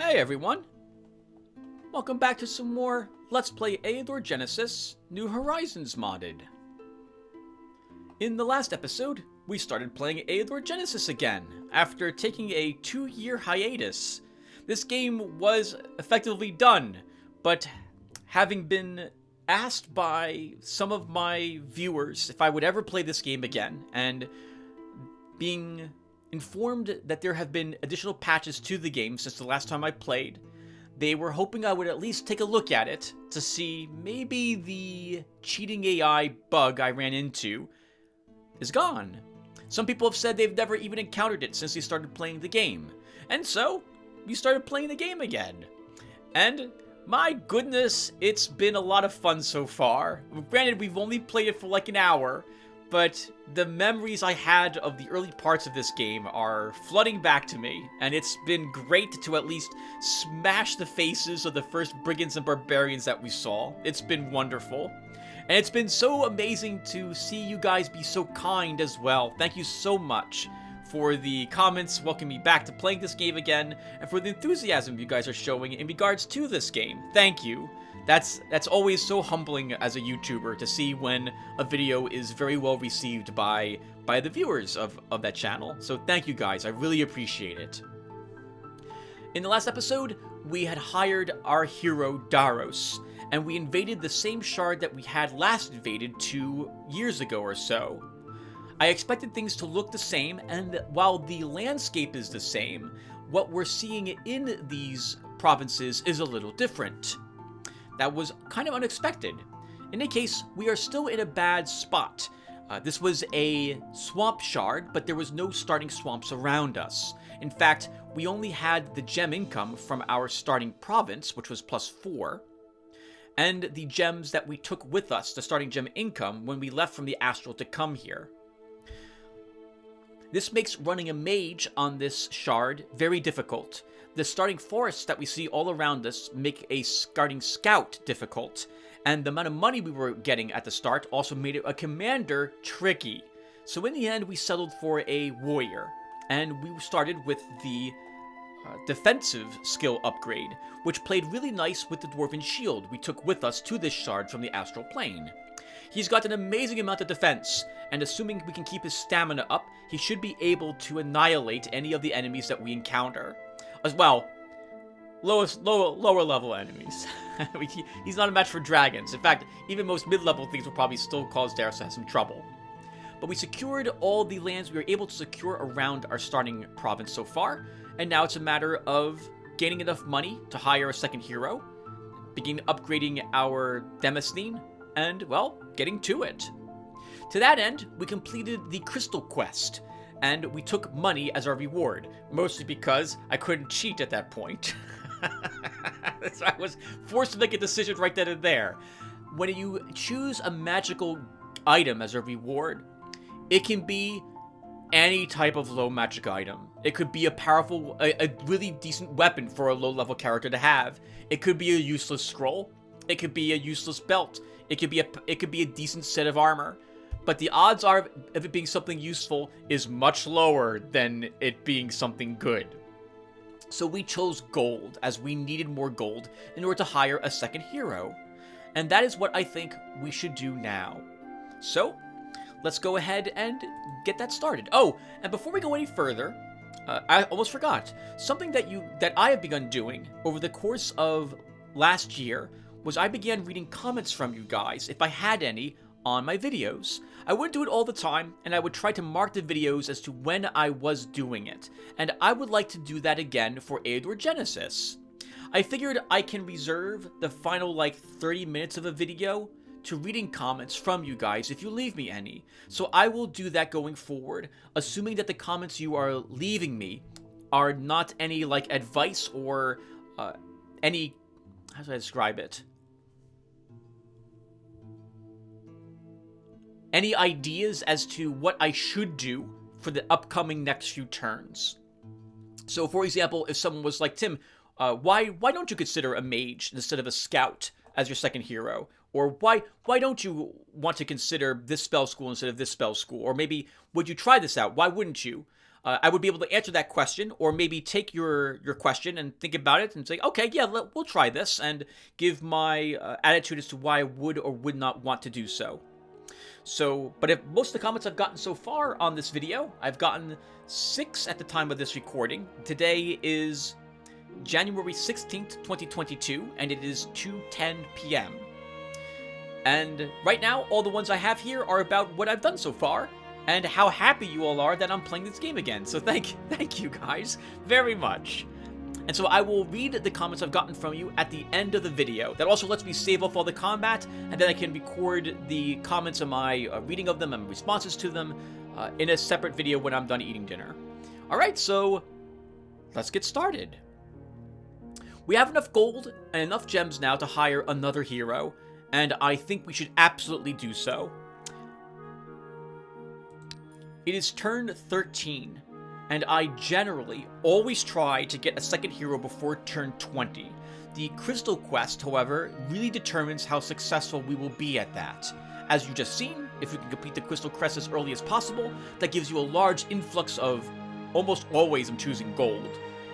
Hey everyone! Welcome back to some more Let's Play Eador Genesis New Horizons modded. In the last episode, we started playing Eador Genesis again, after taking a 2-year hiatus. This game was effectively done, but having been asked by some of my viewers if I would ever play this game again, and being informed that there have been additional patches to the game since the last time I played, they were hoping I would at least take a look at it to see maybe the cheating AI bug I ran into is gone. Some people have said they've never even encountered it since they started playing the game. And so, we started playing the game again. And my goodness, it's been a lot of fun so far. Granted, we've only played it for like an hour, but the memories I had of the early parts of this game are flooding back to me, and it's been great to at least smash the faces of the first brigands and barbarians that we saw. It's been wonderful. And it's been so amazing to see you guys be so kind as well. Thank you so much for the comments welcoming me back to playing this game again, and for the enthusiasm you guys are showing in regards to this game. Thank you. That's always so humbling as a YouTuber to see when a video is very well received by the viewers of that channel. So thank you guys, I really appreciate it. In the last episode, we had hired our hero Daros, and we invaded the same shard that we had last invaded 2 years ago or so. I expected things to look the same, and while the landscape is the same, what we're seeing in these provinces is a little different. That was kind of unexpected. In any case, we are still in a bad spot. This was a swamp shard, but there was no starting swamps around us. In fact, we only had the gem income from our starting province, which was +4, and the gems that we took with us, the starting gem income, when we left from the astral to come here. This makes running a mage on this shard very difficult. The starting forests that we see all around us make a starting scout difficult, and the amount of money we were getting at the start also made it a commander tricky. So in the end, we settled for a warrior, and we started with the defensive skill upgrade, which played really nice with the dwarven shield we took with us to this shard from the astral plane. He's got an amazing amount of defense, and assuming we can keep his stamina up, he should be able to annihilate any of the enemies that we encounter. As well, lower level enemies. He's not a match for dragons. In fact, even most mid-level things will probably still cause Daros to have some trouble. But we secured all the lands we were able to secure around our starting province so far, and now it's a matter of gaining enough money to hire a second hero, begin upgrading our Demosthene, and, well, getting to it. To that end, we completed the Crystal Quest, and we took money as our reward, mostly because I couldn't cheat at that point. So I was forced to make a decision right then and there. When you choose a magical item as a reward, it can be any type of low magic item. It could be a really decent weapon for a low-level character to have. It could be a useless scroll. It could be a useless belt. It could be a decent set of armor. But the odds are of it being something useful is much lower than it being something good. So we chose gold, as we needed more gold in order to hire a second hero. And that is what I think we should do now. So, let's go ahead and get that started. Oh, and before we go any further, I almost forgot. Something that I have begun doing over the course of last year was I began reading comments from you guys, if I had any, on my videos. I wouldn't do it all the time, and I would try to mark the videos as to when I was doing it, and I would like to do that again for Eador Genesis. I figured I can reserve the final 30 minutes of a video to reading comments from you guys if you leave me any, so I will do that going forward, assuming that the comments you are leaving me are not any advice or any, how do I describe it? Any ideas as to what I should do for the upcoming next few turns. So, for example, if someone was like, Tim, why don't you consider a mage instead of a scout as your second hero? Or why don't you want to consider this spell school instead of this spell school? Or maybe, would you try this out? Why wouldn't you? I would be able to answer that question, or maybe take your question and think about it and say, okay, yeah, we'll try this, and give my attitude as to why I would or would not want to do so. So, but if most of the comments I've gotten so far on this video, I've gotten 6 at the time of this recording. Today is January 16th, 2022, and it is 2:10 p.m. And right now, all the ones I have here are about what I've done so far, and how happy you all are that I'm playing this game again. So thank you guys very much. And so I will read the comments I've gotten from you at the end of the video. That also lets me save off all the combat, and then I can record the comments of my reading of them and responses to them in a separate video when I'm done eating dinner. Alright, so let's get started. We have enough gold and enough gems now to hire another hero, and I think we should absolutely do so. It is turn 13, and I generally always try to get a second hero before turn 20. The Crystal Quest, however, really determines how successful we will be at that. As you just seen, if you can complete the Crystal Quest as early as possible, that gives you a large influx of, almost always I'm choosing gold.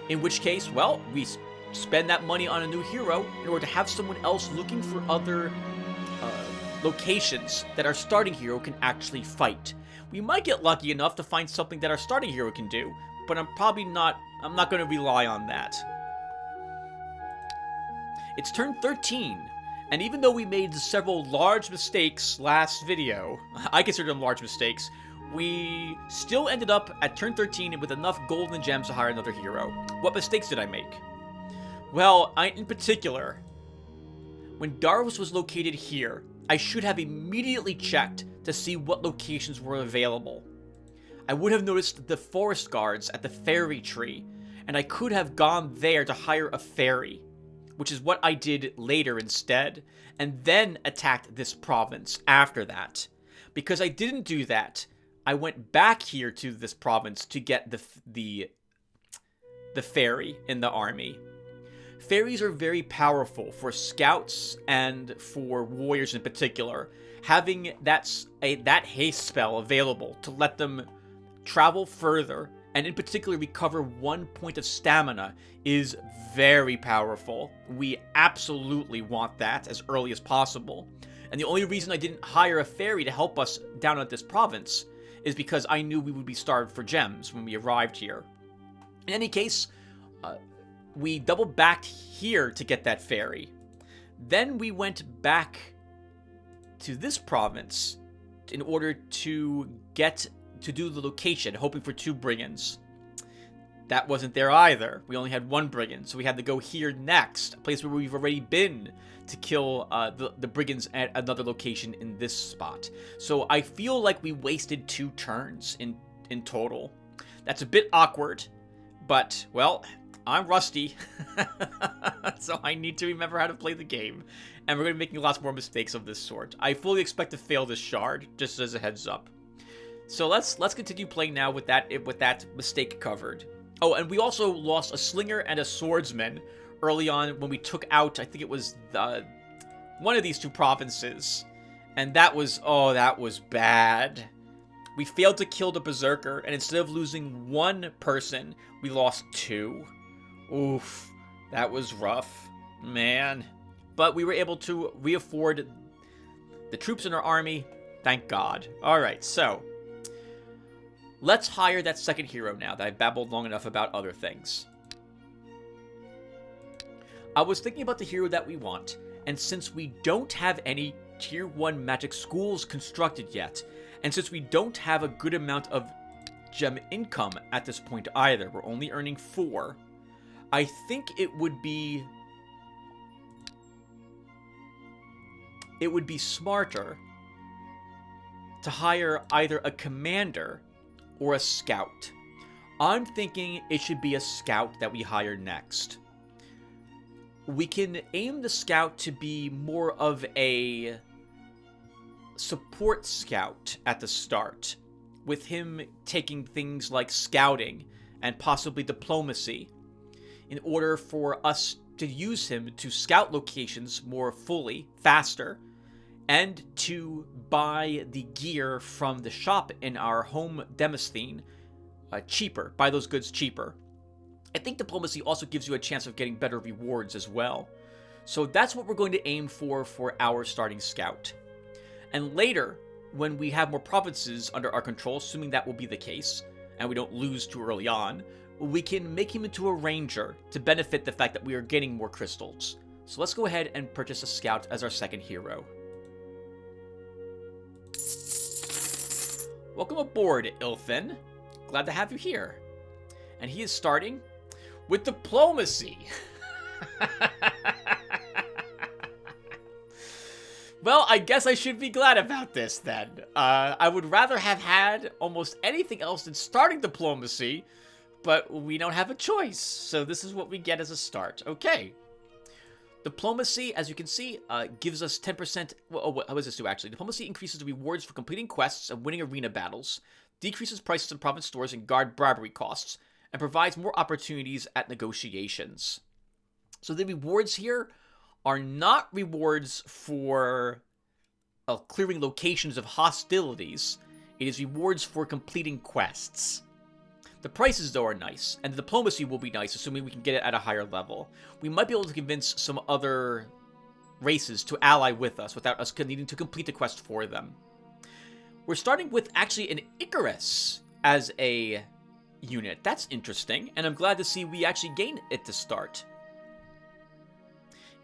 In which case, well, we spend that money on a new hero in order to have someone else looking for other locations that our starting hero can actually fight. We might get lucky enough to find something that our starting hero can do, but I'm not going to rely on that. It's turn 13, and even though we made several large mistakes last video, I consider them large mistakes, we still ended up at turn 13 with enough gold and gems to hire another hero. What mistakes did I make? Well, in particular, when Darvas was located here, I should have immediately checked to see what locations were available. I would have noticed the forest guards at the fairy tree, and I could have gone there to hire a fairy, which is what I did later instead, and then attacked this province after that. Because I didn't do that, I went back here to this province to get the fairy in the army. Fairies are very powerful for scouts and for warriors in particular. Having that haste spell available to let them travel further, and in particular recover 1 point of stamina, is very powerful. We absolutely want that as early as possible. And the only reason I didn't hire a fairy to help us down at this province is because I knew we would be starved for gems when we arrived here. In any case, we doubled back here to get that fairy. Then we went back to this province in order to do the location, hoping for 2 brigands. That wasn't there either. We only had 1 brigand, so we had to go here next, a place where we've already been, to kill the brigands at another location in this spot. So I feel like we wasted 2 turns in total. That's a bit awkward, but, well, I'm rusty, so I need to remember how to play the game, and we're going to be making lots more mistakes of this sort. I fully expect to fail this shard, just as a heads up. So let's continue playing now with that mistake covered. Oh, and we also lost a slinger and a swordsman early on when we took out, I think it was one of these 2 provinces, and that was bad. We failed to kill the berserker, and instead of losing 1 person, we lost 2. Oof, that was rough, man. But we were able to reafford the troops in our army, thank God. Alright, so let's hire that second hero now that I've babbled long enough about other things. I was thinking about the hero that we want, and since we don't have any tier 1 magic schools constructed yet, and since we don't have a good amount of gem income at this point either, we're only earning 4, I think it would be smarter to hire either a commander or a scout. I'm thinking it should be a scout that we hire next. We can aim the scout to be more of a support scout at the start, with him taking things like scouting and possibly diplomacy, in order for us to use him to scout locations more fully, faster, and to buy the gear from the shop in our home Demosthene cheaper. Buy those goods cheaper. I think diplomacy also gives you a chance of getting better rewards as well. So that's what we're going to aim for our starting scout. And later, when we have more provinces under our control, assuming that will be the case, and we don't lose too early on, we can make him into a ranger to benefit the fact that we are getting more crystals. So let's go ahead and purchase a scout as our second hero. Welcome aboard, Ilfin. Glad to have you here. And he is starting with diplomacy. Well, I guess I should be glad about this then. I would rather have had almost anything else than starting diplomacy, but we don't have a choice. So this is what we get as a start. Okay. Diplomacy, as you can see, gives us 10%. Well, what does this do actually? Diplomacy increases the rewards for completing quests and winning arena battles, decreases prices in province stores and guard bribery costs, and provides more opportunities at negotiations. So the rewards here are not rewards for clearing locations of hostilities. It is rewards for completing quests. The prices, though, are nice, and the diplomacy will be nice, assuming we can get it at a higher level. We might be able to convince some other races to ally with us without us needing to complete the quest for them. We're starting with actually an Icarus as a unit. That's interesting, and I'm glad to see we actually gain it to start.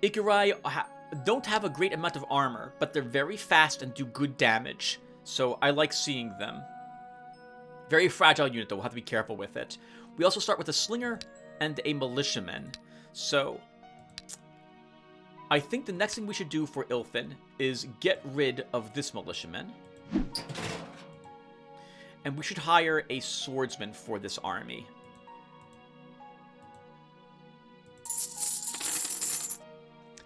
Icari don't have a great amount of armor, but they're very fast and do good damage, so I like seeing them. Very fragile unit, though. We'll have to be careful with it. We also start with a slinger and a militiaman. So I think the next thing we should do for Ilfin is get rid of this militiaman. And we should hire a swordsman for this army.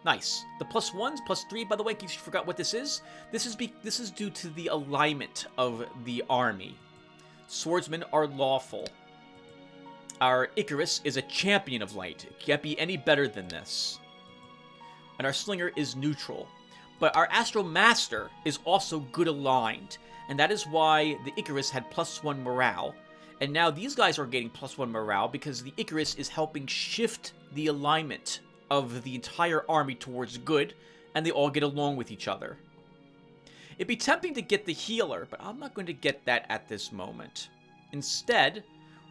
Nice. The +1s, +3, by the way, in case you forgot what this is. This is due to the alignment of the army. Swordsmen are lawful. Our Icarus is a champion of light. It can't be any better than this. And our slinger is neutral. But our Astral Master is also good aligned. And that is why the Icarus had +1 morale. And now these guys are getting +1 morale because the Icarus is helping shift the alignment of the entire army towards good, and they all get along with each other. It'd be tempting to get the healer, but I'm not going to get that at this moment. Instead,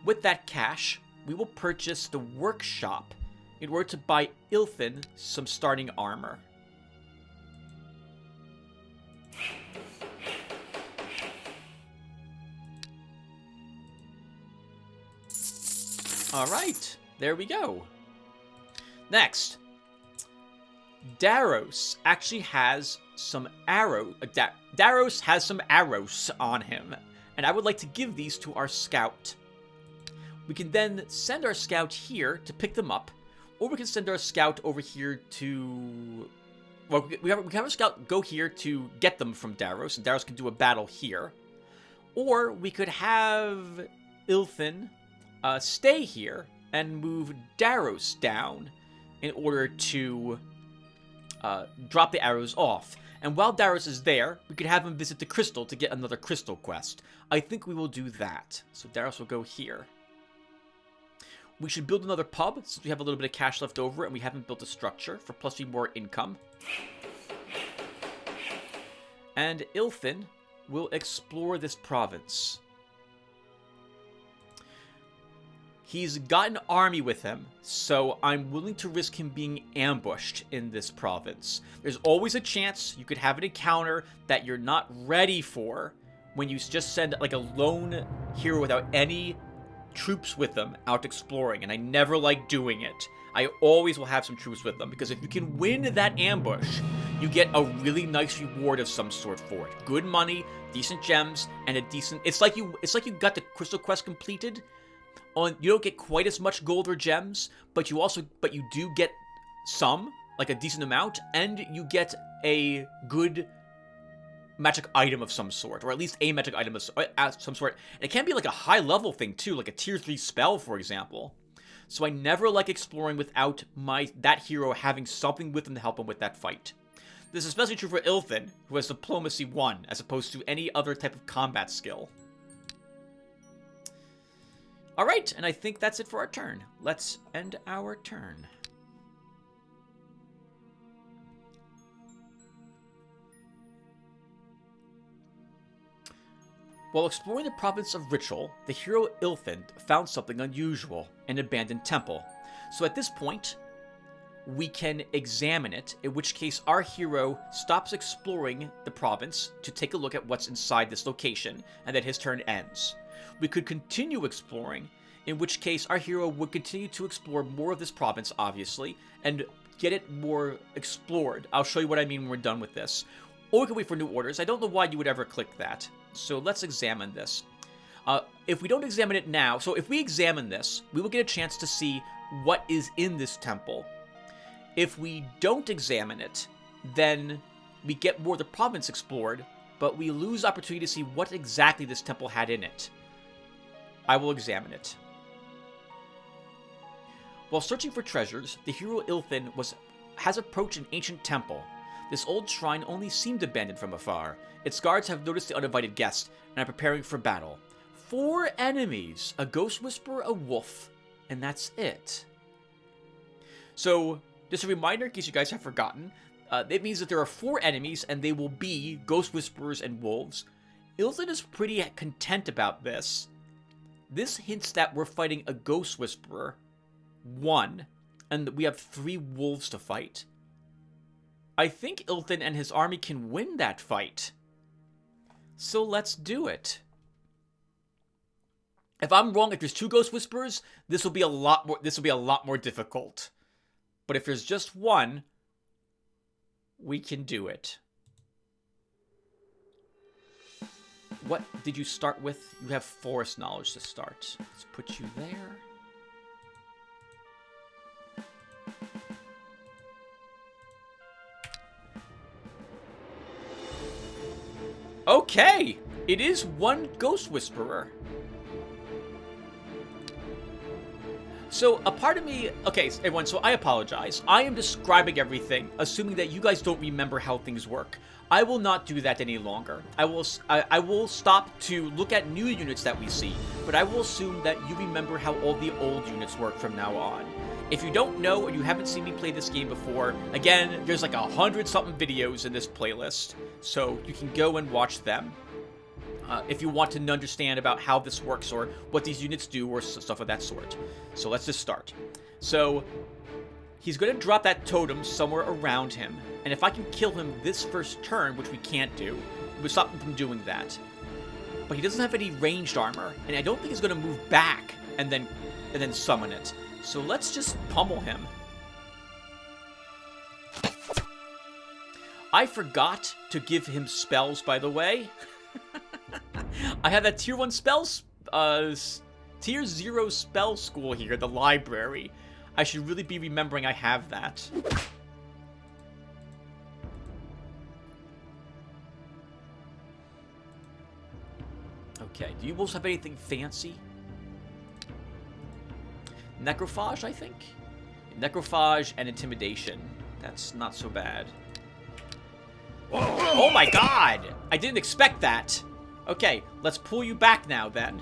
with that cash, we will purchase the workshop in order to buy Ilfin some starting armor. Alright, there we go. Next, Daros actually has some Daros has some arrows on him, and I would like to give these to our scout. We can then send our scout here to pick them up, or we can send our scout over here to... Well, we have our scout go here to get them from Daros, and Daros can do a battle here. Or we could have Ilfin stay here and move Daros down in order to drop the arrows off. And while Daros is there, we could have him visit the crystal to get another crystal quest. I think we will do that. So Daros will go here. We should build another pub, since we have a little bit of cash left over and we haven't built a structure for +3 more income. And Ilfin will explore this province. He's got an army with him, so I'm willing to risk him being ambushed in this province. There's always a chance you could have an encounter that you're not ready for when you just send like a lone hero without any troops with them out exploring, and I never like doing it. I always will have some troops with them, because if you can win that ambush, you get a really nice reward of some sort for it. Good money, decent gems, and a decent... It's like you got the crystal quest completed. You don't get quite as much gold or gems, but you do get some, like a decent amount, and you get a good magic item of some sort, or at least a magic item of some sort. And it can be like a high level thing too, like a tier 3 spell, for example. So I never like exploring without that hero having something with him to help him with that fight. This is especially true for Ilfin, who has Diplomacy 1, as opposed to any other type of combat skill. Alright, and I think that's it for our turn. Let's end our turn. While exploring the province of Ritual, the hero Ilthyn found something unusual, an abandoned temple. So at this point, we can examine it, in which case our hero stops exploring the province to take a look at what's inside this location, and then his turn ends. We could continue exploring, in which case our hero would continue to explore more of this province, obviously, and get it more explored. I'll show you what I mean when we're done with this. Or we can wait for new orders. I don't know why you would ever click that. So let's examine this. If we don't examine it now, so if we examine this, we will get a chance to see what is in this temple. If we don't examine it, then we get more of the province explored, but we lose opportunity to see what exactly this temple had in it. I will examine it. While searching for treasures, the hero Ilthyn has approached an ancient temple. This old shrine only seemed abandoned from afar. Its guards have noticed the uninvited guest and are preparing for battle. 4 enemies, a ghost whisperer, a wolf, and that's it. So, just a reminder in case you guys have forgotten, it means that there are 4 enemies and they will be ghost whisperers and wolves. Ilthyn is pretty content about this. This hints that we're fighting a ghost whisperer, 1, and we have 3 wolves to fight. I think Ilthyn and his army can win that fight. So let's do it. If I'm wrong, if there's 2 ghost whisperers, this will be a lot more difficult. But if there's just 1, we can do it. What did you start with? You have forest knowledge to start. Let's put you there. Okay, it is 1 ghost whisperer. So, a part of me... Okay, everyone, so I apologize. I am describing everything, assuming that you guys don't remember how things work. I will not do that any longer. I will stop to look at new units that we see, but I will assume that you remember how all the old units work from now on. If you don't know or you haven't seen me play this game before, again, there's like 100-something videos in this playlist, so you can go and watch them. If you want to understand about how this works or what these units do or stuff of that sort. So let's just start. So he's going to drop that totem somewhere around him, and if I can kill him this first turn, which we can't do, we'll stop him from doing that. But he doesn't have any ranged armor, and I don't think he's going to move back and then summon it. So let's just pummel him. I forgot to give him spells, by the way. I have that tier 1 spells, tier 0 spell school here, the library. I should really be remembering I have that. Okay, do you wolves have anything fancy? Necrophage, I think? Necrophage and Intimidation. That's not so bad. Oh my god! I didn't expect that! Okay, let's pull you back now, then.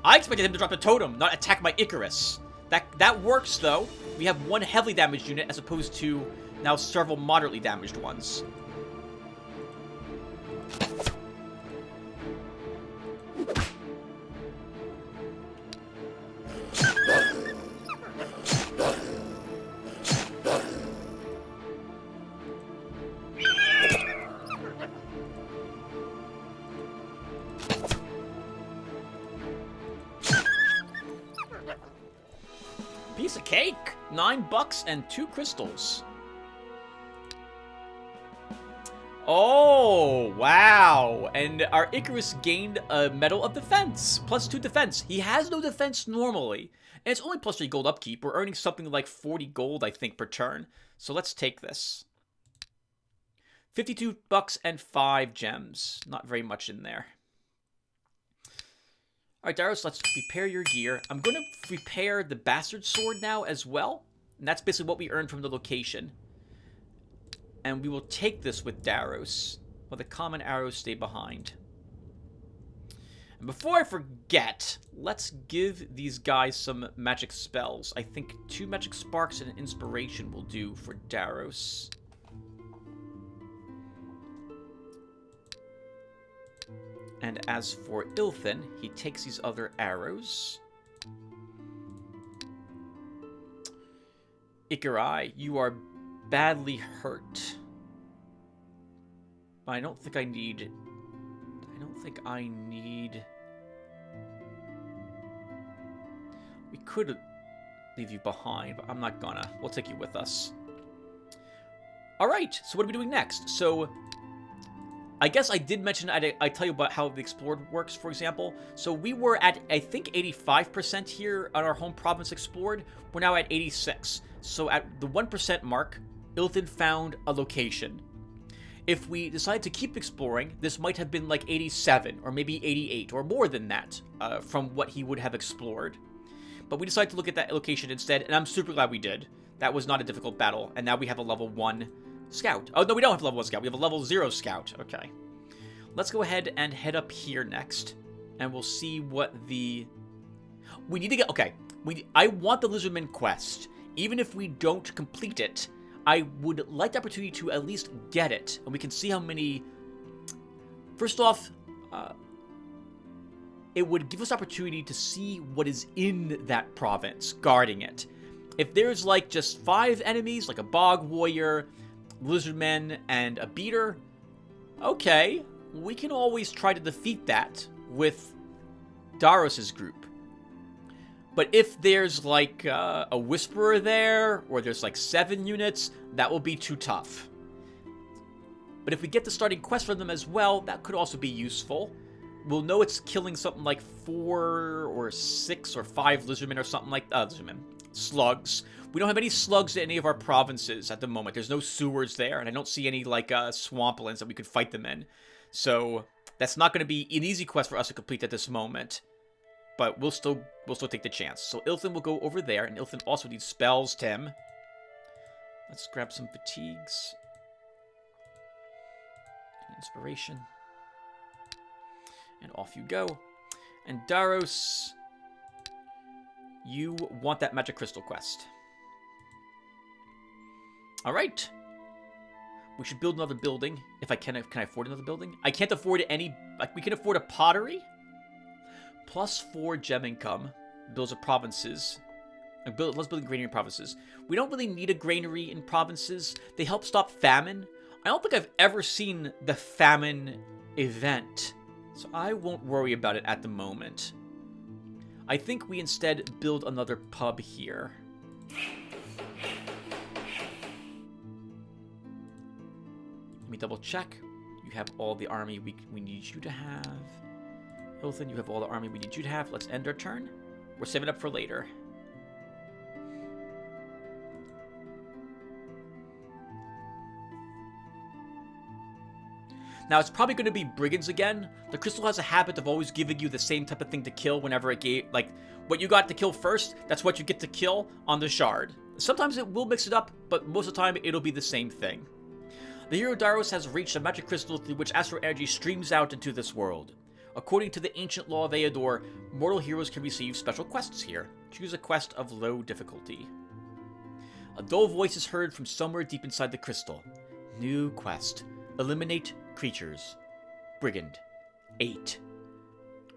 I expected him to drop a totem, not attack my Icarus. That works, though. We have 1 heavily damaged unit as opposed to now several moderately damaged ones. Piece of cake! $9 and 2 crystals. Oh, wow. And our Icarus gained a Medal of Defense. +2 defense. He has no defense normally. And it's only +3 gold upkeep. We're earning something like 40 gold, I think, per turn. So let's take this. $52 and 5 gems. Not very much in there. Alright, Darius, let's repair your gear. I'm going to repair the Bastard Sword now as well. And that's basically what we earned from the location. And we will take this with Daros, while the common arrows stay behind. And before I forget, let's give these guys some magic spells. I think 2 magic sparks and an inspiration will do for Daros. And as for Ilthin, he takes these other arrows. Ikarai, you are badly hurt. But I don't think I need... We could leave you behind, but I'm not gonna. We'll take you with us. Alright, so what are we doing next? So, I guess I did mention, I tell you about how the Explored works, for example. So we were at, I think, 85% here on our home province explored. We're now at 86. So at the 1% mark, Ilthin found a location. If we decide to keep exploring, this might have been like 87, or maybe 88, or more than that, from what he would have explored. But we decided to look at that location instead, and I'm super glad we did. That was not a difficult battle, and now we have a level 1 scout. Oh, no, we don't have a level 1 scout. We have a level 0 scout. Okay. Let's go ahead and head up here next, and we'll see what the... We need to get... Okay. I want the Lizardmen quest. Even if we don't complete it, I would like the opportunity to at least get it, and we can see how many... First off, it would give us opportunity to see what is in that province, guarding it. If there's, like, just 5 enemies, like a Bog Warrior, Lizardmen, and a Beater, okay, we can always try to defeat that with Daros' group. But if there's, like, a Whisperer there, or there's, like, 7 units, that will be too tough. But if we get the starting quest from them as well, that could also be useful. We'll know it's killing something like 4 or 6 or 5 Lizardmen or something like that. Lizardmen. Slugs. We don't have any slugs in any of our provinces at the moment. There's no sewers there, and I don't see any, like, swamplands that we could fight them in. So, that's not going to be an easy quest for us to complete at this moment. But we'll still take the chance. So Ilthin will go over there, and Ilthin also needs spells, Tim. Let's grab some fatigues. Inspiration. And off you go. And Daros, you want that magic crystal quest. Alright. We should build another building. If I can I afford another building? I can't afford any... Like, we can afford a pottery. +4 gem income. Builds of provinces. Let's build granary in provinces. We don't really need a granary in provinces. They help stop famine. I don't think I've ever seen the famine event. So I won't worry about it at the moment. I think we instead build another pub here. Let me double check. You have all the army we need you to have. Ilthin, you have all the army we need you to have. Let's end our turn. We're saving up for later. Now, it's probably going to be brigands again. The crystal has a habit of always giving you the same type of thing to kill whenever it gave... Like, what you got to kill first, that's what you get to kill on the shard. Sometimes it will mix it up, but most of the time, it'll be the same thing. The hero Daros has reached a magic crystal through which astral energy streams out into this world. According to the ancient law of Eador, mortal heroes can receive special quests here. Choose a quest of low difficulty. A dull voice is heard from somewhere deep inside the crystal. New quest. Eliminate creatures. Brigand. 8.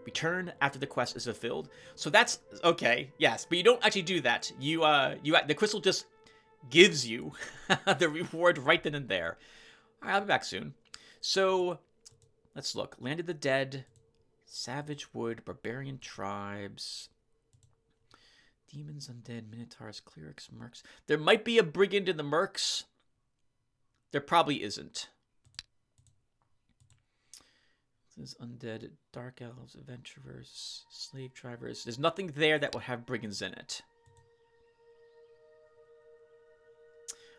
Return after the quest is fulfilled. So that's... Okay, yes, but you don't actually do that. The crystal just gives you the reward right then and there. Alright, I'll be back soon. So, let's look. Land of the Dead... Savage Wood, Barbarian Tribes, Demons, Undead, Minotaurs, Clerics, Mercs. There might be a Brigand in the Mercs. There probably isn't. This is Undead, Dark Elves, Adventurers, Slave Drivers. There's nothing there that will have Brigands in it.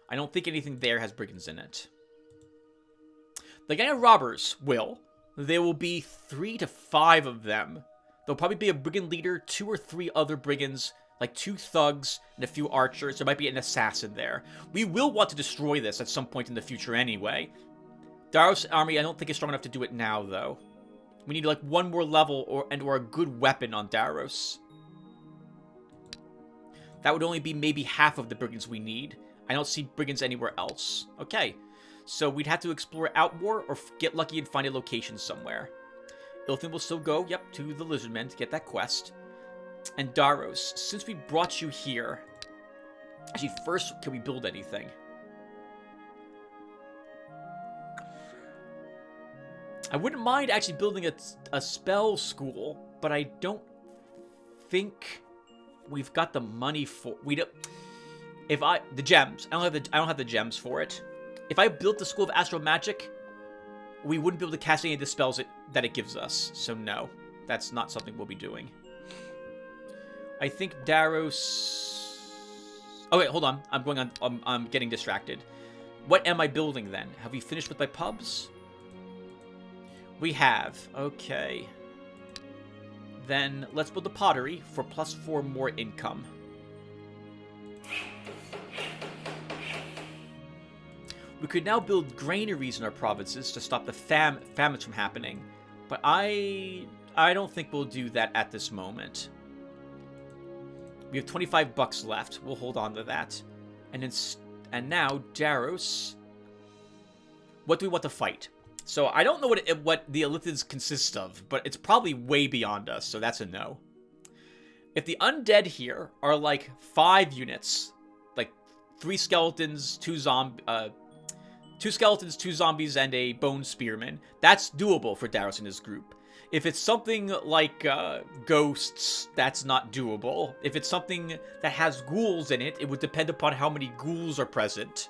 I don't think anything there has Brigands in it. The Gang of Robbers will. There will be 3 to 5 of them. There'll probably be a brigand leader, 2 or 3 other brigands, like 2 thugs and a few archers. There might be an assassin there. We will want to destroy this at some point in the future anyway. Daros' army, I don't think is strong enough to do it now, though. We need like one more level or a good weapon on Daros. That would only be maybe half of the brigands we need. I don't see brigands anywhere else. Okay, so we'd have to explore out more or get lucky and find a location somewhere. Ilfin will still go, yep, to the Lizardmen to get that quest. And Daros, since we brought you here... Actually, first, can we build anything? I wouldn't mind actually building a spell school, but I don't think we've got the money for... We don't... The gems. I don't have the gems for it. If I built the School of Astral Magic, we wouldn't be able to cast any of the spells that it gives us. So no, that's not something we'll be doing. I think Daros... Oh wait, hold on. I'm getting distracted. What am I building then? Have we finished with my pubs? We have. Okay. Then let's build the pottery for +4 more income. We could now build granaries in our provinces to stop the famines from happening, but I don't think we'll do that at this moment. We have 25 bucks left. We'll hold on to that. And now Daros. What do we want to fight? So I don't know what the Elithids consist of, but it's probably way beyond us, so that's a no. If the undead here are like 5 units, like 3 skeletons, 2 skeletons, 2 zombies, and a bone spearman, that's doable for Daros and his group. If it's something like ghosts, that's not doable. If it's something that has ghouls in it, it would depend upon how many ghouls are present.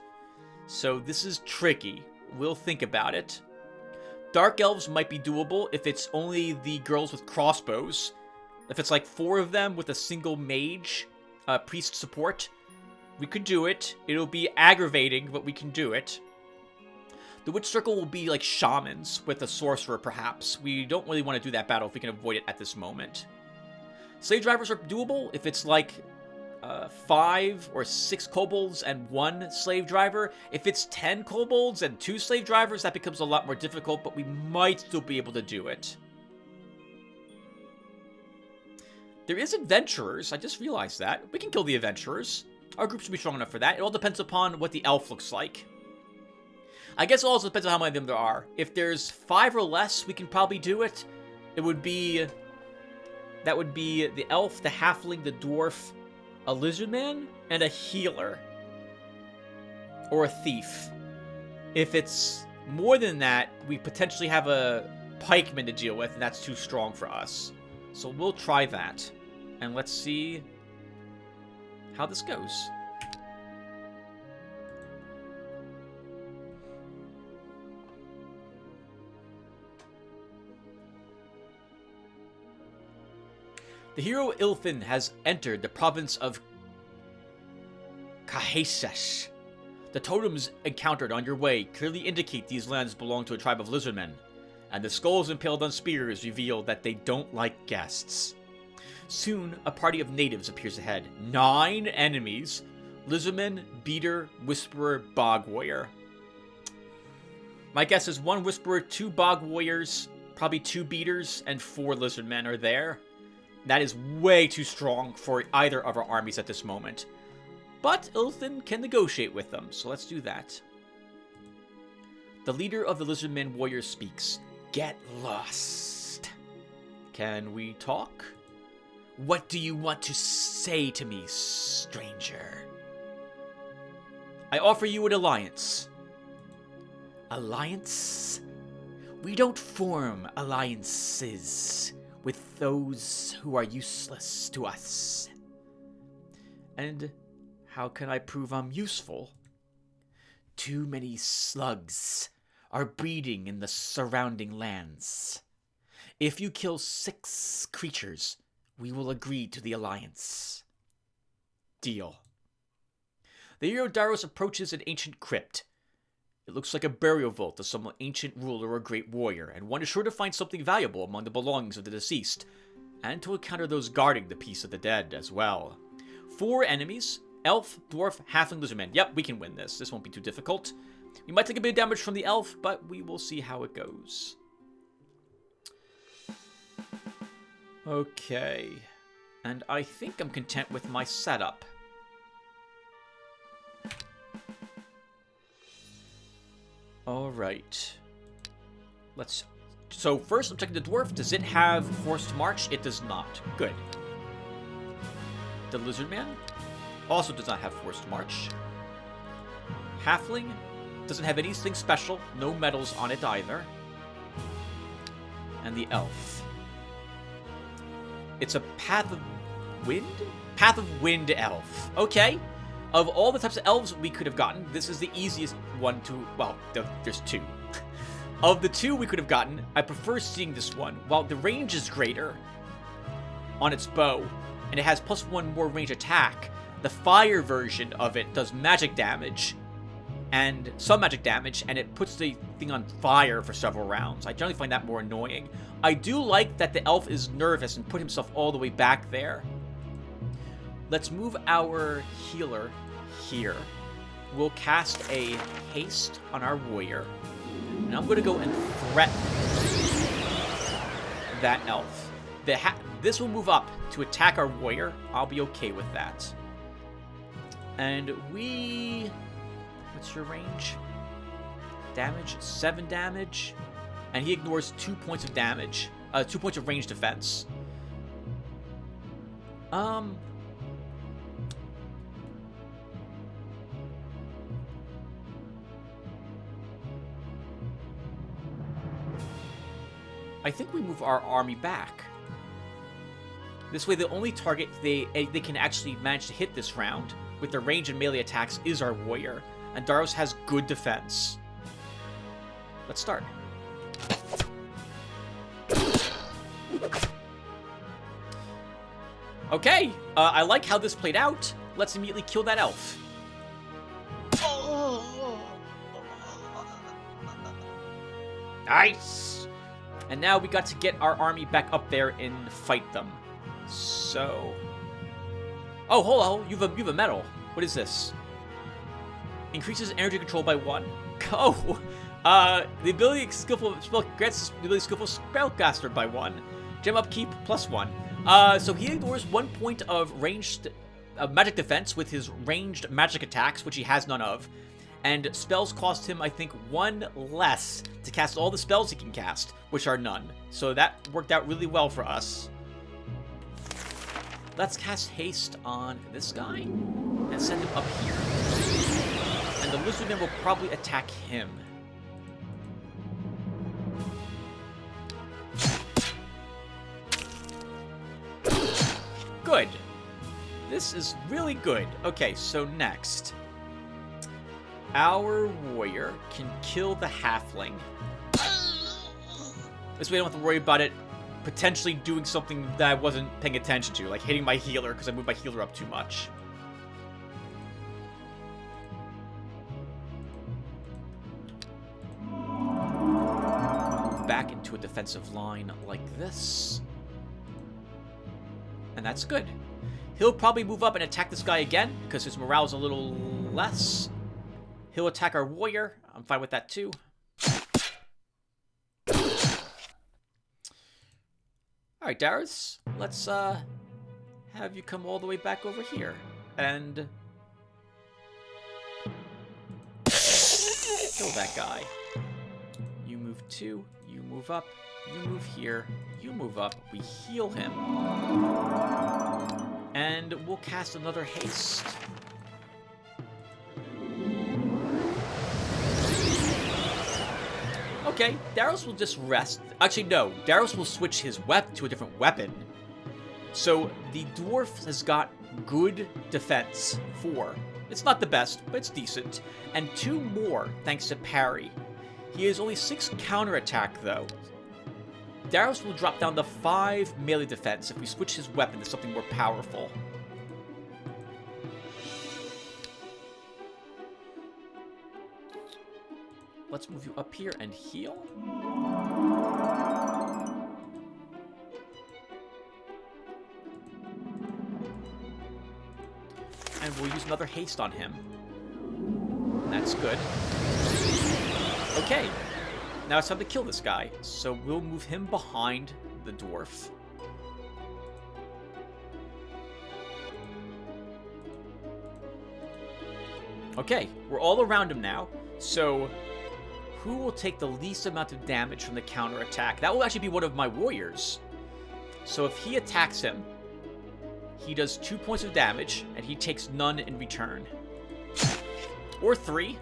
So this is tricky. We'll think about it. Dark elves might be doable if it's only the girls with crossbows. If it's like 4 of them with a single mage, priest support, we could do it. It'll be aggravating, but we can do it. The Witch Circle will be like shamans with a sorcerer, perhaps. We don't really want to do that battle if we can avoid it at this moment. Slave drivers are doable if it's like 5 or 6 kobolds and 1 slave driver. If it's 10 kobolds and 2 slave drivers, that becomes a lot more difficult, but we might still be able to do it. There is adventurers. I just realized that. We can kill the adventurers. Our group should be strong enough for that. It all depends upon what the elf looks like. I guess it also depends on how many of them there are. If there's 5 or less, we can probably do it. That would be the elf, the halfling, the dwarf, a lizardman, and a healer. Or a thief. If it's more than that, we potentially have a pikeman to deal with, and that's too strong for us. So we'll try that. And let's see how this goes. The hero Ilfin has entered the province of Kahesesh. The totems encountered on your way clearly indicate these lands belong to a tribe of lizardmen, and the skulls impaled on spears reveal that they don't like guests. Soon, a party of natives appears ahead. 9 enemies. Lizardman, Beater, Whisperer, Bog Warrior. My guess is 1 Whisperer, 2 Bog Warriors, probably 2 Beaters, and 4 Lizardmen are there. That is way too strong for either of our armies at this moment. But Ilfin can negotiate with them, so let's do that. The leader of the Lizardmen warriors speaks. Get lost. Can we talk? What do you want to say to me, stranger? I offer you an alliance. Alliance? We don't form alliances with those who are useless to us. And how can I prove I'm useful? Too many slugs are breeding in the surrounding lands. If you kill 6 creatures, we will agree to the alliance. Deal. The hero Daros approaches an ancient crypt. It looks like a burial vault of some ancient ruler or great warrior, and one is sure to find something valuable among the belongings of the deceased, and to encounter those guarding the peace of the dead as well. 4 enemies: elf, dwarf, halfling, lizardman. Yep, we can win this. This won't be too difficult. We might take a bit of damage from the elf, but we will see how it goes. Okay. And I think I'm content with my setup. Alright. So first, I'm checking the dwarf. Does it have forced march? It does not. Good. The Lizardman also does not have forced march. Halfling doesn't have anything special. No medals on it either. And the elf. It's a Path of Wind? Path of Wind elf. Okay. Of all the types of elves we could have gotten, this is the easiest one to... Well, there's two. Of the two we could have gotten, I prefer seeing this one. While the range is greater on its bow, and it has +1 more range attack, the fire version of it does magic damage, and some magic damage, and it puts the thing on fire for several rounds. I generally find that more annoying. I do like that the elf is nervous and put himself all the way back there. Let's move our healer here. We'll cast a haste on our warrior. And I'm going to go and threaten that elf. This will move up to attack our warrior. I'll be okay with that. And we... What's your range? Damage? 7 damage. And he ignores 2 points of damage. 2 points of range defense. I think we move our army back. This way, the only target they can actually manage to hit this round with their range and melee attacks is our warrior. And Daros has good defense. Let's start. Okay, I like how this played out. Let's immediately kill that elf. Nice! And now we got to get our army back up there and fight them. So... Oh, hold on. You have a medal. What is this? Increases energy control by 1. Oh! The ability skillful spell grants the ability skillful spellcaster by 1. Gem upkeep +1. So he ignores 1 point of ranged magic defense with his ranged magic attacks, which he has none of. And spells cost him, I think, 1 less to cast all the spells he can cast, which are none. So that worked out really well for us. Let's cast haste on this guy and send him up here. And the Lizardmen will probably attack him. Good. This is really good. Okay, so next. Our warrior can kill the halfling. This way I don't have to worry about it potentially doing something that I wasn't paying attention to, like hitting my healer because I moved my healer up too much. Move back into a defensive line like this. And that's good. He'll probably move up and attack this guy again because his morale's a little less. He'll attack our warrior. I'm fine with that too. Alright, Darius. Let's have you come all the way back over here. And kill that guy. You move 2. You move up. You move here. You move up. We heal him. And we'll cast another haste. Okay, Darius will just rest. Actually, no. Darius will switch his to a different weapon. So, the dwarf has got good defense. 4. It's not the best, but it's decent. And 2 more, thanks to parry. He has only 6 counterattack, though. Darius will drop down to 5 melee defense if we switch his weapon to something more powerful. Let's move you up here and heal. And we'll use another haste on him. That's good. Okay. Now it's time to kill this guy. So we'll move him behind the dwarf. Okay, we're all around him now. So, who will take the least amount of damage from the counterattack? That will actually be one of my warriors. So if he attacks him, he does 2 points of damage, and he takes none in return. Or 3.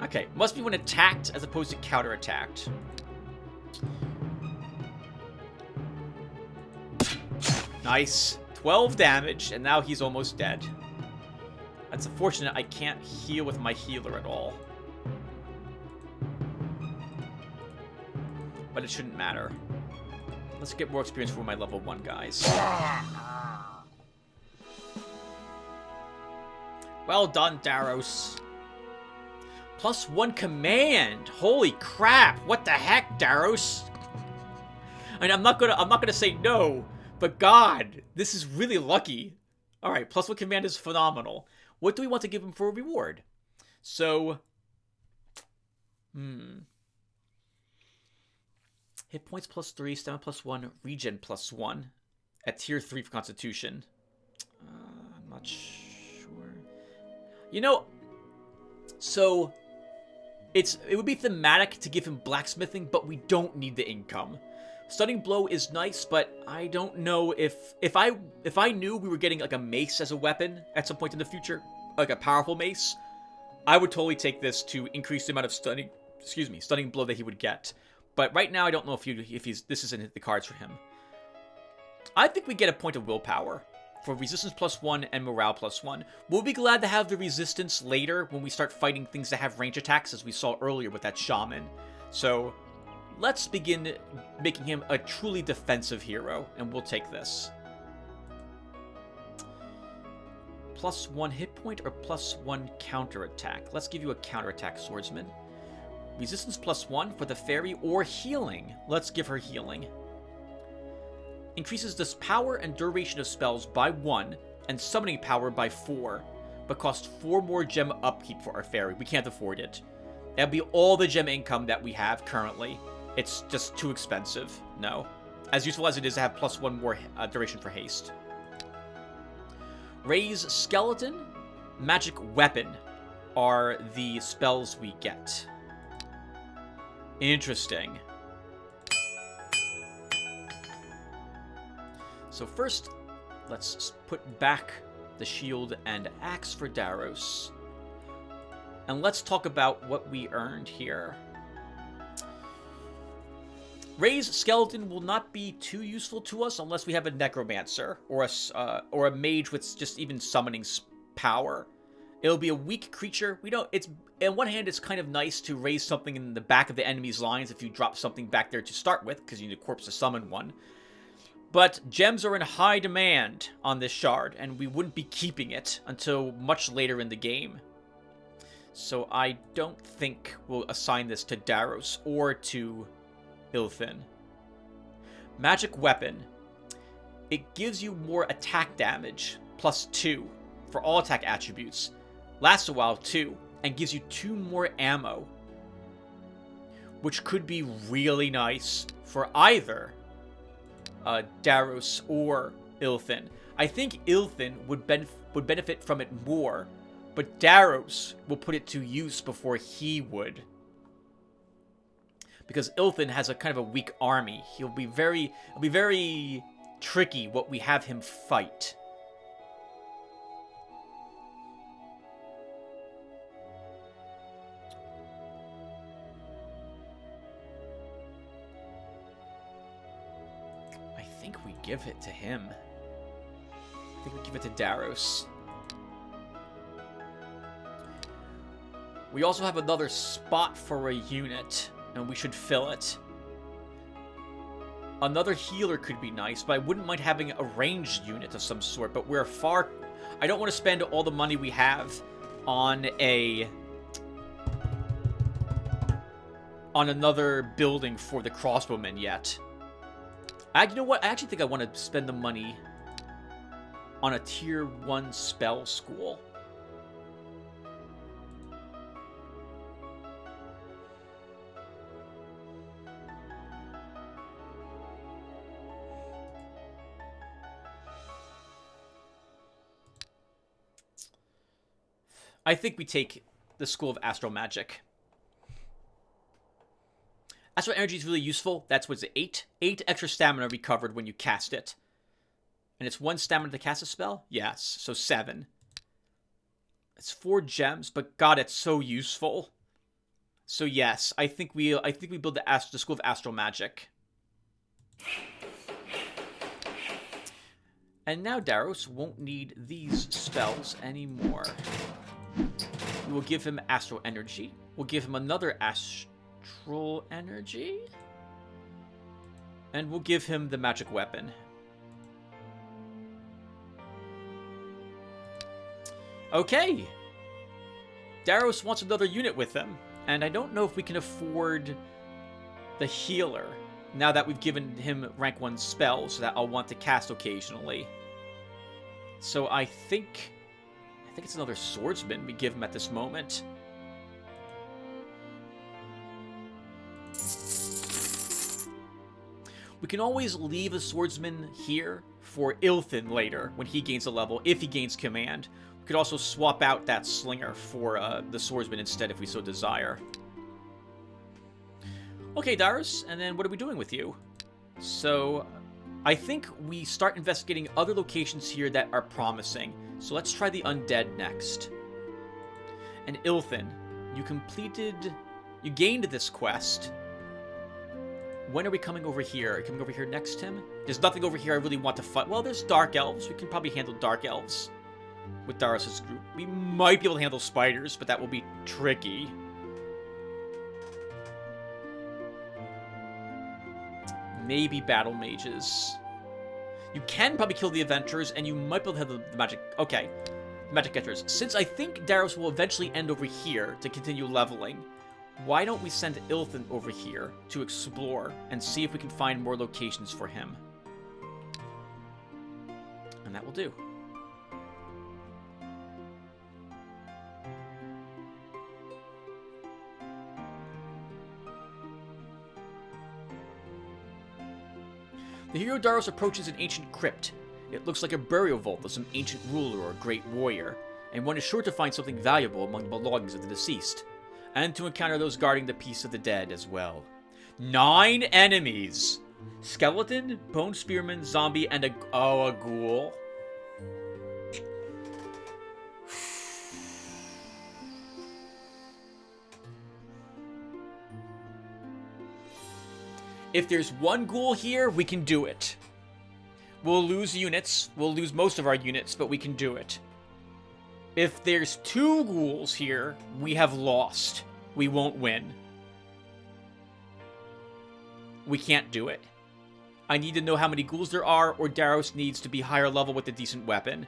Okay, must be when attacked as opposed to counterattacked. Nice. 12 damage, and now he's almost dead. That's unfortunate. I can't heal with my healer at all. But it shouldn't matter. Let's get more experience for my level 1 guys. Well done, Daros. +1 command. Holy crap! What the heck, Daros? And I'm not gonna say no, but God, this is really lucky. All right, +1 command is phenomenal. What do we want to give him for a reward? So, hit points +3, stamina +1, regen +1 at tier 3 for Constitution. I'm not sure. You know, so it would be thematic to give him blacksmithing, but we don't need the income. Stunning blow is nice, but I don't know if I knew we were getting like a mace as a weapon at some point in the future, like a powerful mace, I would totally take this to increase the amount of stunning blow that he would get. But right now, I don't know if this isn't in the cards for him. I think we get a point of willpower for resistance +1 and morale +1. We'll be glad to have the resistance later when we start fighting things that have range attacks, as we saw earlier with that shaman. So let's begin making him a truly defensive hero, and we'll take this. +1 hit point or +1 counterattack? Let's give you a counterattack, swordsman. Resistance +1 for the fairy, or healing. Let's give her healing. Increases the power and duration of spells by 1 and summoning power by 4, but costs 4 more gem upkeep for our fairy. We can't afford it. That'll be all the gem income that we have currently. It's just too expensive. No. As useful as it is to have +1 more duration for haste. Raise Skeleton, Magic Weapon are the spells we get. Interesting. So first, let's put back the shield and axe for Daros. And let's talk about what we earned here. Raise Skeleton will not be too useful to us unless we have a Necromancer or a mage with just even summoning power. It'll be a weak creature. On one hand, it's kind of nice to raise something in the back of the enemy's lines if you drop something back there to start with, because you need a corpse to summon one. But gems are in high demand on this shard, and we wouldn't be keeping it until much later in the game. So I don't think we'll assign this to Daros or to Ilthin. Magic Weapon. It gives you more attack damage, +2, for all attack attributes. Lasts a while too, and gives you 2 more ammo, which could be really nice for either Daros or Ilthin. I think Ilthin would benefit from it more, but Daros will put it to use before he would. Because Ilthin has a kind of a weak army. It'll be very tricky what we have him fight. I think we give it to him. I think we give it to Daros. We also have another spot for a unit, and we should fill it. Another healer could be nice, but I wouldn't mind having a ranged unit of some sort, but we're far... I don't want to spend all the money we have on another building for the crossbowmen yet. You know what? I actually think I want to spend the money on a tier 1 spell school. I think we take the School of Astral Magic. Astral Energy is really useful. That's what's it, 8? 8 extra stamina recovered when you cast it. And it's 1 stamina to cast a spell? Yes, so 7. It's 4 gems, but God, it's so useful. So yes, I think we build the School of Astral Magic. And now Daros won't need these spells anymore. We will give him Astral Energy. We'll give him another Astral Energy. And we'll give him the Magic Weapon. Okay. Daros wants another unit with him. And I don't know if we can afford the Healer now that we've given him rank 1 spells that I'll want to cast occasionally. So I think it's another Swordsman we give him at this moment. We can always leave a Swordsman here for Ilthin later when he gains a level, if he gains command. We could also swap out that Slinger for the Swordsman instead if we so desire. Okay, Daros, and then what are we doing with you? So, I think we start investigating other locations here that are promising. So let's try the Undead next. And Ilthin, you gained this quest. When are we coming over here? Are we coming over here next to him? There's nothing over here I really want to fight. Well, there's Dark Elves. We can probably handle Dark Elves with Daros' group. We might be able to handle spiders, but that will be tricky. Maybe battle mages. You can probably kill the adventurers, and you might be able to handle the magic. Okay, magic getters. Since I think Daros will eventually end over here to continue leveling, why don't we send Ilthin over here to explore and see if we can find more locations for him? And that will do. The hero Daros approaches an ancient crypt. It looks like a burial vault of some ancient ruler or great warrior, and one is sure to find something valuable among the belongings of the deceased, and to encounter those guarding the peace of the dead as well. 9 enemies! Skeleton, bone spearman, zombie, and a ghoul. If there's 1 ghoul here, we can do it. We'll lose units. We'll lose most of our units, but we can do it. If there's 2 ghouls here, we have lost. We won't win. We can't do it. I need to know how many ghouls there are, or Daros needs to be higher level with a decent weapon.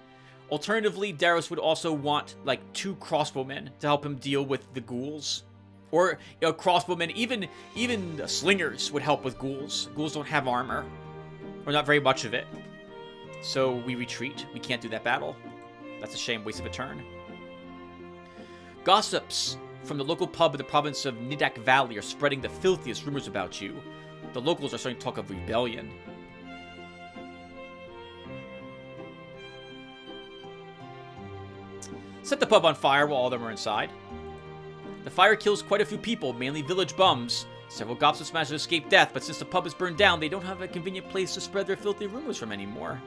Alternatively, Daros would also want, like, 2 crossbowmen to help him deal with the ghouls. Or crossbowmen, even slingers would help with ghouls. Ghouls don't have armor. Or not very much of it. So we retreat. We can't do that battle. That's a shame, waste of a turn. Gossips from the local pub in the province of Nidak Valley are spreading the filthiest rumors about you. The locals are starting to talk of rebellion. Set the pub on fire while all of them are inside. The fire kills quite a few people, mainly village bums. Several gossips managed to escape death, but since the pub is burned down, they don't have a convenient place to spread their filthy rumors from anymore.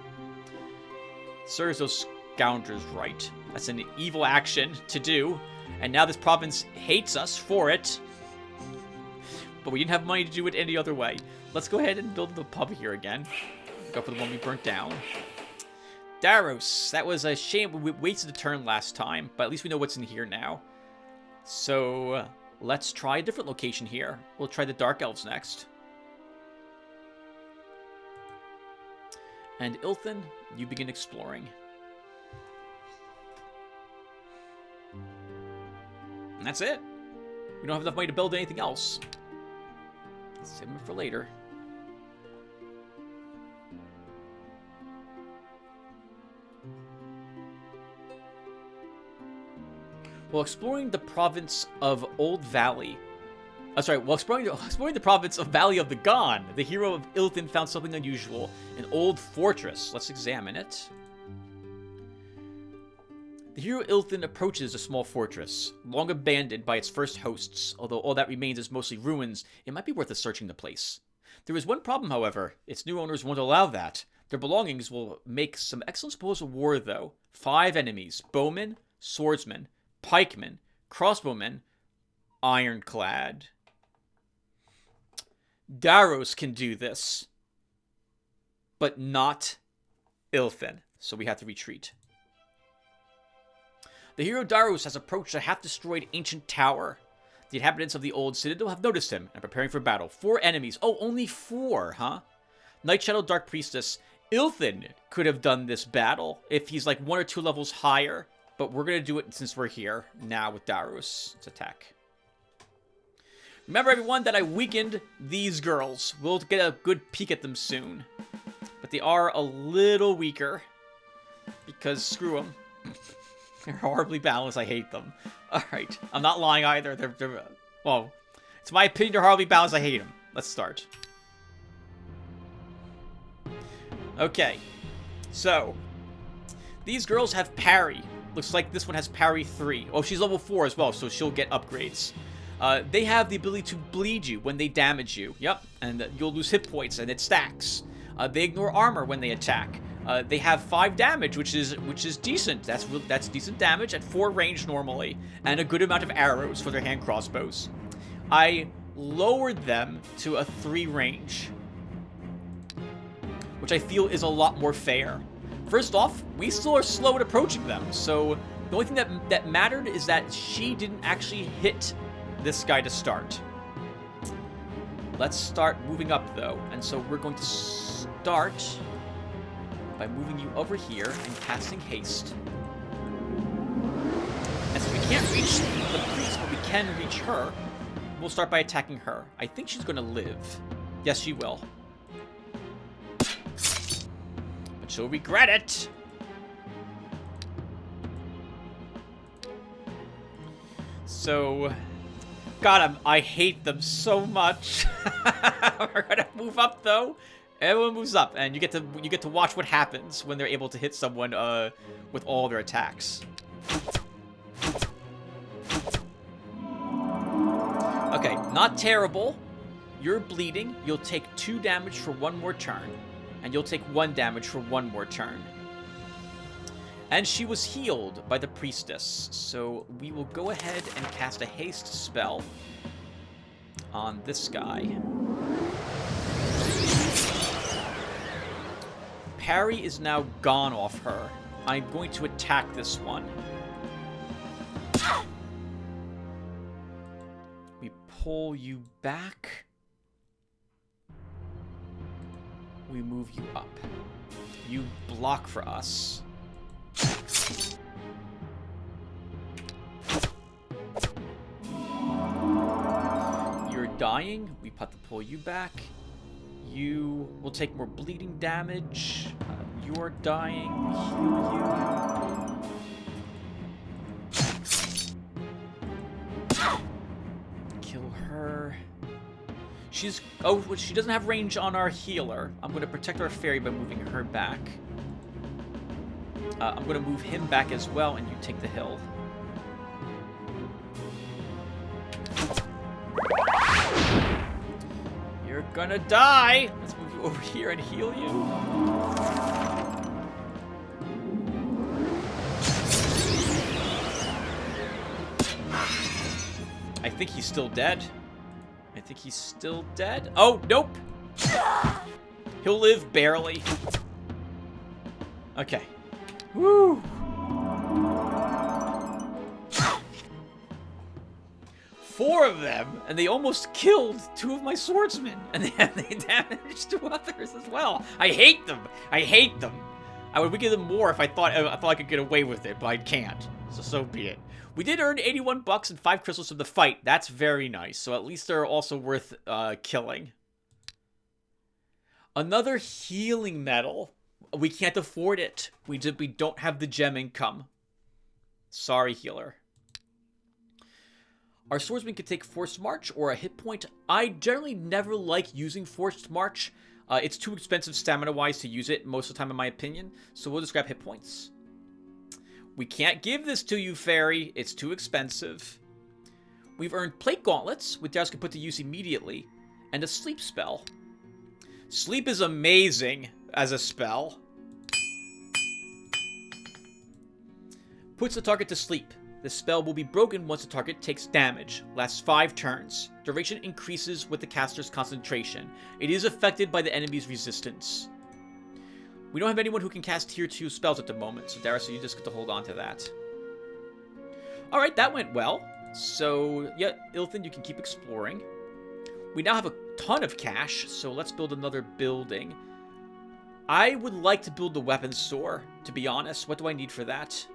Serves those scoundrels right. That's an evil action to do, and now this province hates us for it. But we didn't have money to do it any other way. Let's go ahead and build the pub here again. Go for the one we burnt down. Daros, that was a shame. We wasted a turn last time, but at least we know what's in here now. So, let's try a different location here. We'll try the Dark Elves next. And Ilthin, you begin exploring. And that's it. We don't have enough money to build anything else. Save them for later. While exploring the province of Old Valley... while exploring the province of Valley of the Gone, the hero of Ilthin found something unusual. An old fortress. Let's examine it. The hero Ilthin approaches a small fortress, long abandoned by its first hosts. Although all that remains is mostly ruins, it might be worth searching the place. There is one problem, however. Its new owners won't allow that. Their belongings will make some excellent spoils of war, though. 5 enemies: bowmen, swordsmen, pikemen, crossbowmen, ironclad. Daros can do this, but not Ilthin, so we have to retreat. The hero Daros has approached a half-destroyed ancient tower. The inhabitants of the old citadel have noticed him and are preparing for battle. 4 enemies. Oh, only 4, huh? Night Shadow Dark Priestess. Ilthin could have done this battle if he's like 1 or 2 levels higher, but we're going to do it since we're here now with Daros. Let's attack. Remember, everyone, that I weakened these girls. We'll get a good peek at them soon. But they are a little weaker, because screw them. They're horribly balanced. I hate them. Alright, I'm not lying either. They're well, it's my opinion they're horribly balanced. I hate them. Let's start. Okay, so these girls have parry. Looks like this one has parry 3. Oh, she's level 4 as well, so she'll get upgrades. They have the ability to bleed you when they damage you. Yep, and you'll lose hit points, and it stacks. They ignore armor when they attack. They have 5 damage, which is decent. That's decent damage at 4 range normally, and a good amount of arrows for their hand crossbows. I lowered them to a 3 range, which I feel is a lot more fair. First off, we still are slow at approaching them, so the only thing that mattered is that she didn't actually hit this guy to start. Let's start moving up, though, and so we're going to start by moving you over here and casting haste. And since we can't reach the priest, but we can reach her, we'll start by attacking her. I think she's going to live. Yes, she will. But she'll regret it. So, God, I hate them so much. We're gonna move up, though. Everyone moves up, and you get to watch what happens when they're able to hit someone with all their attacks. Okay, not terrible. You're bleeding. You'll take 2 damage for 1 more turn, and you'll take 1 damage for 1 more turn. And she was healed by the priestess, so we will go ahead and cast a haste spell on this guy. Parry is now gone off her. I'm going to attack this one. We pull you back. We move you up. You block for us. You're dying. We have to pull you back. You will take more bleeding damage. You're dying. Heal you. Kill her. Oh, she doesn't have range on our healer. I'm going to protect our fairy by moving her back. I'm going to move him back as well, and you take the hill. You're gonna die! Let's move you over here and heal you. I think he's still dead. Oh, nope! He'll live barely. Okay. Woo! 4 of them, and they almost killed 2 of my swordsmen, and they damaged 2 others as well. I hate them. I would weaken them more if I thought I could get away with it, but I can't. So be it. We did earn 81 bucks and 5 crystals from the fight. That's very nice. So at least they're also worth killing. Another healing medal. We can't afford it. We don't have the gem income. Sorry, healer. Our swordsman can take Forced March or a hit point. I generally never like using Forced March. It's too expensive stamina-wise to use it most of the time, in my opinion. So we'll just grab hit points. We can't give this to you, fairy. It's too expensive. We've earned plate gauntlets, which Darius can put to use immediately, and a sleep spell. Sleep is amazing as a spell. Puts the target to sleep. The spell will be broken once the target takes damage. Lasts 5 turns. Duration increases with the caster's concentration. It is affected by the enemy's resistance. We don't have anyone who can cast tier 2 spells at the moment, so Darius, you just get to hold on to that. Alright, that went well. So, yeah, Ilthin, you can keep exploring. We now have a ton of cash, so let's build another building. I would like to build the weapons store, to be honest. What do I need for that?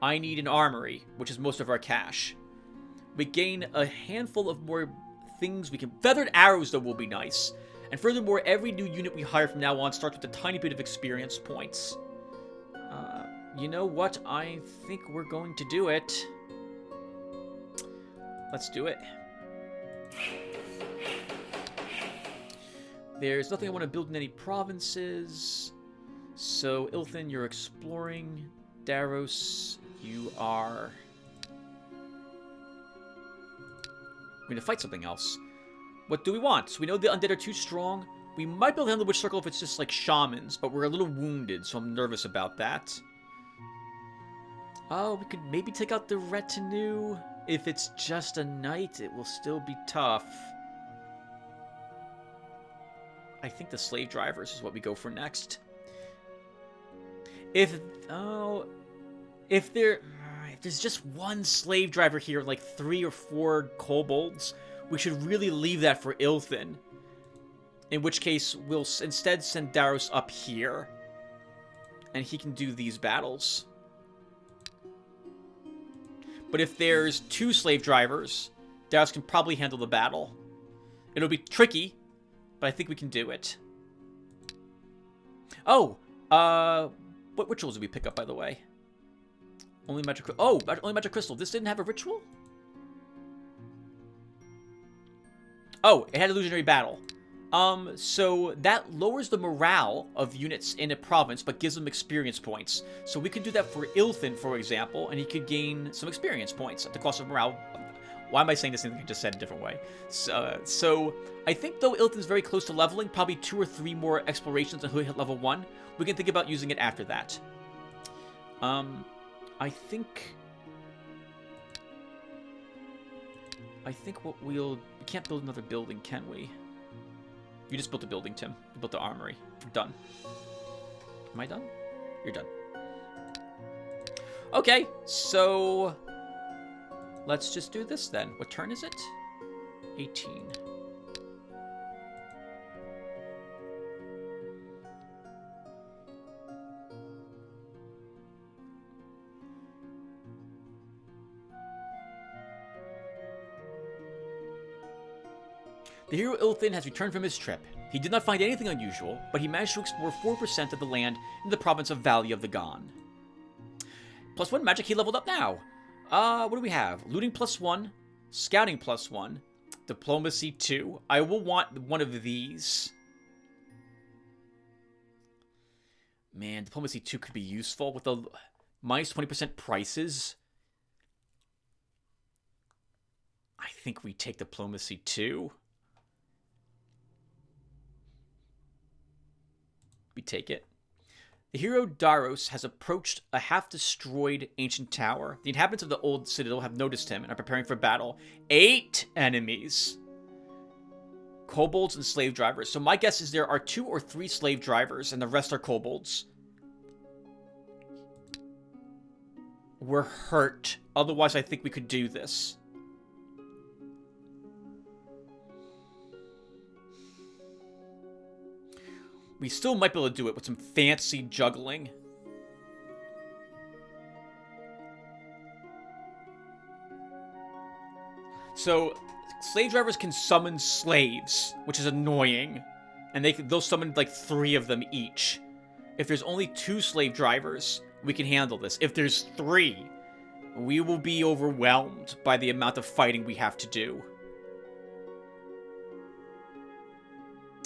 I need an armory, which is most of our cash. We gain a handful of more things we can... Feathered arrows, though, will be nice. And furthermore, every new unit we hire from now on starts with a tiny bit of experience points. You know what? I think we're going to do it. Let's do it. There's nothing I want to build in any provinces. So, Ilthin, you're exploring. Daros, you are... We're going to fight something else. What do we want? So we know the undead are too strong. We might be able to handle the witch circle if it's just like shamans, but we're a little wounded, so I'm nervous about that. Oh, we could maybe take out the retinue. If it's just a knight, it will still be tough. I think the slave drivers is what we go for next. If there's just one slave driver here, like 3 or 4 kobolds, we should really leave that for Ilthin. In which case, we'll instead send Daros up here. And he can do these battles. But if there's 2 slave drivers, Daros can probably handle the battle. It'll be tricky, but I think we can do it. Oh, what rituals did we pick up, by the way? Only magic... Oh, only magic crystal. This didn't have a ritual? Oh, it had illusionary battle. So that lowers the morale of units in a province, but gives them experience points. So we could do that for Ilthin, for example, and he could gain some experience points at the cost of morale. Why am I saying this thing I just said a different way? So I think, though, Ilthin's very close to leveling, probably 2 or 3 more explorations until he hit level 1. We can think about using it after that. I think what we can't build another building, can we? You just built a building, Tim. You built the armory. We're done. Am I done? You're done. Okay, so let's just do this then. What turn is it? 18. The hero Ilthin has returned from his trip. He did not find anything unusual, but he managed to explore 4% of the land in the province of Valley of the Gone. +1 magic, he leveled up now. What do we have? Looting +1, scouting +1, diplomacy 2. I will want one of these. Man, diplomacy 2 could be useful with the minus 20% prices. I think we take diplomacy 2. We take it. The hero Daros has approached a half-destroyed ancient tower. The inhabitants of the old citadel have noticed him and are preparing for battle. 8 enemies. Kobolds and slave drivers. So my guess is there are 2 or 3 slave drivers and the rest are kobolds. We're hurt. Otherwise, I think we could do this. We still might be able to do it with some fancy juggling. So, slave drivers can summon slaves, which is annoying. And they'll summon like 3 of them each. If there's only 2 slave drivers, we can handle this. If there's 3, we will be overwhelmed by the amount of fighting we have to do.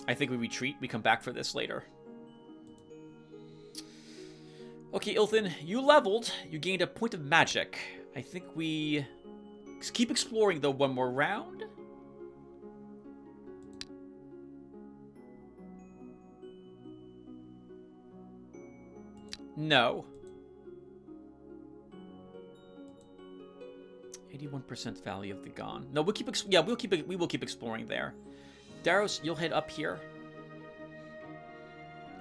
I think we retreat. We come back for this later. Okay, Ilthin, you leveled. You gained a point of magic. I think we keep exploring, though, one more round. No. 81% value of the Gone. No, we'll keep. We will keep exploring there. Daros, you'll head up here,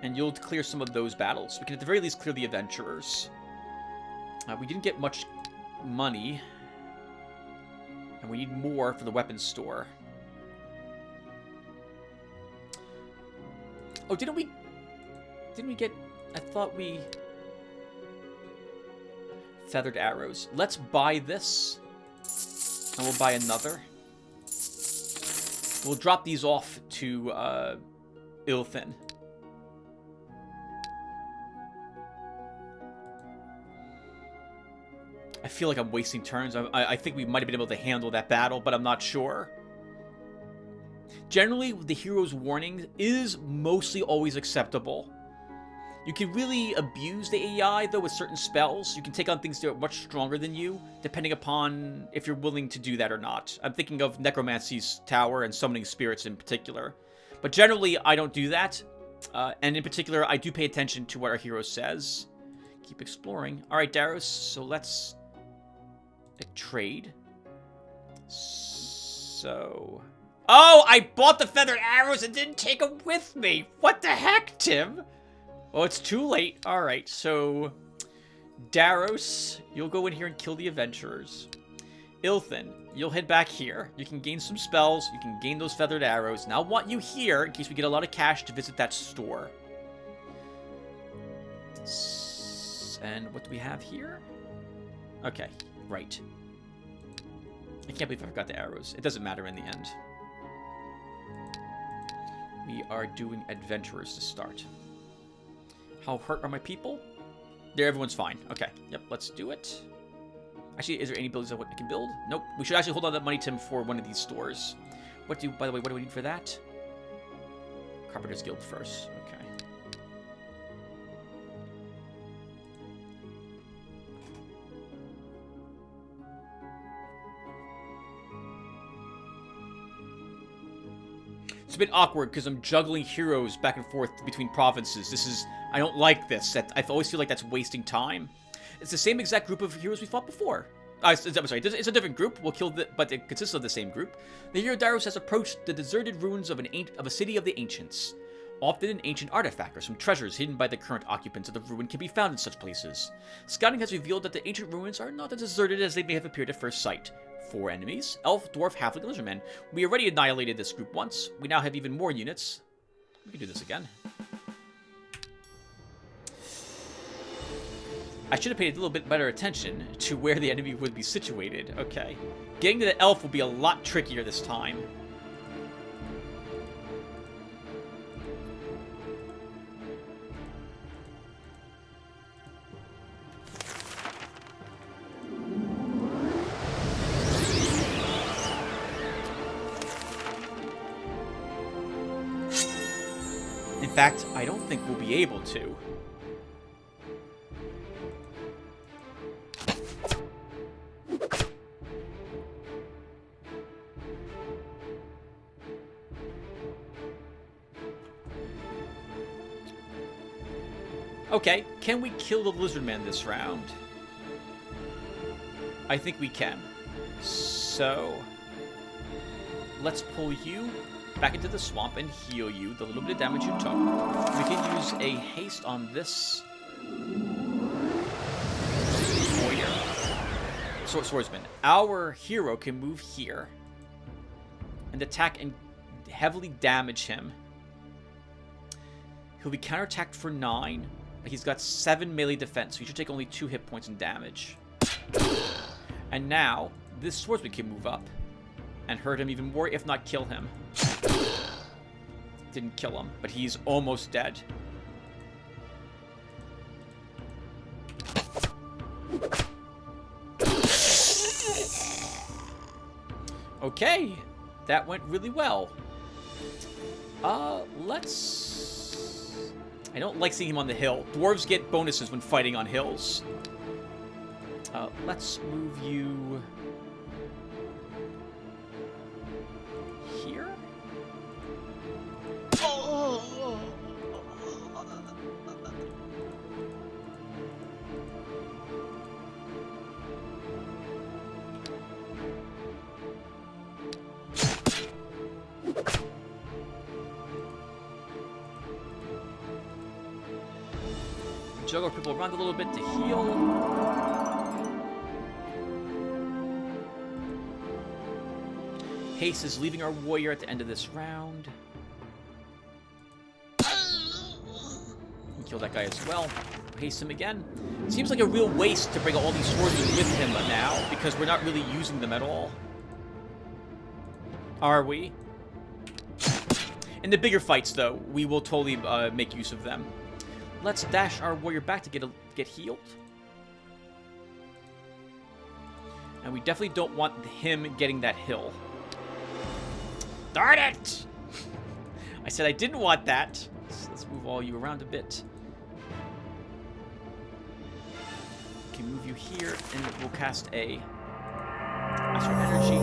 and you'll clear some of those battles. We can at the very least clear the adventurers. We didn't get much money, and we need more for the weapons store. Oh, didn't we get? I thought we feathered arrows. Let's buy this. And we'll buy another. We'll drop these off to Ilthin. I feel like I'm wasting turns. I think we might have been able to handle that battle, but I'm not sure. Generally, the hero's warning is mostly always acceptable. You can really abuse the AI, though, with certain spells. You can take on things that are much stronger than you, depending upon if you're willing to do that or not. I'm thinking of Necromancy's Tower and Summoning Spirits in particular. But generally, I don't do that. And in particular, I do pay attention to what our hero says. Keep exploring. Alright, Daros, so let's trade. So... Oh, I bought the feathered arrows and didn't take them with me! What the heck, Tim? Oh, it's too late. Alright, so... Daros, you'll go in here and kill the adventurers. Ilthin, you'll head back here. You can gain some spells. You can gain those feathered arrows. Now I want you here, in case we get a lot of cash, to visit that store. And what do we have here? Okay, right. I can't believe I forgot the arrows. It doesn't matter in the end. We are doing adventurers to start. How hurt are my people? There, everyone's fine. Okay, yep, let's do it. Actually, is there any buildings that I can build? Nope. We should actually hold on that money, Tim, for one of these stores. By the way, what do we need for that? Carpenter's Guild first. Okay. It's a bit awkward because I'm juggling heroes back and forth between provinces. I don't like this. I always feel like that's wasting time. It's the same exact group of heroes we fought before. I'm sorry, it's a different group. We'll kill but it consists of the same group. The hero Daros has approached the deserted ruins of a city of the ancients. Often an ancient artifact or some treasures hidden by the current occupants of the ruin can be found in such places. Scouting has revealed that the ancient ruins are not as deserted as they may have appeared at first sight. 4 enemies: elf, dwarf, halfling, lizardmen. We already annihilated this group once. We now have even more units. We can do this again. I should have paid a little bit better attention to where the enemy would be situated. Okay. Getting to the elf will be a lot trickier this time. In fact, I don't think we'll be able to. Okay, can we kill the Lizardmen this round? I think we can. So, let's pull you back into the swamp and heal you, the little bit of damage you took. We can use a haste on this warrior. Swordsman. Our hero can move here and attack and heavily damage him. He'll be counterattacked for 9. He's got 7 melee defense, so he should take only 2 hit points in damage. And now, this swordsman can move up and hurt him even more, if not kill him. Didn't kill him, but he's almost dead. Okay, that went really well. Let's... I don't like seeing him on the hill. Dwarves get bonuses when fighting on hills. Let's move you here. Juggle people around a little bit to heal. Haste is leaving our warrior at the end of this round. Kill that guy as well. Haste him again. Seems like a real waste to bring all these swordsmen with him now, because we're not really using them at all. Are we? In the bigger fights, though, we will totally make use of them. Let's dash our warrior back to get healed. And we definitely don't want him getting that hill. Darn it! I said I didn't want that. So let's move all you around a bit. We can move you here, and we'll cast a Astral Energy.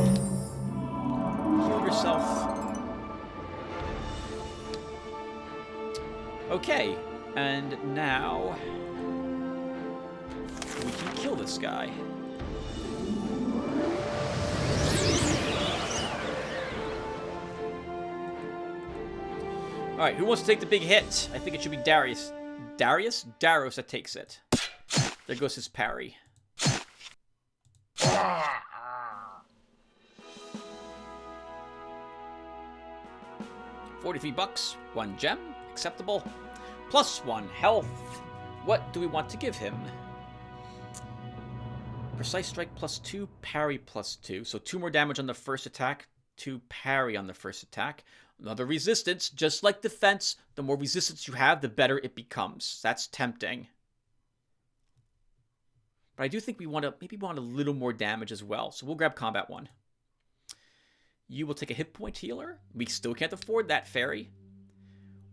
Heal yourself. Okay. And now we can kill this guy. Alright, who wants to take the big hit? I think it should be Darius. Darius? Daros that takes it. There goes his parry. $43, 1 gem, acceptable. +1 health. What do we want to give him? Precise strike +2, parry +2. So 2 more damage on the first attack, 2 parry on the first attack. Another resistance, just like defense. The more resistance you have, the better it becomes. That's tempting. But I do think we want to maybe want a little more damage as well. So we'll grab combat 1. You will take a hit point healer. We still can't afford that, fairy.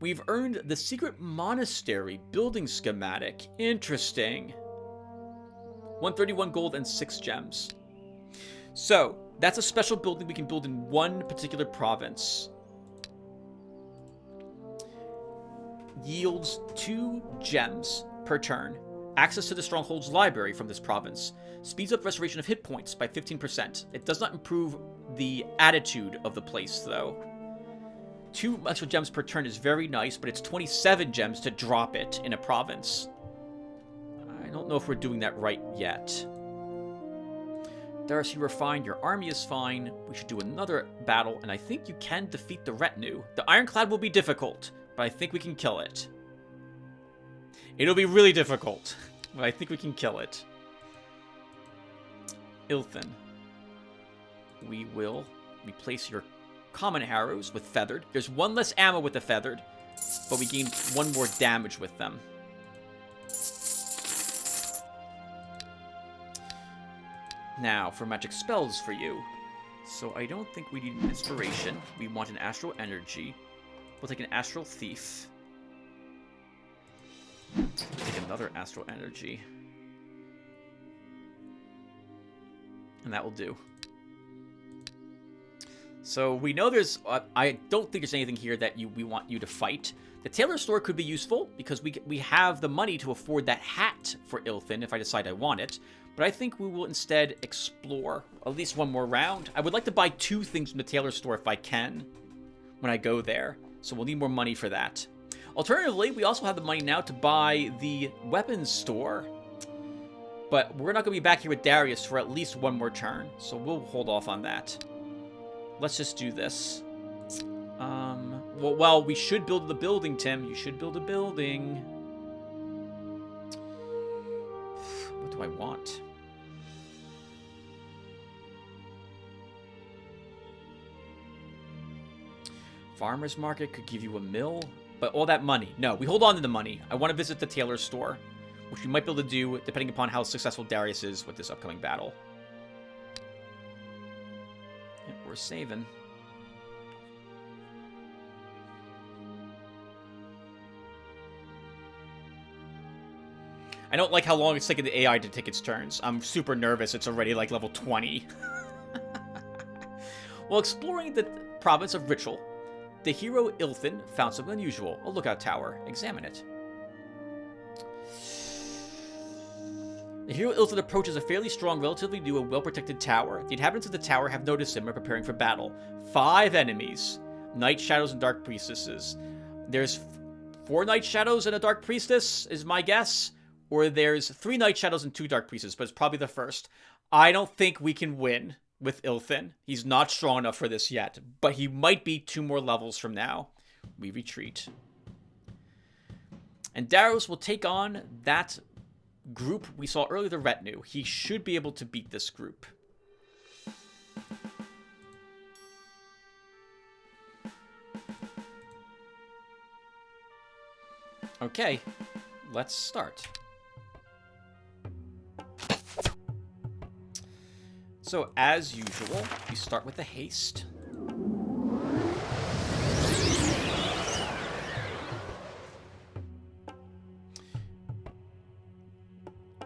We've earned the secret monastery building schematic. Interesting. 131 gold and 6 gems. So, that's a special building we can build in one particular province. Yields 2 gems per turn. Access to the Stronghold's library from this province. Speeds up restoration of hit points by 15%. It does not improve the attitude of the place, though. 2 extra gems per turn is very nice, but it's 27 gems to drop it in a province. I don't know if we're doing that right yet. Darius, you are fine. Your army is fine. We should do another battle, and I think you can defeat the retinue. The Ironclad will be difficult, but I think we can kill it. It'll be really difficult, but I think we can kill it. Ilthin. We will replace your common arrows with feathered. There's 1 less ammo with the feathered, but we gain 1 more damage with them. Now, for magic spells for you. So I don't think we need an inspiration. We want an astral energy. We'll take an astral thief. We'll take another astral energy. And that will do. So we know there's... I don't think there's anything here that we want you to fight. The tailor store could be useful because we have the money to afford that hat for Ilthin if I decide I want it. But I think we will instead explore at least 1 more round. I would like to buy 2 things from the tailor store if I can when I go there. So we'll need more money for that. Alternatively, we also have the money now to buy the weapons store. But we're not going to be back here with Darius for at least 1 more turn. So we'll hold off on that. Let's just do this. Well, we should build the building, Tim. You should build a building. What do I want? Farmer's market could give you a mill. But all that money. No, we hold on to the money. I want to visit the tailor store, which we might be able to do depending upon how successful Darius is with this upcoming battle. Yep, we're saving. I don't like how long it's taking the AI to take its turns. I'm super nervous. It's already like level 20. While exploring the province of Ritual, the hero Ilthin found something unusual. A lookout tower. Examine it. The hero Ilthin approaches a fairly strong, relatively new, and well-protected tower. The inhabitants of the tower have noticed him and are preparing for battle. 5 enemies. Night Shadows and Dark Priestesses. There's 4 Night Shadows and a Dark Priestess, is my guess. Or there's 3 Night Shadows and 2 Dark Priestesses, but it's probably the first. I don't think we can win with Ilthin. He's not strong enough for this yet, but he might be 2 more levels from now. We retreat. And Darius will take on that group we saw earlier, the retinue. He should be able to beat this group. Okay, let's start. So, as usual, we start with the haste.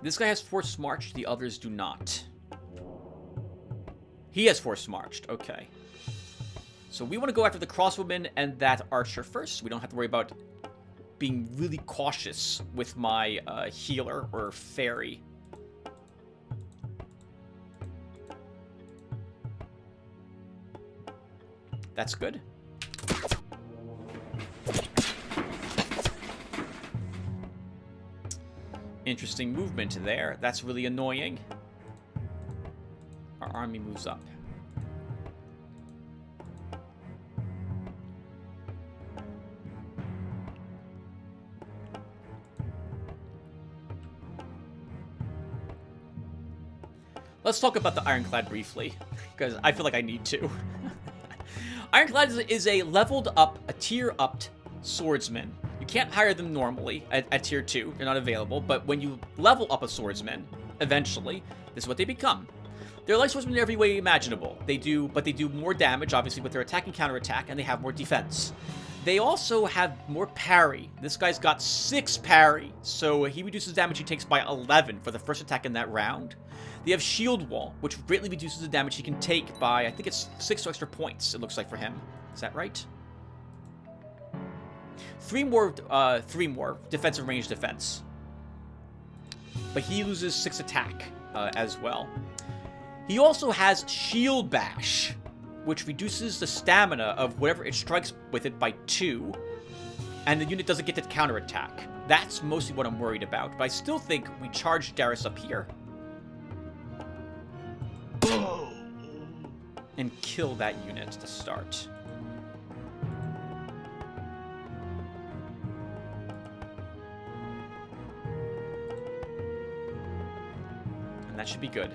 This guy has Force March, the others do not. He has Force Marched, okay. So we want to go after the crossbowman and that archer first. We don't have to worry about being really cautious with my healer or fairy. That's good. Interesting movement there. That's really annoying. Our army moves up. Let's talk about the Ironclad briefly, because I feel like I need to. Ironclad is a leveled up, a tier-upped swordsman. You can't hire them normally at tier 2. They're not available. But when you level up a swordsman, eventually, this is what they become. They're like swordsmen in every way imaginable. They do more damage, obviously, with their attack and counterattack, and they have more defense. They also have more parry. This guy's got 6 parry, so he reduces damage he takes by 11 for the first attack in that round. They have shield wall, which greatly reduces the damage he can take by, I think it's 6 extra points, it looks like for him. Is that right? 3 more defensive range defense. But he loses 6 attack as well. He also has shield bash, which reduces the stamina of whatever it strikes with it by 2. And the unit doesn't get to counterattack. That's mostly what I'm worried about. But I still think we charge Darius up here. And kill that unit to start. And that should be good.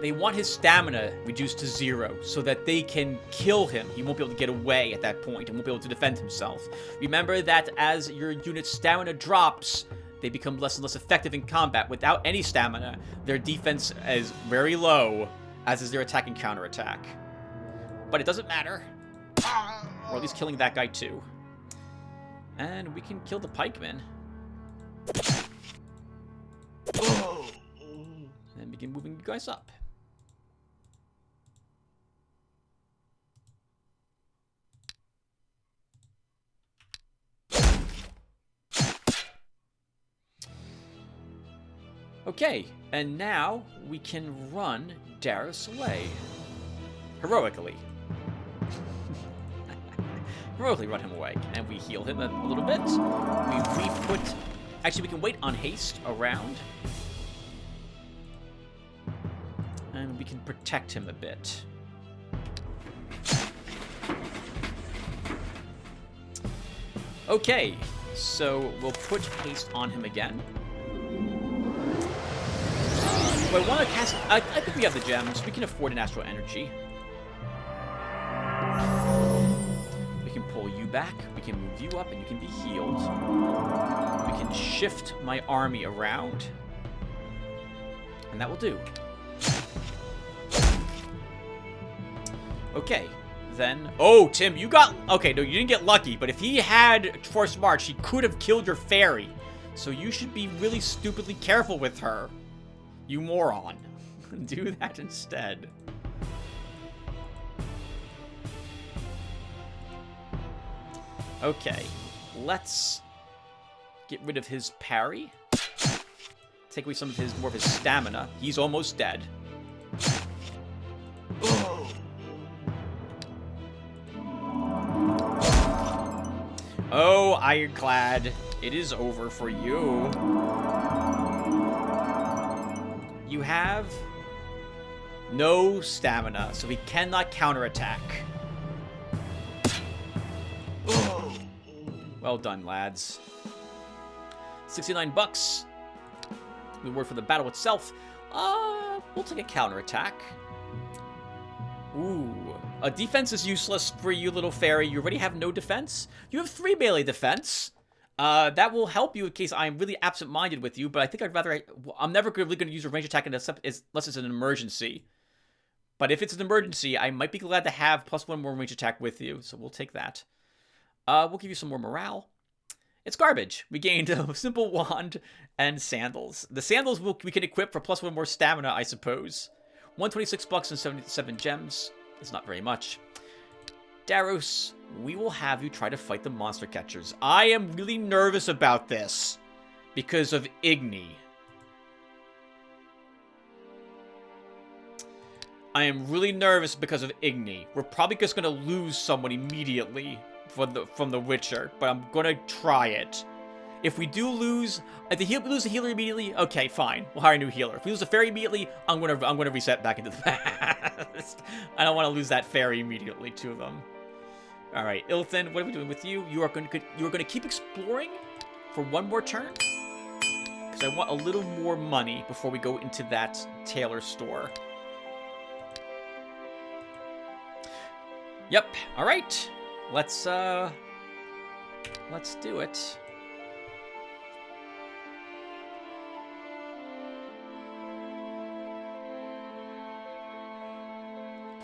They want his stamina reduced to 0 so that they can kill him. He won't be able to get away at that point and won't be able to defend himself. Remember that as your unit's stamina drops, they become less and less effective in combat. Without any stamina, their defense is very low, as is their attack and counterattack. But it doesn't matter. Or at least killing that guy too. And we can kill the pikemen. And begin moving you guys up. Okay, and now we can run Darius away. Heroically. Heroically run him away. And we heal him a little bit. We re-put... Actually, we can wait on haste around. And we can protect him a bit. Okay, so we'll put haste on him again. Do I want to cast... I think we have the gems. We can afford an astral energy. We can pull you back. We can move you up, and you can be healed. We can shift my army around. And that will do. Okay. then. Oh, Tim, you got... Okay, no, you didn't get lucky, but if he had Forced March, he could have killed your fairy. So you should be really stupidly careful with her. You moron. Do that instead. Okay, let's get rid of his parry. Take away some of his, more of his stamina. He's almost dead. Oh, Ironclad, it is over for you. You have no stamina, so he cannot counterattack. Well done, lads. 69 bucks. Reward for the battle itself. We'll take a counterattack. Ooh. Defense is useless for you, little fairy. You already have no defense. You have 3 melee defense. That will help you in case I'm really absent-minded with you, but I think I'd rather... I'm never really going to use a range attack unless it's an emergency. But if it's an emergency, I might be glad to have +1 more range attack with you, so we'll take that. We'll give you some more morale. It's garbage. We gained a simple wand and sandals. The sandals we can equip for +1 more stamina, I suppose. 126 bucks and 77 gems. It's not very much. Daros, we will have you try to fight the monster catchers. I am really nervous about this because of Igni. I am really nervous because of Igni. We're probably just going to lose someone immediately from the Witcher, but I'm going to try it. If we do lose, if we lose the healer immediately, okay, fine. We'll hire a new healer. If we lose the fairy immediately, I'm gonna reset back into the past. I don't want to lose that fairy immediately, 2 of them. All right, Ilthin, what are we doing with you? You are going to keep exploring for 1 more turn, because I want a little more money before we go into that tailor store. Yep. All right. Let's do it.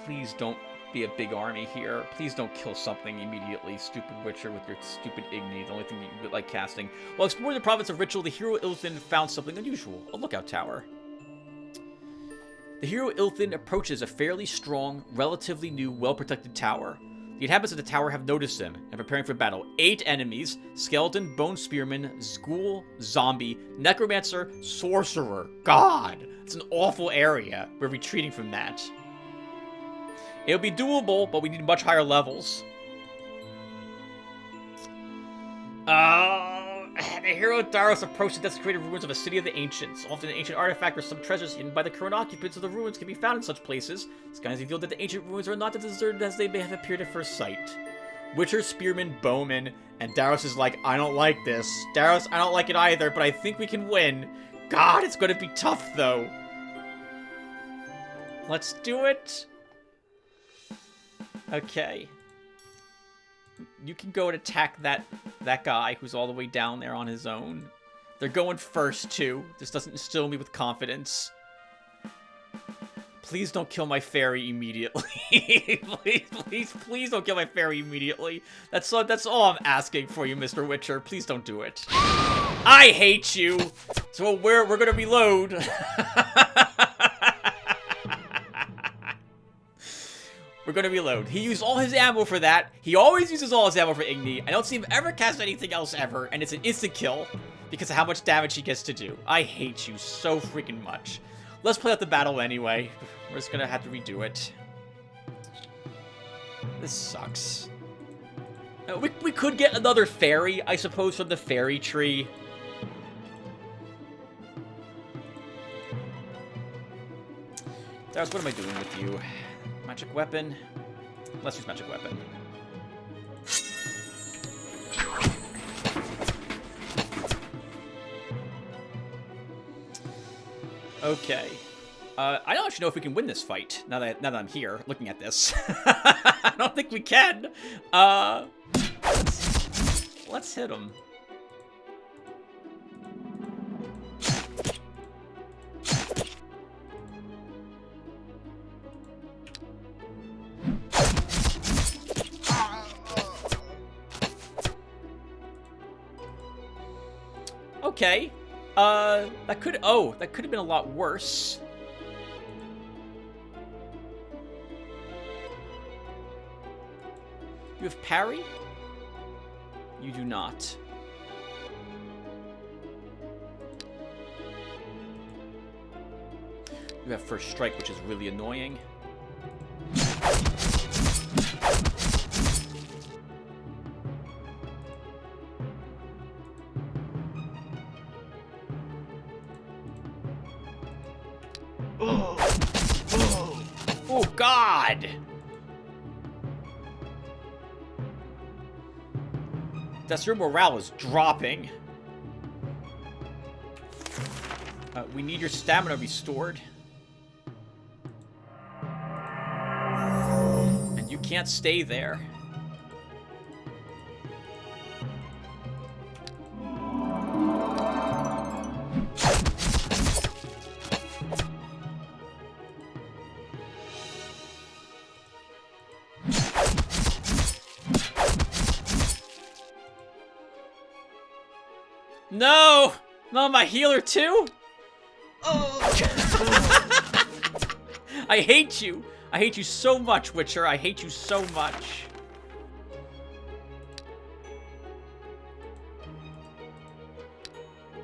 Please don't be a big army here. Please don't kill something immediately, stupid Witcher, with your stupid Igni, the only thing that you like casting. While exploring the province of Ritual, the hero Ilthin found something unusual, a lookout tower. The hero Ilthin approaches a fairly strong, relatively new, well-protected tower. The inhabitants of the tower have noticed him and preparing for battle. 8 enemies: skeleton, bone spearman, ghoul, zombie, necromancer, sorcerer. God, it's an awful area. We're retreating from that. It'll be doable, but we need much higher levels. The hero Daros approached the desecrated ruins of a city of the ancients. Often an ancient artifact or some treasures hidden by the current occupants of the ruins can be found in such places. Skies revealed that the ancient ruins are not as deserted as they may have appeared at first sight. Witcher, spearman, bowman, and Daros is like, I don't like this. Daros, I don't like it either, but I think we can win. God, it's going to be tough, though. Let's do it. Okay. You can go and attack that guy who's all the way down there on his own. They're going first, too. This doesn't instill me with confidence. Please don't kill my fairy immediately. please don't kill my fairy immediately. That's all I'm asking for you, Mr. Witcher. Please don't do it. I hate you. So we're gonna reload. We're gonna reload. He used all his ammo for that. He always uses all his ammo for Igni. I don't see him ever cast anything else ever, and it's an instant kill because of how much damage he gets to do. I hate you so freaking much. Let's play out the battle anyway. We're just gonna have to redo it. This sucks. We could get another fairy, I suppose, from the fairy tree. Darius, what am I doing with you? Magic weapon. Let's use magic weapon. Okay. I don't actually know if we can win this fight, now that I'm here, looking at this. I don't think we can. Let's hit him. Okay. That could have been a lot worse. You have parry? You do not. You have first strike, which is really annoying. Oh, God! That's your morale is dropping. We need your stamina restored. And you can't stay there. No! Not my healer too? Oh. I hate you. I hate you so much, Witcher. I hate you so much.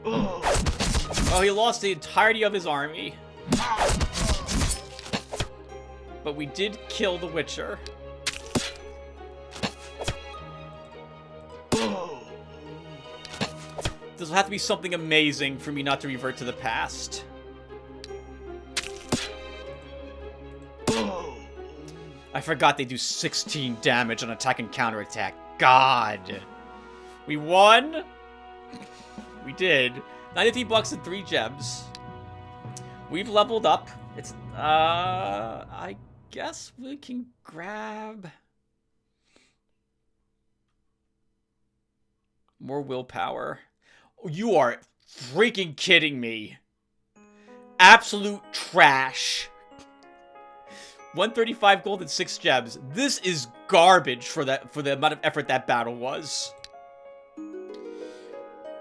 Oh, he lost the entirety of his army. But we did kill the Witcher. This will have to be something amazing for me not to revert to the past. I forgot they do 16 damage on attack and counterattack. God. We won? We did. 93 bucks and 3 gems. We've leveled up. It's, I guess we can grab more willpower. You are freaking kidding me. Absolute trash. 135 gold and 6 gems. This is garbage for the amount of effort that battle was.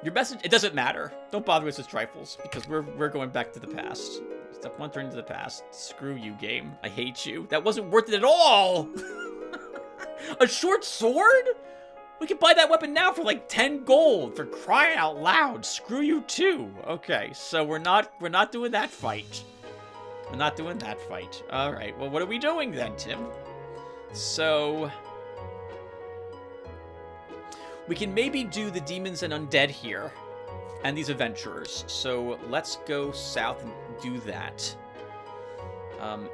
Your message, it doesn't matter. Don't bother with the trifles, because we're going back to the past. Step 1, turn to the past. Screw you, game. I hate you. That wasn't worth it at all. A short sword? We can buy that weapon now for like 10 gold, for crying out loud. Screw you too. Okay, so we're not doing that fight. We're not doing that fight. All right. Well, what are we doing then, Tim? So we can maybe do the demons and undead here and these adventurers. So let's go south and do that.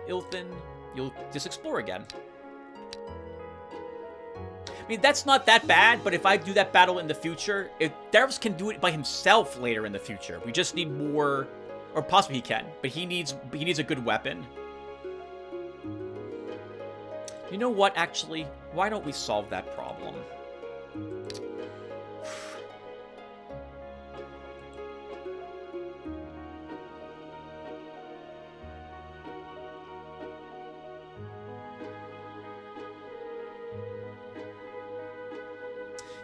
Ilthin, you'll just explore again. I mean, that's not that bad, but if I do that battle in the future, if Darius can do it by himself later in the future. We just need more, or possibly he can, but he needs a good weapon. You know what, actually? Why don't we solve that problem?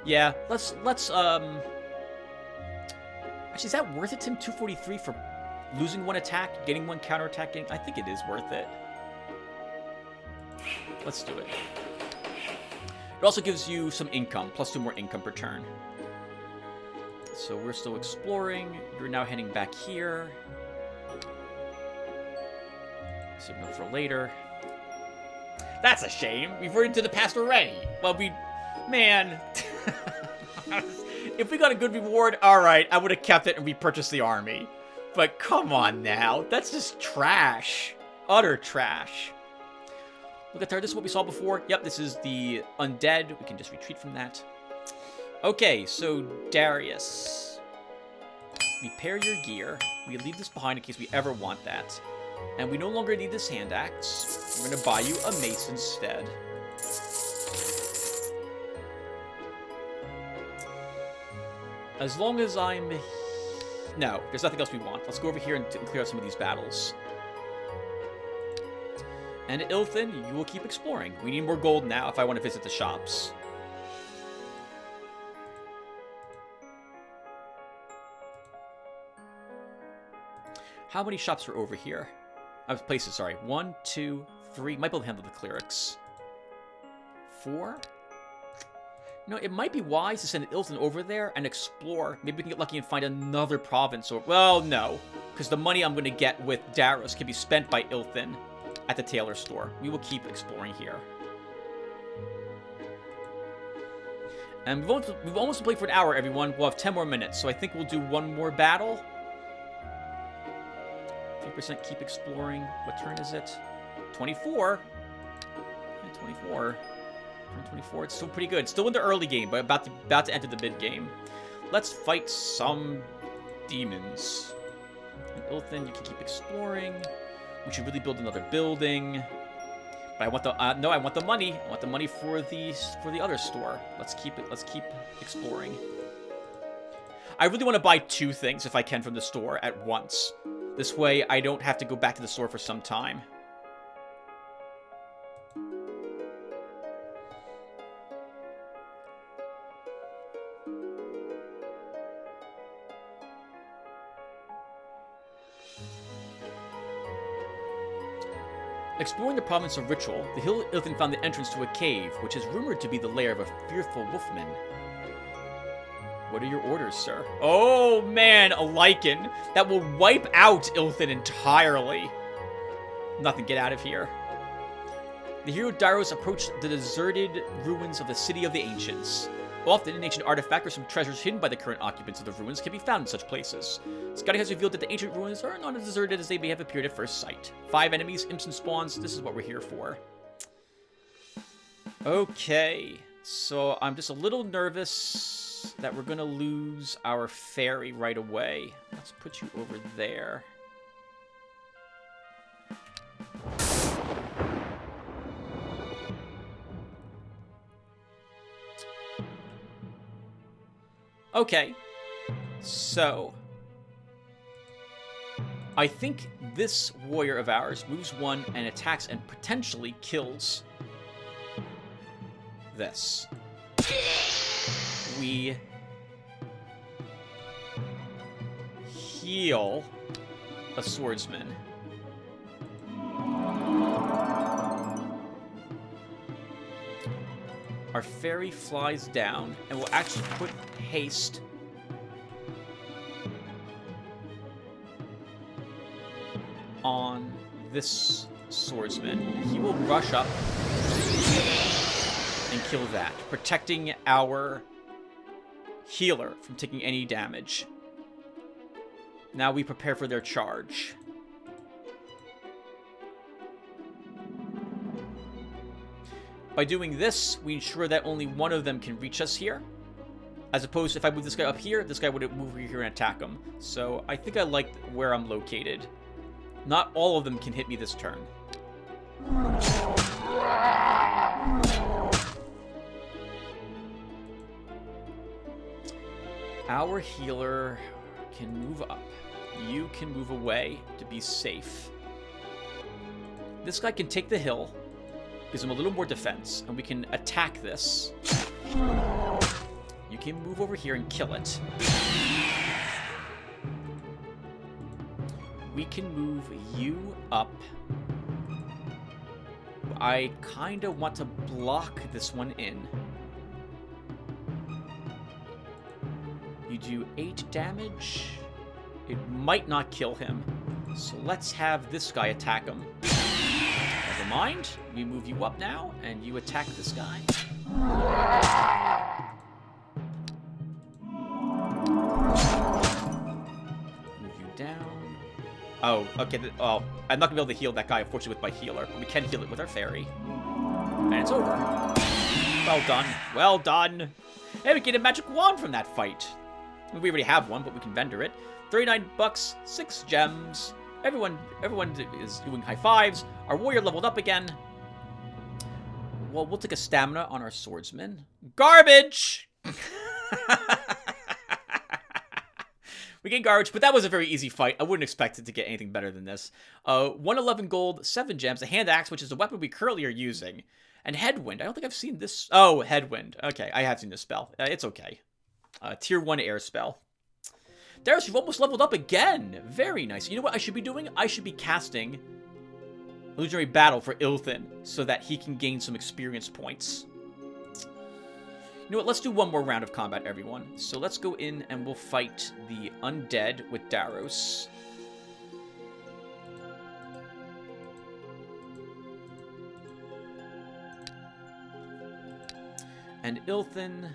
Yeah, let's actually, is that worth it, Tim? 243 for losing 1 attack, getting 1 counterattack? I think it is worth it. Let's do it. It also gives you some income, plus 2 more income per turn. So we're still exploring. You're now heading back here. Signal for later. That's a shame. We've run into the past already. Well, man. If we got a good reward, alright, I would have kept it and repurchased the army. But come on now. That's just trash. Utter trash. Look at there. This is what we saw before. Yep, this is the Undead. We can just retreat from that. Okay, so Darius. Repair your gear. We leave this behind in case we ever want that. And we no longer need this hand axe. We're going to buy you a mace instead. As long as I'm... No, there's nothing else we want. Let's go over here and clear out some of these battles. And Ilthin, you will keep exploring. We need more gold now if I want to visit the shops. How many shops are over here? Places, sorry. 1, 2, 3. Might be able to handle the clerics. 4? You know, it might be wise to send Ilthen over there and explore. Maybe we can get lucky and find another province. Or, well, no. Because the money I'm going to get with Daros can be spent by Ilthen at the tailor store. We will keep exploring here. And we've almost played for an hour, everyone. We'll have 10 more minutes. So I think we'll do one more battle. 3% keep exploring. What turn is it? 24. Yeah, 24. Turn 24. It's still pretty good. Still in the early game, but about to enter the mid game. Let's fight some demons. And Ilthen, you can keep exploring. We should really build another building. But I want the no, I want the money. I want the money for the other store. Let's keep exploring. I really want to buy 2 things if I can from the store at once. This way I don't have to go back to the store for some time. Exploring the province of Ritual, the hill Ilthen found the entrance to a cave, which is rumored to be the lair of a fearful wolfman. What are your orders, sir? Oh man, a lichen that will wipe out Ilthen entirely. Nothing, get out of here. The hero Daros approached the deserted ruins of the City of the Ancients. Often, an ancient artifact or some treasures hidden by the current occupants of the ruins can be found in such places. Scouting has revealed that the ancient ruins are not as deserted as they may have appeared at first sight. 5 enemies, imps and spawns, this is what we're here for. Okay, so I'm just a little nervous that we're gonna lose our fairy right away. Let's put you over there. Okay, so I think this warrior of ours moves 1 and attacks and potentially kills this. We heal a swordsman. Our fairy flies down and will actually put haste on this swordsman. He will rush up and kill that, protecting our healer from taking any damage. Now we prepare for their charge. By doing this, we ensure that only one of them can reach us here. As opposed to if I move this guy up here, this guy would move over here and attack him. So I think I like where I'm located. Not all of them can hit me this turn. Our healer can move up. You can move away to be safe. This guy can take the hill. Gives him a little more defense, and we can attack this. You can move over here and kill it. We can move you up. I kind of want to block this one in. You do 8 damage. It might not kill him. So let's have this guy attack him. Never mind. We move you up now, and you attack this guy. Move you down. Oh, okay. Oh, I'm not gonna be able to heal that guy, unfortunately, with my healer. But we can heal it with our fairy. And it's over. Well done. Well done. Hey, we get a magic wand from that fight. We already have one, but we can vendor it. 39 bucks, 6 gems. Everyone is doing high fives. Our warrior leveled up again. Well, we'll take a stamina on our swordsman. Garbage! We get garbage, but that was a very easy fight. I wouldn't expect it to get anything better than this. 111 gold, 7 gems, a hand axe, which is the weapon we currently are using. And Headwind. I don't think I've seen this. Oh, Headwind. Okay, I have seen this spell. It's okay. Tier 1 air spell. Darius, you've almost leveled up again. Very nice. You know what I should be doing? I should be casting Illusionary Battle for Ilthin so that he can gain some experience points. You know what? Let's do one more round of combat, everyone. So let's go in and we'll fight the Undead with Daros. And Ilthin...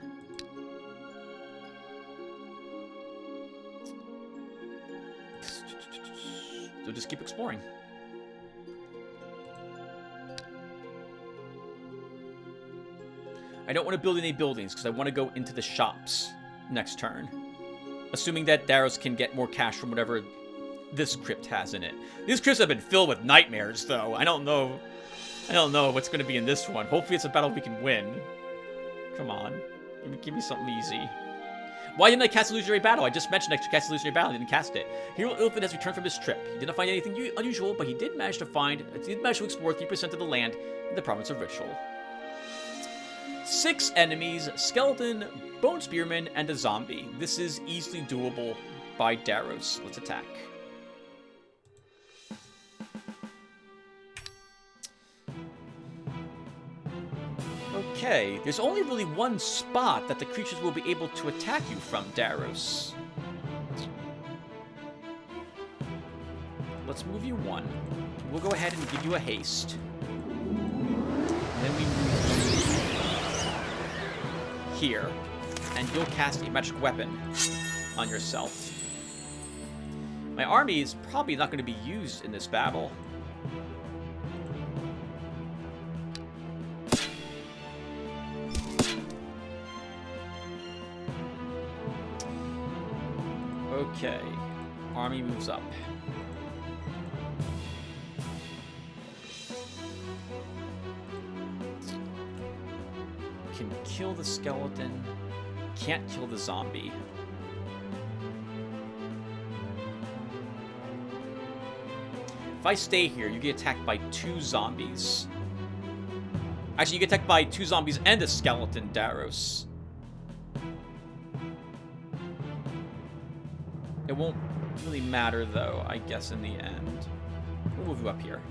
So just keep exploring. I don't want to build any buildings because I want to go into the shops next turn. Assuming that Daros can get more cash from whatever this crypt has in it. These crypts have been filled with nightmares, though. I don't know what's going to be in this one. Hopefully it's a battle we can win. Come on. Give me something easy. Why didn't I cast Illusionary Battle? I just mentioned I could cast Illusionary Battle. I didn't cast it. Hero Ilfin has returned from his trip. He didn't find anything unusual, but he did manage to explore 3% of the land in the province of Ritual. 6 enemies, skeleton, bone spearman, and a zombie. This is easily doable by Daros. Let's attack. Okay, there's only really one spot that the creatures will be able to attack you from, Daros. Let's move you 1. We'll go ahead and give you a haste. And then we move you here, and you'll cast a magic weapon on yourself. My army is probably not going to be used in this battle. Okay, army moves up. Can kill the skeleton, can't kill the zombie. If I stay here, you get attacked by 2 zombies. Actually, you get attacked by 2 zombies and a skeleton, Daros. It won't really matter, though, I guess, in the end. We'll move you up here.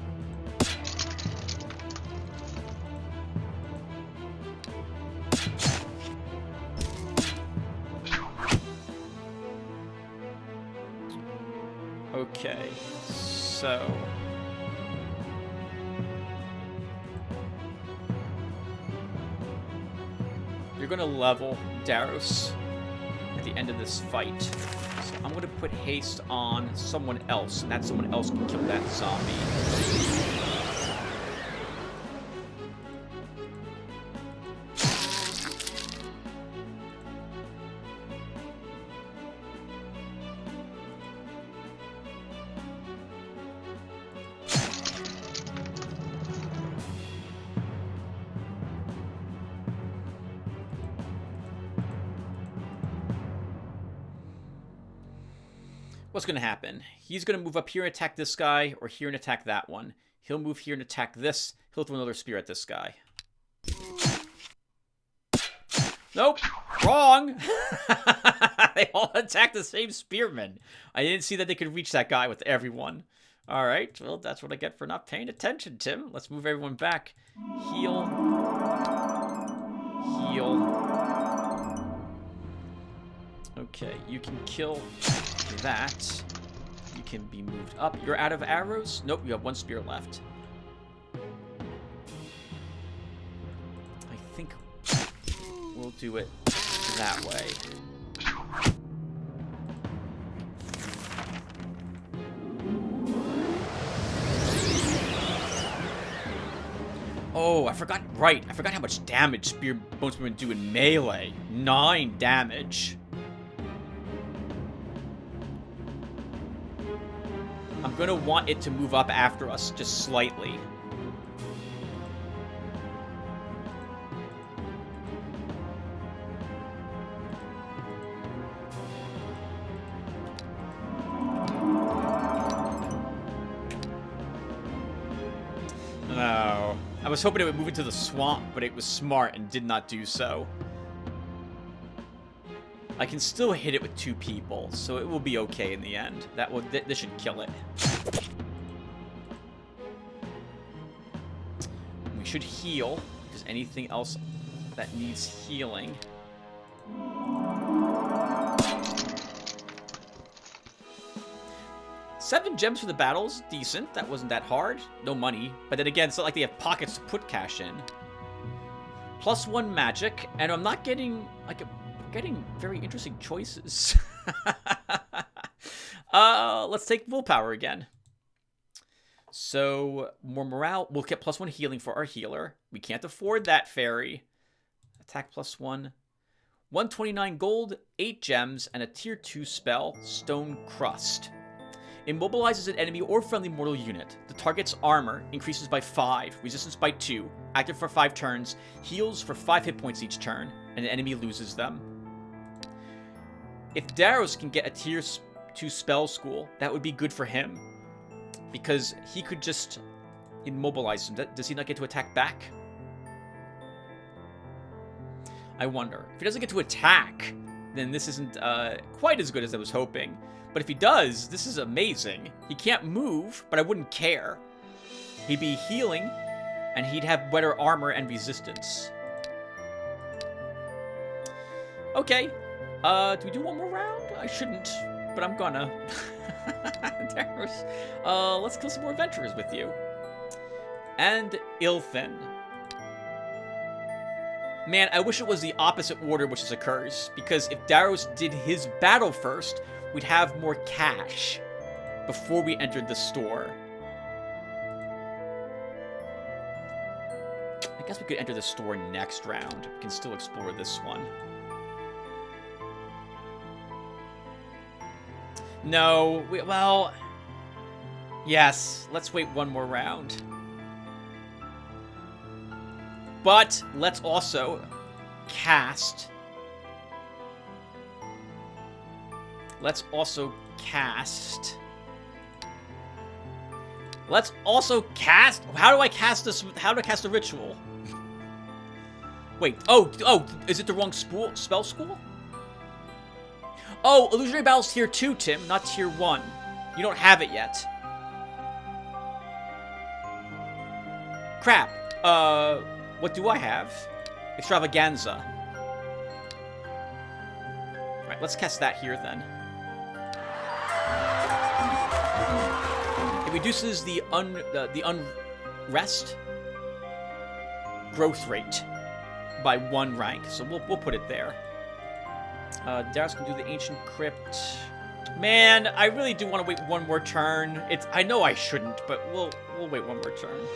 Okay, so... You're gonna level Daros at the end of this fight. So I'm going to put haste on someone else, and that someone else can kill that zombie. What's going to happen? He's going to move up here and attack this guy, or here and attack that one. He'll move here and attack this. He'll throw another spear at this guy. Nope! Wrong! They all attack the same spearman. I didn't see that they could reach that guy with everyone. Alright, well, that's what I get for not paying attention, Tim. Let's move everyone back. Heal. Heal. Okay, you can kill that. You can be moved up. You're out of arrows? Nope, you have 1 spear left. I think we'll do it that way. Oh, I forgot. Right, I forgot how much damage bone spearmen do in melee. 9 damage. I'm gonna want it to move up after us, just slightly. No. I was hoping it would move into the swamp, but it was smart and did not do so. I can still hit it with 2 people, so it will be okay in the end. This should kill it. We should heal, if there's anything else that needs healing. $7 gems for the battles, decent. That wasn't that hard. No money. But then again, it's not like they have pockets to put cash in. +1 magic, and I'm not getting, like, getting very interesting choices. Let's take willpower again. So, more morale. We'll get +1 healing for our healer. We can't afford that, fairy. Attack +1. 129 gold, 8 gems, and a tier 2 spell, Stone Crust. Immobilizes an enemy or friendly mortal unit. The target's armor increases by 5, resistance by 2, active for 5 turns, heals for 5 hit points each turn, and the enemy loses them. If Daros can get a tier 2 spell school, that would be good for him. Because he could just immobilize him. Does he not get to attack back? I wonder. If he doesn't get to attack, then this isn't quite as good as I was hoping. But if he does, this is amazing. He can't move, but I wouldn't care. He'd be healing, and he'd have better armor and resistance. Okay. Do we do one more round? I shouldn't, but I'm gonna. Let's kill some more adventurers with you. And Ilthin. Man, I wish it was the opposite order which this occurs, because if Daros did his battle first, we'd have more cash before we entered the store. I guess we could enter the store next round. We can still explore this one. No, well, yes, let's wait one more round. But let's also cast. Let's also cast. How do I cast this? How do I cast a ritual? Wait. Oh, is it the wrong spell school? Oh, illusionary battle's tier 2, Tim, not tier 1. You don't have it yet. Crap. What do I have? Extravaganza. Alright, let's cast that here then. It reduces the unrest growth rate by 1 rank, so we'll put it there. Daros can do the ancient crypt. Man, I really do want to wait one more turn. I know I shouldn't, but we'll wait one more turn.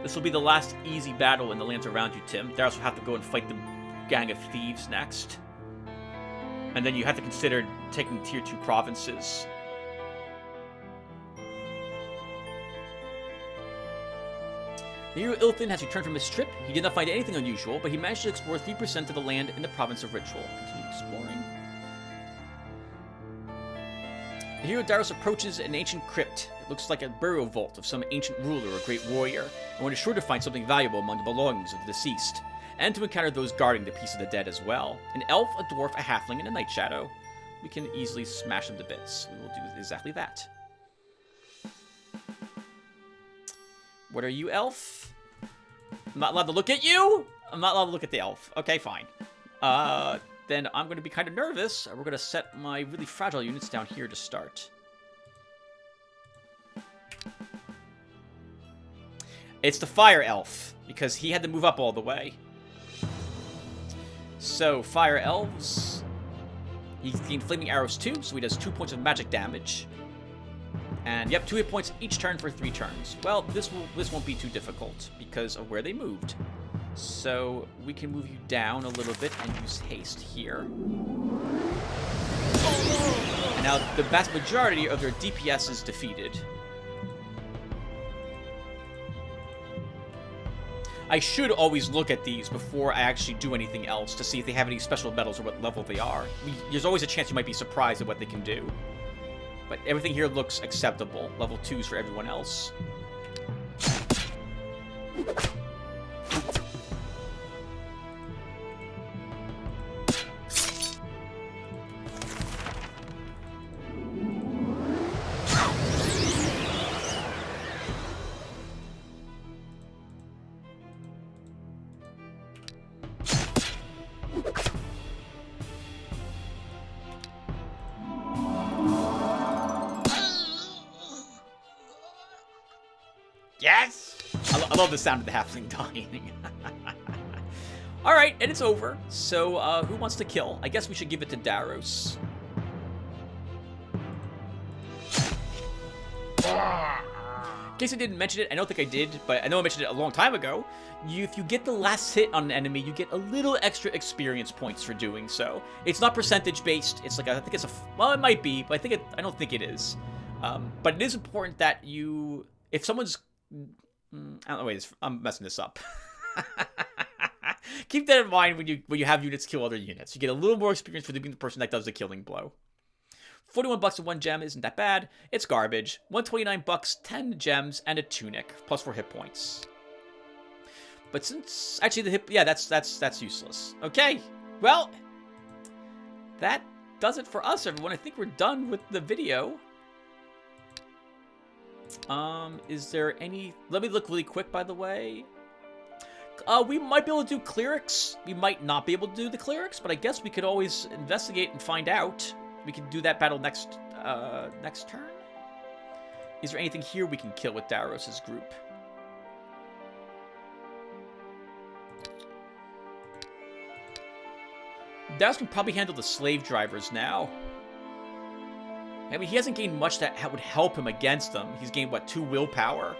This will be the last easy battle in the lands around you, Tim. Daros will have to go and fight the gang of thieves next. And then you have to consider taking tier 2 provinces. The hero Ilthin has returned from his trip. He did not find anything unusual, but he managed to explore 3% of the land in the province of Ritual. Continue exploring. The hero Daros approaches an ancient crypt. It looks like a burial vault of some ancient ruler or great warrior, and one is sure to find something valuable among the belongings of the deceased, and to encounter those guarding the peace of the dead as well. An elf, a dwarf, a halfling, and a night shadow. We can easily smash them to bits. We will do exactly that. What are you, elf? I'm not allowed to look at you? I'm not allowed to look at the elf. Okay, fine. Then I'm going to be kind of nervous. We're going to set my really fragile units down here to start. It's the fire elf, because he had to move up all the way. So, fire elves. He gained flaming arrows too, so he does 2 points of magic damage. And yep, 2 hit points each turn for 3 turns. Well, this won't be too difficult because of where they moved. So we can move you down a little bit and use haste here. And now the vast majority of their DPS is defeated. I should always look at these before I actually do anything else to see if they have any special medals or what level they are. There's always a chance you might be surprised at what they can do. But everything here looks acceptable. Level 2s for everyone else. Yes! I love the sound of the halfling dying. Alright, and it's over. So, who wants to kill? I guess we should give it to Daros. In case I didn't mention it, I don't think I did, but I know I mentioned it a long time ago. If you get the last hit on an enemy, you get a little extra experience points for doing so. It's not percentage based. It's like I think it's a well, it might be, but I don't think it is. But it is important that you, if someone's, I don't know. Wait, I'm messing this up. Keep that in mind when you have units kill other units. You get a little more experience for being the person that does the killing blow. 41 bucks and 1 gem isn't that bad. It's garbage. 129 bucks, 10 gems, and a tunic, plus 4 hit points. But since actually the hit, yeah, that's useless. Okay, well, that does it for us, everyone. I think we're done with the video. Is there any? Let me look really quick, by the way. We might be able to do clerics. We might not be able to do the clerics, but I guess we could always investigate and find out. We can do that battle next turn. Is there anything here we can kill with Daros' group? Daros can probably handle the slave drivers now. I mean, he hasn't gained much that would help him against them. He's gained, what, 2 willpower?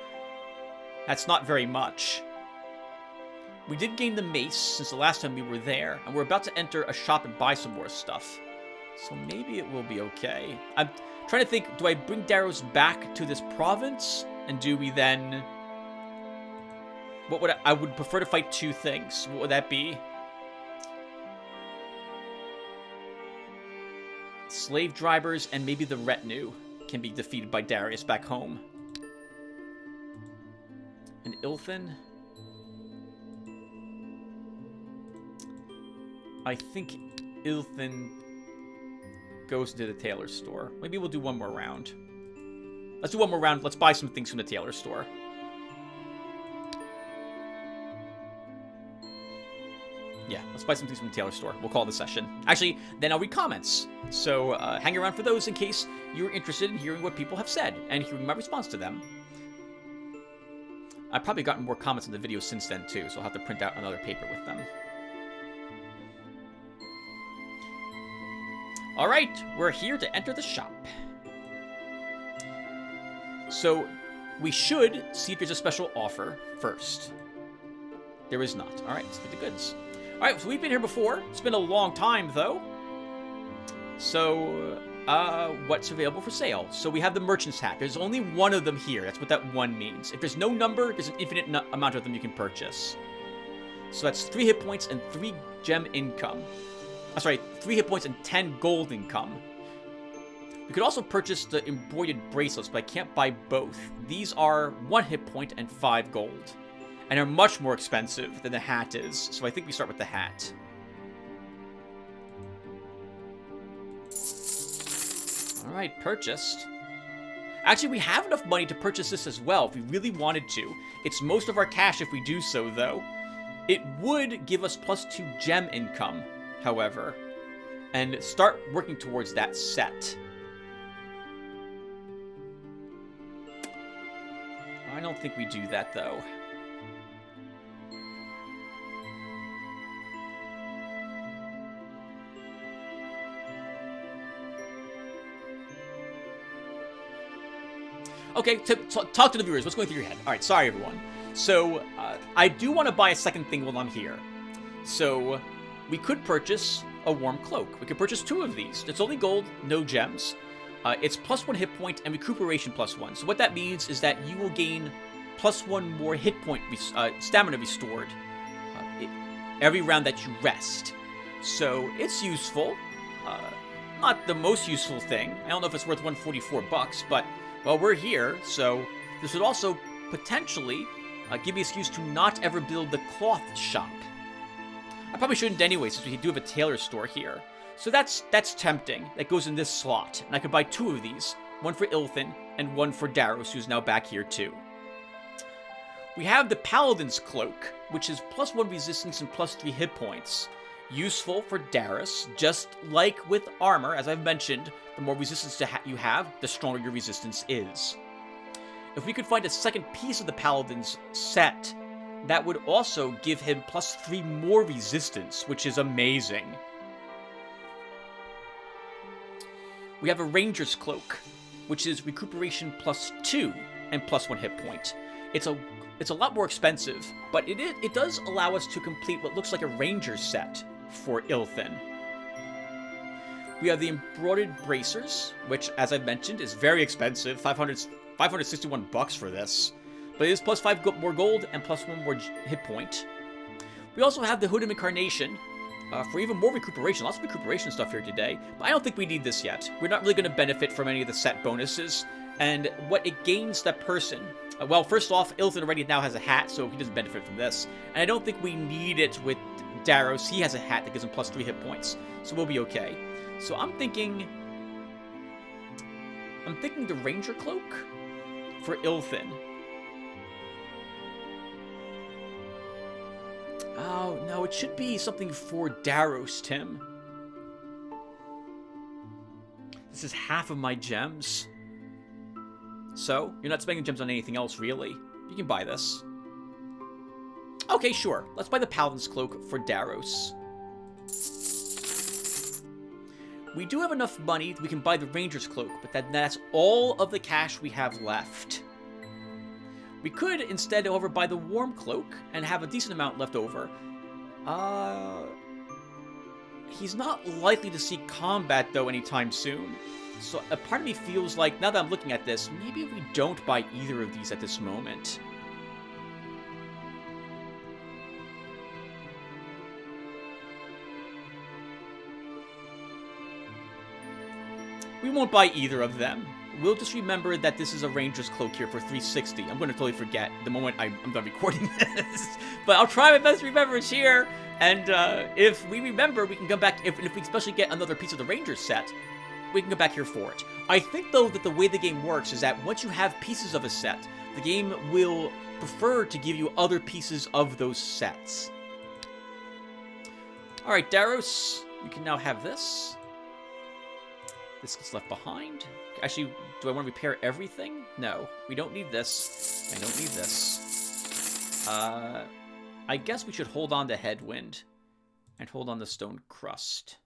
That's not very much. We did gain the mace since the last time we were there, and we're about to enter a shop and buy some more stuff. So maybe it will be okay. I'm trying to think, do I bring Daros back to this province? And do we then... What would I would prefer to fight 2 things. What would that be? Slave drivers and maybe the retinue can be defeated by Darius back home. And Ilthin? I think Ilthin goes to the tailor store. Maybe we'll do one more round. Let's do one more round. Let's buy some things from the tailor store. Yeah, let's buy some things from the tailor store. We'll call it a session. Actually, then I'll read comments. So hang around for those in case you're interested in hearing what people have said and hearing my response to them. I've probably gotten more comments on the video since then too, so I'll have to print out another paper with them. Alright, we're here to enter the shop. So, we should see if there's a special offer first. There is not. Alright, let's get the goods. Alright, so we've been here before. It's been a long time, though. So, what's available for sale? So we have the merchant's hat. There's only one of them here. That's what that 1 means. If there's no number, there's an infinite amount of them you can purchase. So that's 3 hit points and 3 gem income. I'm sorry, 3 hit points and 10 gold income. We could also purchase the embroidered bracelets, but I can't buy both. These are 1 hit point and 5 gold. And are much more expensive than the hat is, so I think we start with the hat. Alright, purchased. Actually, we have enough money to purchase this as well if we really wanted to. It's most of our cash if we do so, though. It would give us +2 gem income, however, and start working towards that set. I don't think we do that, though. Okay, talk to the viewers. What's going through your head? All right, sorry, everyone. So, I do want to buy a second thing while I'm here. So, we could purchase a warm cloak. We could purchase 2 of these. It's only gold, no gems. It's +1 hit point and recuperation +1. So what that means is that you will gain +1 more hit point, stamina restored every round that you rest. So it's useful. Not the most useful thing. I don't know if it's worth 144 bucks, but well, we're here, so this would also potentially give me an excuse to not ever build the cloth shop. I probably shouldn't anyway, since we do have a tailor store here. So that's tempting. That goes in this slot. And I could buy 2 of these. One for Ilthin, and one for Daros, who's now back here too. We have the Paladin's Cloak, which is +1 resistance and +3 hit points. Useful for Daros, just like with armor, as I've mentioned, the more resistance you have, the stronger your resistance is. If we could find a second piece of the Paladin's set, that would also give him +3 more resistance, which is amazing. We have a Ranger's Cloak, which is recuperation +2 and +1 hit point. It's a lot more expensive, but it does allow us to complete what looks like a Ranger set for Ilthin. We have the Embroidered Bracers, which, as I've mentioned, is very expensive. 561 bucks for this. But it is +5 more gold and +1 more hit point. We also have the Hooded Incarnation for even more recuperation. Lots of recuperation stuff here today. But I don't think we need this yet. We're not really going to benefit from any of the set bonuses. And what it gains that person... well, first off, Ilthin already now has a hat, so he doesn't benefit from this. And I don't think we need it with Daros. He has a hat that gives him +3 hit points. So we'll be okay. So I'm thinking the Ranger Cloak for Ilthin. Oh, no, it should be something for Daros, Tim. This is half of my gems. So, you're not spending gems on anything else, really. You can buy this. Okay, sure. Let's buy the Paladin's Cloak for Daros. We do have enough money that we can buy the Ranger's Cloak, but that's all of the cash we have left. We could instead, however, buy the Warm Cloak and have a decent amount left over. He's not likely to see combat, though, anytime soon. So a part of me feels like, now that I'm looking at this, maybe we don't buy either of these at this moment. We won't buy either of them. We'll just remember that this is a Ranger's Cloak here for 360. I'm going to totally forget the moment I'm done recording this. But I'll try my best to remember it's here. And if we remember, we can come back. If we especially get another piece of the Ranger set, we can go back here for it. I think, though, that the way the game works is that once you have pieces of a set, the game will prefer to give you other pieces of those sets. Alright, Daros, you can now have this. This gets left behind. Actually, do I want to repair everything? No, we don't need this. I don't need this. I guess we should hold on to Headwind and hold on to Stone Crust.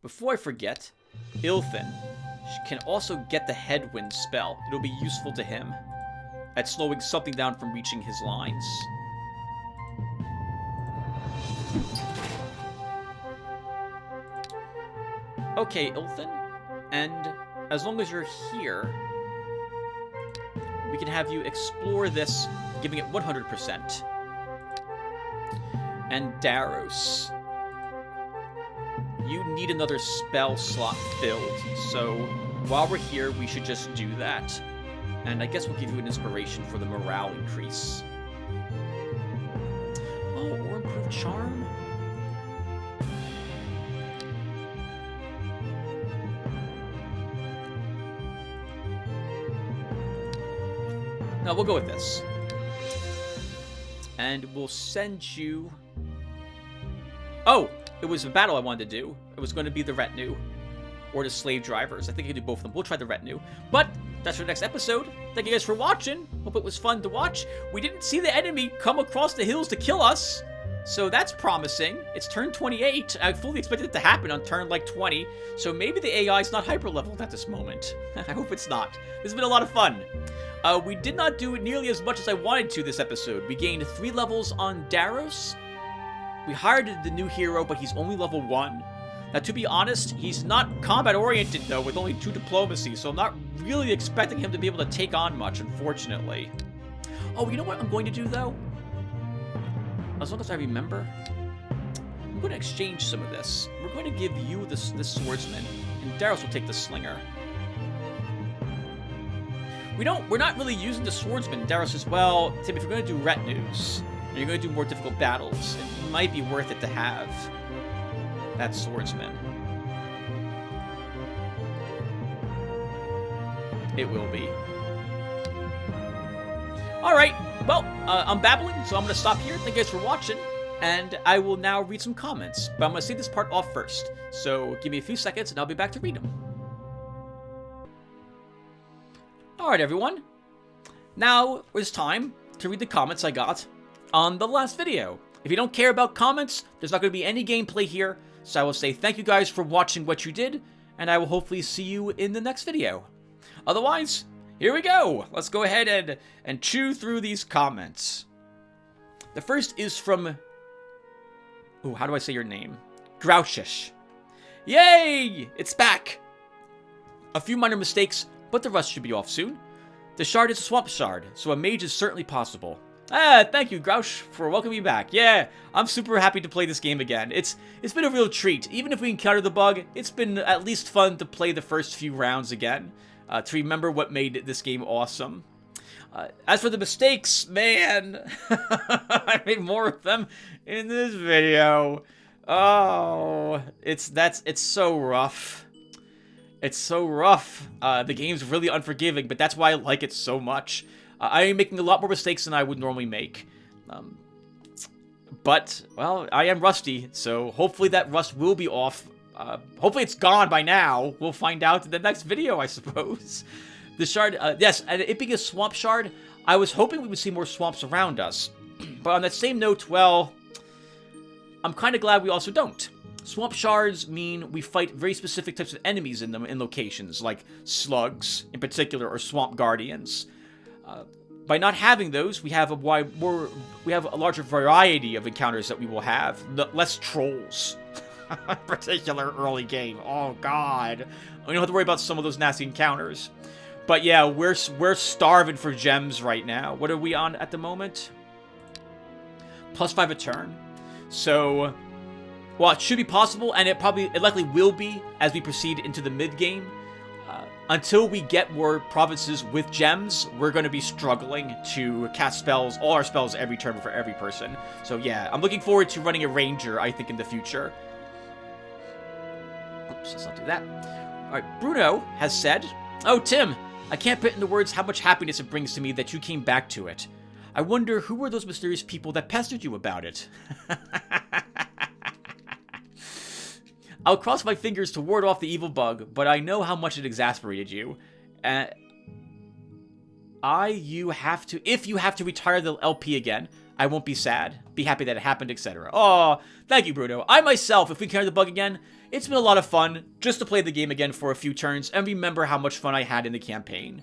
Before I forget, Ilthin can also get the Headwind spell. It'll be useful to him at slowing something down from reaching his lines. Okay, Ilthin, and as long as you're here, we can have you explore this, giving it 100%. And Daros, you need another spell slot filled, so while we're here, we should just do that. And I guess we'll give you an inspiration for the morale increase. Oh, or improved charm? No, we'll go with this. And we'll send you... Oh! It was a battle I wanted to do. It was going to be the retinue. Or the slave drivers. I think I can do both of them. We'll try the retinue. But that's for the next episode. Thank you guys for watching. Hope it was fun to watch. We didn't see the enemy come across the hills to kill us. So that's promising. It's turn 28. I fully expected it to happen on turn like 20. So maybe the AI is not hyper-leveled at this moment. I hope it's not. This has been a lot of fun. We did not do nearly as much as I wanted to this episode. We gained 3 levels on Daros. We hired the new hero, but he's only level 1. Now, to be honest, he's not combat-oriented, though, with only 2 diplomacy, so I'm not really expecting him to be able to take on much, unfortunately. Oh, you know what I'm going to do, though? As long as I remember, I'm going to exchange some of this. We're going to give you this swordsman, and Daros will take the slinger. We're not really using the swordsman. Daros says, well, Tim, if you're going to do retinues, and you're going to do more difficult battles, it might be worth it to have that swordsman. It will be. Alright, well, I'm babbling, so I'm going to stop here. Thank you guys for watching. And I will now read some comments, but I'm going to save this part off first. So give me a few seconds and I'll be back to read them. Alright everyone, now it's time to read the comments I got on the last video. If you don't care about comments, there's not going to be any gameplay here, so I will say thank you guys for watching what you did, and I will hopefully see you in the next video. Otherwise, here we go! Let's go ahead and chew through these comments. The first is from... Ooh, how do I say your name? Grouchish. Yay! It's back! A few minor mistakes, but the rust should be off soon. The shard is a swamp shard, so a mage is certainly possible. Thank you, Grouch, for welcoming me back. Yeah, I'm super happy to play this game again. It's been a real treat. Even if we encounter the bug, it's been at least fun to play the first few rounds again, to remember what made this game awesome. As for the mistakes, man, I made more of them in this video. Oh, it's so rough. It's so rough. The game's really unforgiving, but that's why I like it so much. I am making a lot more mistakes than I would normally make. But, well, I am rusty, so hopefully that rust will be off. Hopefully it's gone by now. We'll find out in the next video, I suppose. The shard, yes, and it being a swamp shard, I was hoping we would see more swamps around us. But on that same note, well, I'm kind of glad we also don't. Swamp shards mean we fight very specific types of enemies in them in locations, like slugs, in particular, or swamp guardians. By not having those, we have a larger variety of encounters that we will have. Less trolls. In particular, early game. Oh, God. We don't have to worry about some of those nasty encounters. But yeah, we're starving for gems right now. What are we on at the moment? +5 a turn. So, well, it should be possible, and it likely will be as we proceed into the mid-game. Until we get more provinces with gems, we're going to be struggling to cast spells, all our spells every turn for every person. So yeah, I'm looking forward to running a ranger, I think, in the future. Oops, let's not do that. Alright, Bruno has said, "Oh, Tim, I can't put into words how much happiness it brings to me that you came back to it. I wonder who were those mysterious people that pestered you about it?" I'll cross my fingers to ward off the evil bug, but I know how much it exasperated you. If you have to retire the LP again, I won't be sad. Be happy that it happened, etc. Oh, thank you, Bruno. I myself, if we encounter the bug again, it's been a lot of fun just to play the game again for a few turns and remember how much fun I had in the campaign.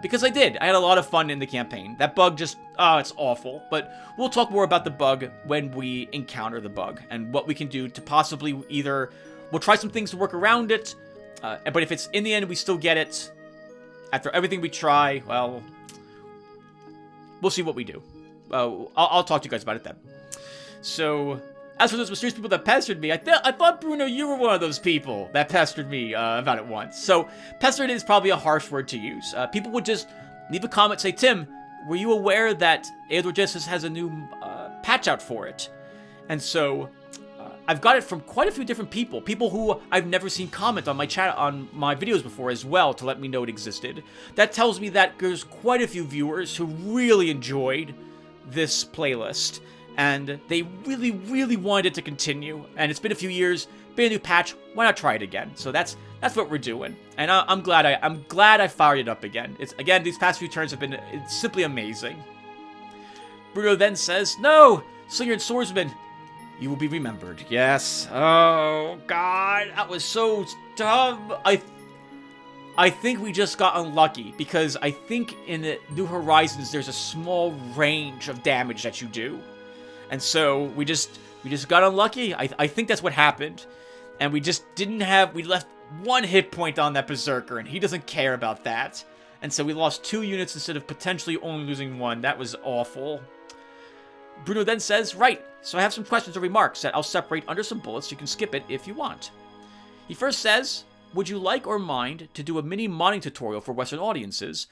Because I did. I had a lot of fun in the campaign. That bug just, it's awful. But we'll talk more about the bug when we encounter the bug and what we can do to possibly either... We'll try some things to work around it, but if it's in the end we still get it, after everything we try, well, we'll see what we do. I'll talk to you guys about it then. So, as for those mysterious people that pestered me, I thought, Bruno, you were one of those people that pestered me about it once. So, pestered is probably a harsh word to use. People would just leave a comment, say, "Tim, were you aware that Eador Genesis has a new patch out for it?" And so... I've got it from quite a few different people who I've never seen comment on my videos before as well to let me know it existed. That tells me that there's quite a few viewers who really enjoyed this playlist, and they really, really wanted it to continue. And it's been a few years, been a new patch. Why not try it again? So that's what we're doing, and I'm glad I fired it up again. Again, these past few turns have been simply amazing. Bruno then says, "No, Slinger and Swordsman. You will be remembered." Yes. Oh, God. That was so dumb. I think we just got unlucky, because I think in the New Horizons there's a small range of damage that you do. And so we just got unlucky. I think that's what happened. And we just we left 1 hit point on that Berserker, and he doesn't care about that. And so we lost 2 units instead of potentially only losing 1. That was awful. Bruno then says, "Right, so I have some questions or remarks that I'll separate under some bullets. You can skip it if you want." He first says, "Would you like or mind to do a mini modding tutorial for Western audiences?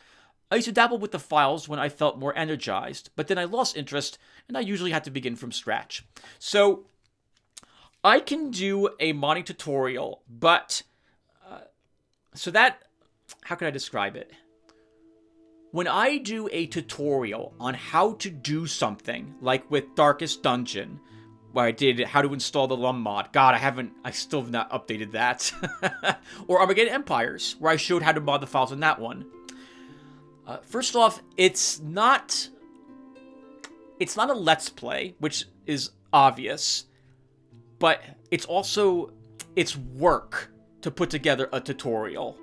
I used to dabble with the files when I felt more energized, but then I lost interest, and I usually had to begin from scratch." So, I can do a modding tutorial, but... how can I describe it? When I do a tutorial on how to do something, like with Darkest Dungeon, where I did how to install the Lum mod. God, I still have not updated that. Or Armageddon Empires, where I showed how to mod the files in that one. First off, it's not a Let's Play, which is obvious, but it's work to put together a tutorial.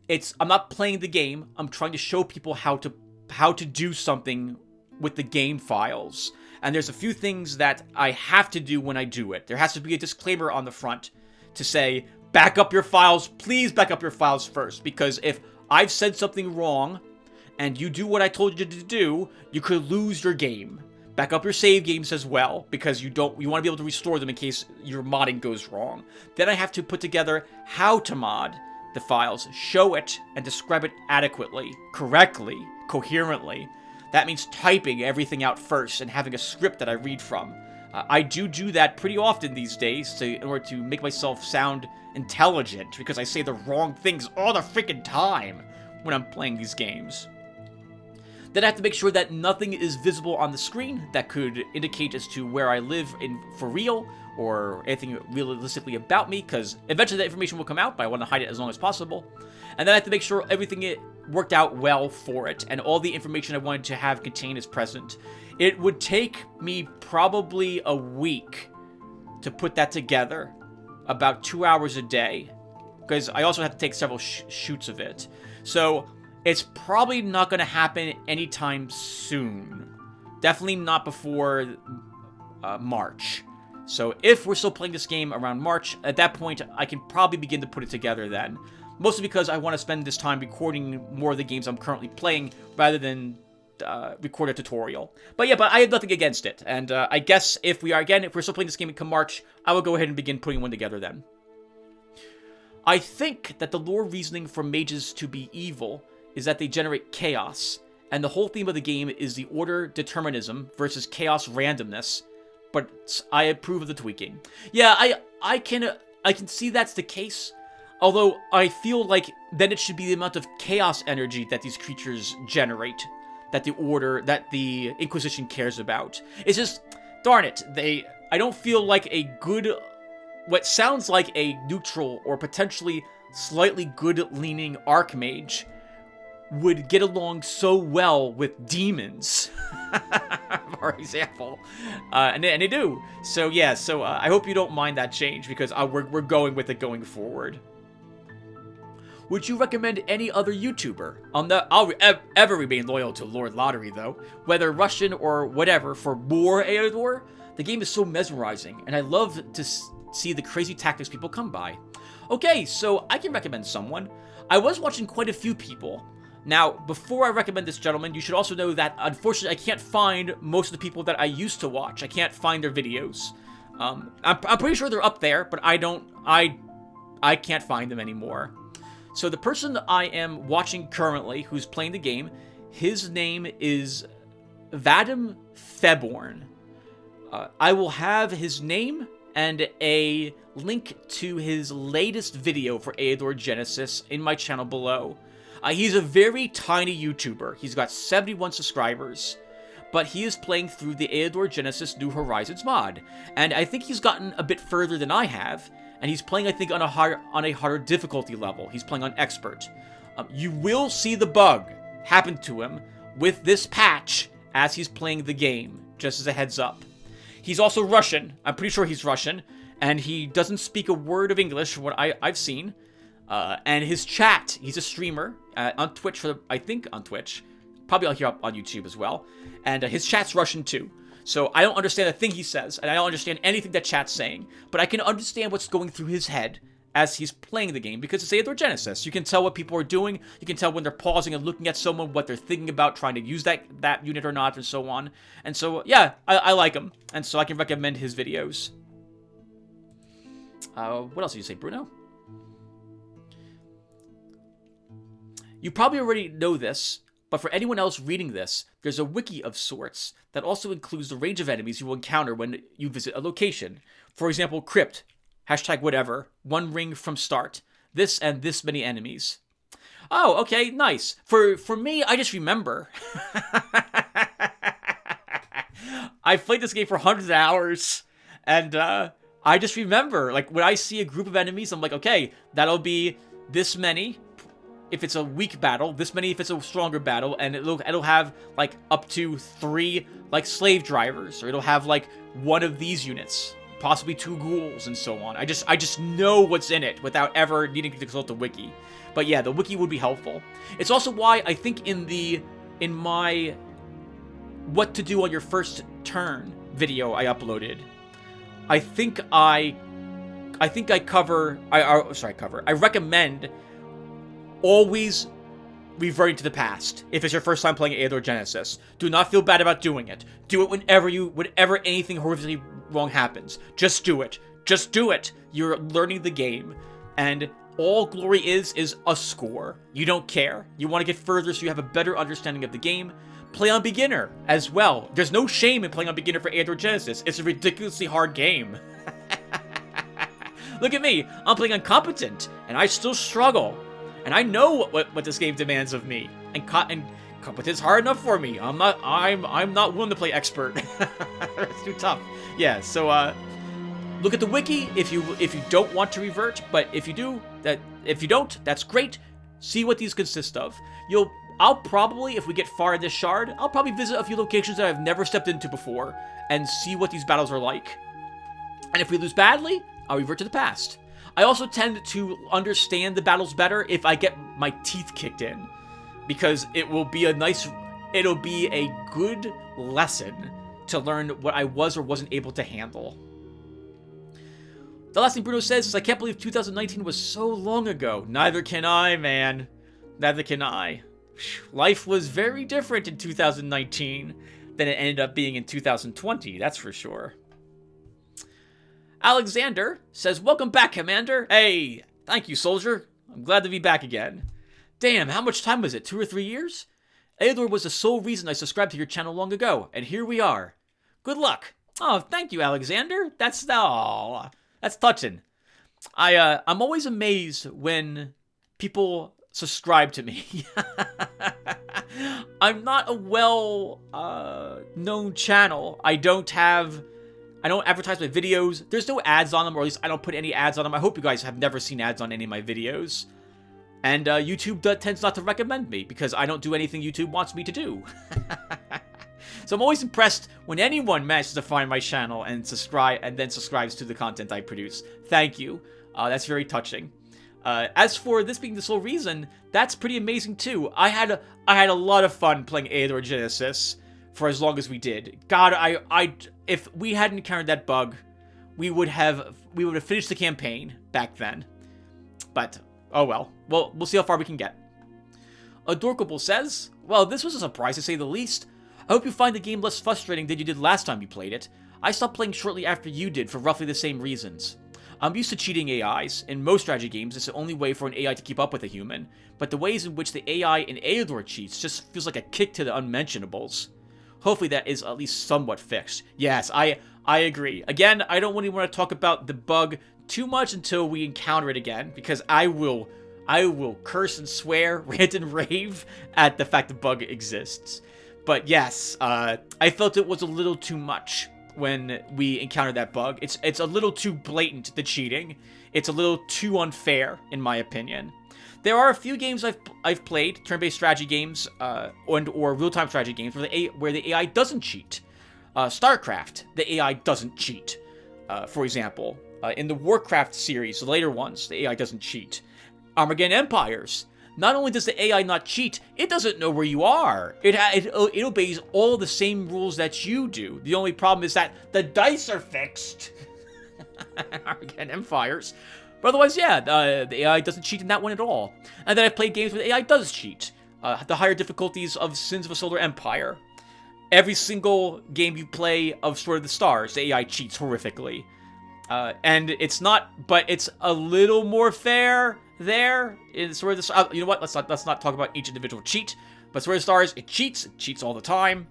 I'm not playing the game. I'm trying to show people how to do something with the game files. And there's a few things that I have to do when I do it. There has to be a disclaimer on the front to say, back up your files, please back up your files first. Because if I've said something wrong, and you do what I told you to do, you could lose your game. Back up your save games as well, because you want to be able to restore them in case your modding goes wrong. Then I have to put together how to mod the files, show it, and describe it adequately, correctly, coherently. That means typing everything out first and having a script that I read from. I do that pretty often these days in order to make myself sound intelligent, because I say the wrong things all the freaking time when I'm playing these games. Then I have to make sure that nothing is visible on the screen that could indicate as to where I live for real, or anything realistically about me, because eventually that information will come out, but I want to hide it as long as possible. And then I have to make sure everything worked out well for it, and all the information I wanted to have contained is present. It would take me probably a week to put that together, about 2 hours a day, because I also have to take several shoots of it. So it's probably not going to happen anytime soon. Definitely not before March. So if we're still playing this game around March, at that point, I can probably begin to put it together then. Mostly because I want to spend this time recording more of the games I'm currently playing, rather than record a tutorial. But yeah, I have nothing against it. And I guess if we're still playing this game come March, I will go ahead and begin putting one together then. I think that the lore reasoning for mages to be evil is that they generate chaos, and the whole theme of the game is the order determinism versus chaos randomness, but I approve of the tweaking. Yeah, I can see that's the case, although I feel like then it should be the amount of chaos energy that these creatures generate that the Inquisition cares about. It's just, darn it, I don't feel like what sounds like a neutral or potentially slightly good-leaning Archmage would get along so well with demons, for example, and they do. So yeah, I hope you don't mind that change, because we're going with it going forward. Would you recommend any other YouTuber? I'll ever remain loyal to Lord Lotaeri though, whether Russian or whatever, for more Eador. The game is so mesmerizing, and I love to see the crazy tactics people come by. Okay, so I can recommend someone. I was watching quite a few people. Now, before I recommend this gentleman, you should also know that, unfortunately, I can't find most of the people that I used to watch. I can't find their videos. I'm pretty sure they're up there, but I can't find them anymore. So the person I am watching currently, who's playing the game, his name is Vadim Feborn. I will have his name and a link to his latest video for Eador Genesis in my channel below. He's a very tiny YouTuber. He's got 71 subscribers, but he is playing through the Eador Genesis New Horizons mod, and I think he's gotten a bit further than I have, and he's playing, I think, on a harder difficulty level. He's playing on Expert. You will see the bug happen to him with this patch as he's playing the game, just as a heads up. He's also Russian. I'm pretty sure he's Russian, and he doesn't speak a word of English from what I've seen. And his chat, he's a streamer on Twitch, I think on Twitch, probably here on YouTube as well, and his chat's Russian too. So I don't understand a thing he says, and I don't understand anything that chat's saying, but I can understand what's going through his head as he's playing the game, because it's Eador Genesis. You can tell what people are doing, you can tell when they're pausing and looking at someone, what they're thinking about, trying to use that unit or not, and so on. And so, yeah, I like him, and so I can recommend his videos. What else did you say, Bruno? You probably already know this, but for anyone else reading this, there's a wiki of sorts that also includes the range of enemies you will encounter when you visit a location. For example, Crypt, #whatever, 1 ring from start, this and this many enemies. Oh, okay, nice. For me, I just remember. I've played this game for hundreds of hours, and I just remember, like, when I see a group of enemies, I'm like, okay, that'll be this many if it's a weak battle, this many if it's a stronger battle, and it'll have, like, up to 3, like, slave drivers, or it'll have, like, one of these units, possibly 2 ghouls, and so on. I just know what's in it without ever needing to consult the wiki. But yeah, the wiki would be helpful. It's also why I think in my what to do on your first turn video I uploaded, I recommend always reverting to the past if it's your first time playing Eador Genesis. Do not feel bad about doing it. Do it whenever anything horrifically wrong happens. Just do it. Just do it. You're learning the game, and all glory is a score. You don't care. You want to get further so you have a better understanding of the game. Play on beginner as well. There's no shame in playing on beginner for Eador Genesis. It's a ridiculously hard game. Look at me. I'm playing on competent, and I still struggle. And I know what this game demands of me. And competent's hard enough for me. I'm not willing to play expert. It's too tough. Yeah. So look at the wiki if you don't want to revert. But if you do, if you don't, that's great. See what these consist of. I'll probably, if we get far in this shard, I'll probably visit a few locations that I've never stepped into before and see what these battles are like. And if we lose badly, I'll revert to the past. I also tend to understand the battles better if I get my teeth kicked in, because it'll be a good lesson to learn what I was or wasn't able to handle. The last thing Bruno says is, I can't believe 2019 was so long ago. Neither can I, man. Neither can I. Life was very different in 2019 than it ended up being in 2020, that's for sure. Alexander says, welcome back, Commander. Hey, thank you, soldier. I'm glad to be back again. Damn, how much time was it? 2 or 3 years? Eador was the sole reason I subscribed to your channel long ago, and here we are. Good luck. Oh, thank you, Alexander. That's touching. I'm always amazed when people subscribe to me. I'm not a known channel. I don't advertise my videos. There's no ads on them, or at least I don't put any ads on them. I hope you guys have never seen ads on any of my videos. And YouTube tends not to recommend me, because I don't do anything YouTube wants me to do. So I'm always impressed when anyone manages to find my channel and then subscribes to the content I produce. Thank you. That's very touching. As for this being the sole reason, that's pretty amazing too. I had a lot of fun playing Eador Genesis for as long as we did. God, if we hadn't encountered that bug, we would have finished the campaign back then. But oh well. Well, we'll see how far we can get. Adorkable says, well, this was a surprise to say the least. I hope you find the game less frustrating than you did last time you played it. I stopped playing shortly after you did for roughly the same reasons. I'm used to cheating AIs. In most strategy games, it's the only way for an AI to keep up with a human. But the ways in which the AI in Eador cheats just feels like a kick to the unmentionables. Hopefully that is at least somewhat fixed. Yes, I agree. Again, I don't really want to talk about the bug too much until we encounter it again, because I will curse and swear, rant and rave at the fact the bug exists. But yes, I felt it was a little too much when we encountered that bug. It's a little too blatant, the cheating. It's a little too unfair, in my opinion. There are a few games I've played, turn-based strategy games, or real-time strategy games, where the AI doesn't cheat. StarCraft, the AI doesn't cheat, for example. In the Warcraft series, the later ones, the AI doesn't cheat. Armageddon Empires. Not only does the AI not cheat, it doesn't know where you are. It obeys all the same rules that you do. The only problem is that the dice are fixed. Armageddon Empires. But otherwise, yeah, the AI doesn't cheat in that one at all. And then I've played games where the AI does cheat. The higher difficulties of Sins of a Solar Empire. Every single game you play of Sword of the Stars, the AI cheats horrifically. And it's not, but it's a little more fair there in Sword of the Stars. You know what? Let's not talk about each individual cheat. But Sword of the Stars, it cheats all the time.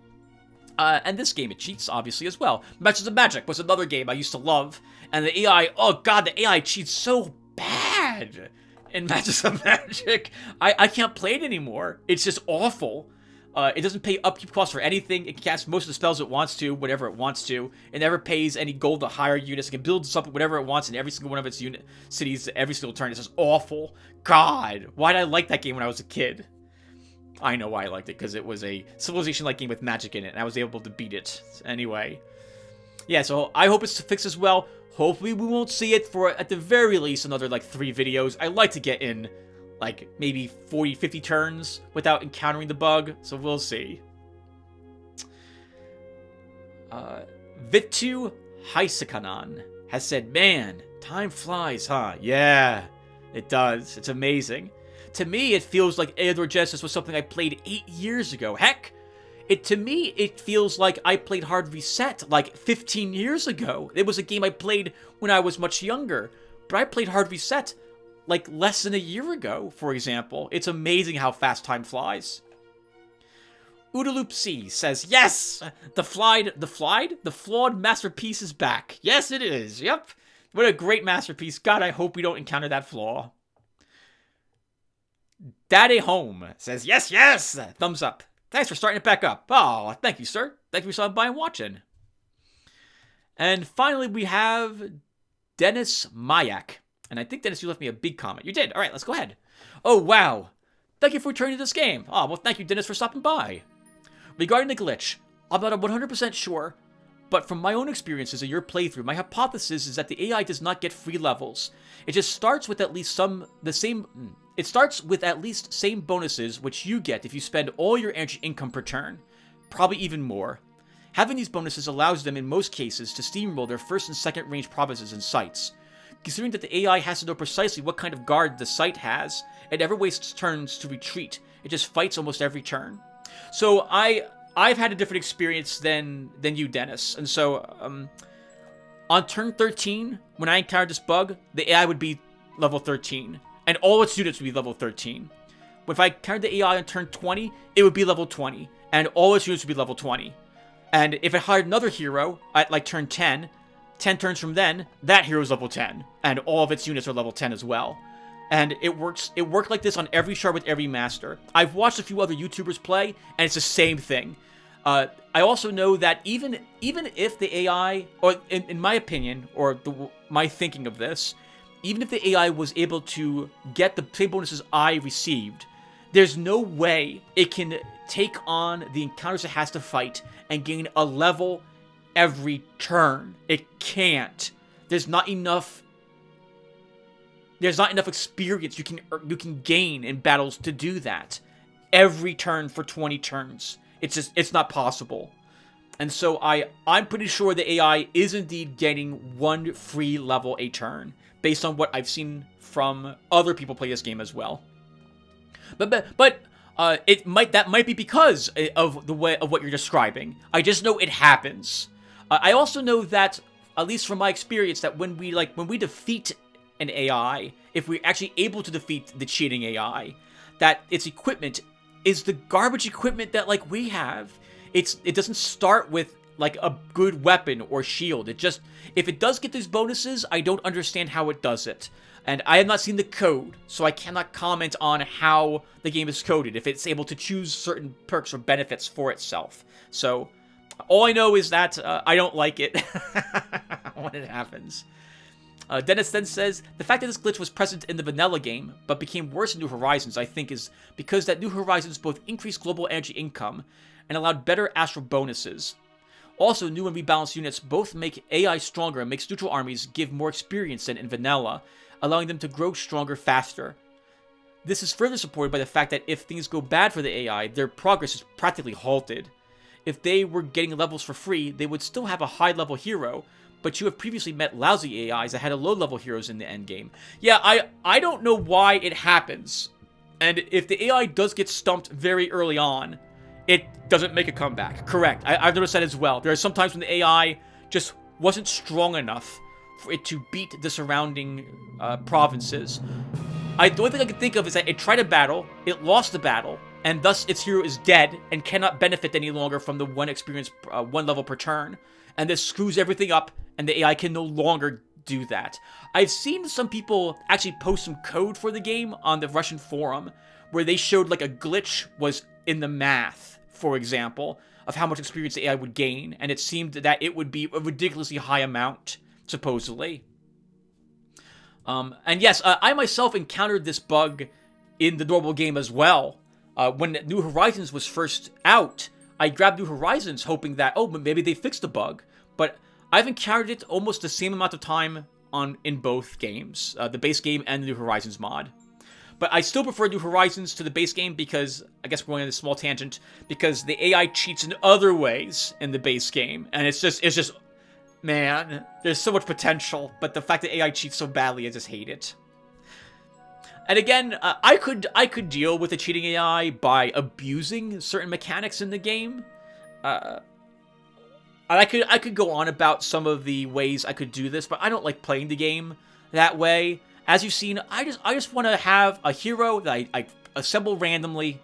And this game, it cheats, obviously, as well. Masters of Magic was another game I used to love. And the AI, oh god, the AI cheats so bad in Masters of Magic. I can't play it anymore. It's just awful. It doesn't pay upkeep costs for anything. It can cast most of the spells it wants to, whatever it wants to. It never pays any gold to hire units. It can build something, whatever it wants in every single one of its cities every single turn. It's just awful. God, why did I like that game when I was a kid? I know why I liked it, because it was a Civilization-like game with magic in it, and I was able to beat it. Anyway. Yeah, so I hope it's fixed as well. Hopefully we won't see it for, at the very least, another, like, 3 videos. I like to get in, like, maybe 40, 50 turns without encountering the bug, so we'll see. Vitu Haisakanan has said, man, time flies, huh? Yeah, it does. It's amazing. To me, it feels like Eador Genesis was something I played 8 years ago. Heck, to me, it feels like I played Hard Reset like 15 years ago. It was a game I played when I was much younger, but I played Hard Reset like less than a year ago, for example. It's amazing how fast time flies. Oodaloop C says, yes! The flawed masterpiece is back. Yes, it is. Yep. What a great masterpiece. God, I hope we don't encounter that flaw. Daddy Home says, yes, yes! Thumbs up. Thanks for starting it back up. Oh, thank you, sir. Thank you for stopping by and watching. And finally, we have Dennis Mayak. And I think, Dennis, you left me a big comment. You did. All right, let's go ahead. Oh, wow. Thank you for returning to this game. Oh, well, thank you, Dennis, for stopping by. Regarding the glitch, I'm not 100% sure, but from my own experiences in your playthrough, my hypothesis is that the AI does not get free levels. It just starts with at least same bonuses which you get if you spend all your energy income per turn, probably even more. Having these bonuses allows them in most cases to steamroll their first and second range provinces and sites. Considering that the AI has to know precisely what kind of guard the site has, it never wastes turns to retreat. It just fights almost every turn. So I've had a different experience than you, Dennis. And so on turn 13, when I encountered this bug, the AI would be level 13. And all its units would be level 13. But if I encountered the AI on turn 20, it would be level 20. And all its units would be level 20. And if it hired another hero at like turn 10 turns from then, that hero is level 10. And all of its units are level 10 as well. And it worked like this on every shard with every master. I've watched a few other YouTubers play, and it's the same thing. I also know that even if the AI, or in my opinion, or my thinking of this, even if the AI was able to get the same bonuses I received, there's no way it can take on the encounters it has to fight and gain a level every turn. It can't. There's not enough experience you can gain in battles to do that every turn for 20 turns. It's not possible. And so I'm pretty sure the AI is indeed getting 1 free level a turn, based on what I've seen from other people play this game as well. But that might be because of what you're describing. I just know it happens. I also know that, at least from my experience, that when we defeat an AI, if we're actually able to defeat the cheating AI, that its equipment is the garbage equipment that like we have. It doesn't start with like a good weapon or shield. If it does get these bonuses, I don't understand how it does it. And I have not seen the code, so I cannot comment on how the game is coded, if it's able to choose certain perks or benefits for itself. So all I know is that I don't like it when it happens. Dennis then says, the fact that this glitch was present in the vanilla game, but became worse in New Horizons, I think is because that New Horizons both increased global energy income and allowed better astral bonuses. Also, new and rebalanced units both make AI stronger and makes neutral armies give more experience than in vanilla, allowing them to grow stronger faster. This is further supported by the fact that if things go bad for the AI, their progress is practically halted. If they were getting levels for free, they would still have a high-level hero, but you have previously met lousy AIs that had low-level heroes in the endgame. Yeah, I don't know why it happens. And if the AI does get stumped very early on, it doesn't make a comeback. Correct. I've noticed that as well. There are some times when the AI just wasn't strong enough for it to beat the surrounding provinces. The only thing I can think of is that it tried a battle, it lost the battle, and thus its hero is dead and cannot benefit any longer from the 1 experience, 1 level per turn. And this screws everything up, and the AI can no longer do that. I've seen some people actually post some code for the game on the Russian forum, where they showed like a glitch was in the math, for example, of how much experience the AI would gain, and it seemed that it would be a ridiculously high amount, supposedly. And yes, I myself encountered this bug in the normal game as well. When New Horizons was first out, I grabbed New Horizons hoping that, oh, maybe they fixed the bug. But I've encountered it almost the same amount of time in both games, the base game and the New Horizons mod. But I still prefer New Horizons to the base game because, I guess we're going on a small tangent, because the AI cheats in other ways in the base game. And it's just, man, there's so much potential. But the fact that AI cheats so badly, I just hate it. And again, I could deal with the cheating AI by abusing certain mechanics in the game. And I could go on about some of the ways I could do this, but I don't like playing the game that way. As you've seen, I just want to have a hero that I assemble randomly,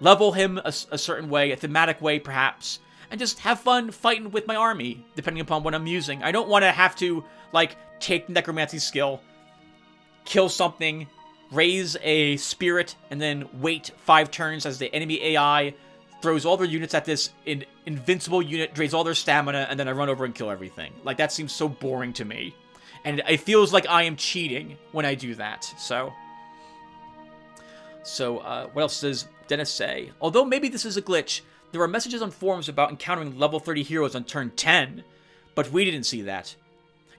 level him a certain way, a thematic way perhaps, and just have fun fighting with my army, depending upon what I'm using. I don't want to have to, like, take necromancy skill, kill something, raise a spirit, and then wait 5 turns as the enemy AI throws all their units at this invincible unit, drains all their stamina, and then I run over and kill everything. Like, that seems so boring to me. And it feels like I am cheating when I do that, so what else does Dennis say? Although maybe this is a glitch, there are messages on forums about encountering level 30 heroes on turn 10, but we didn't see that.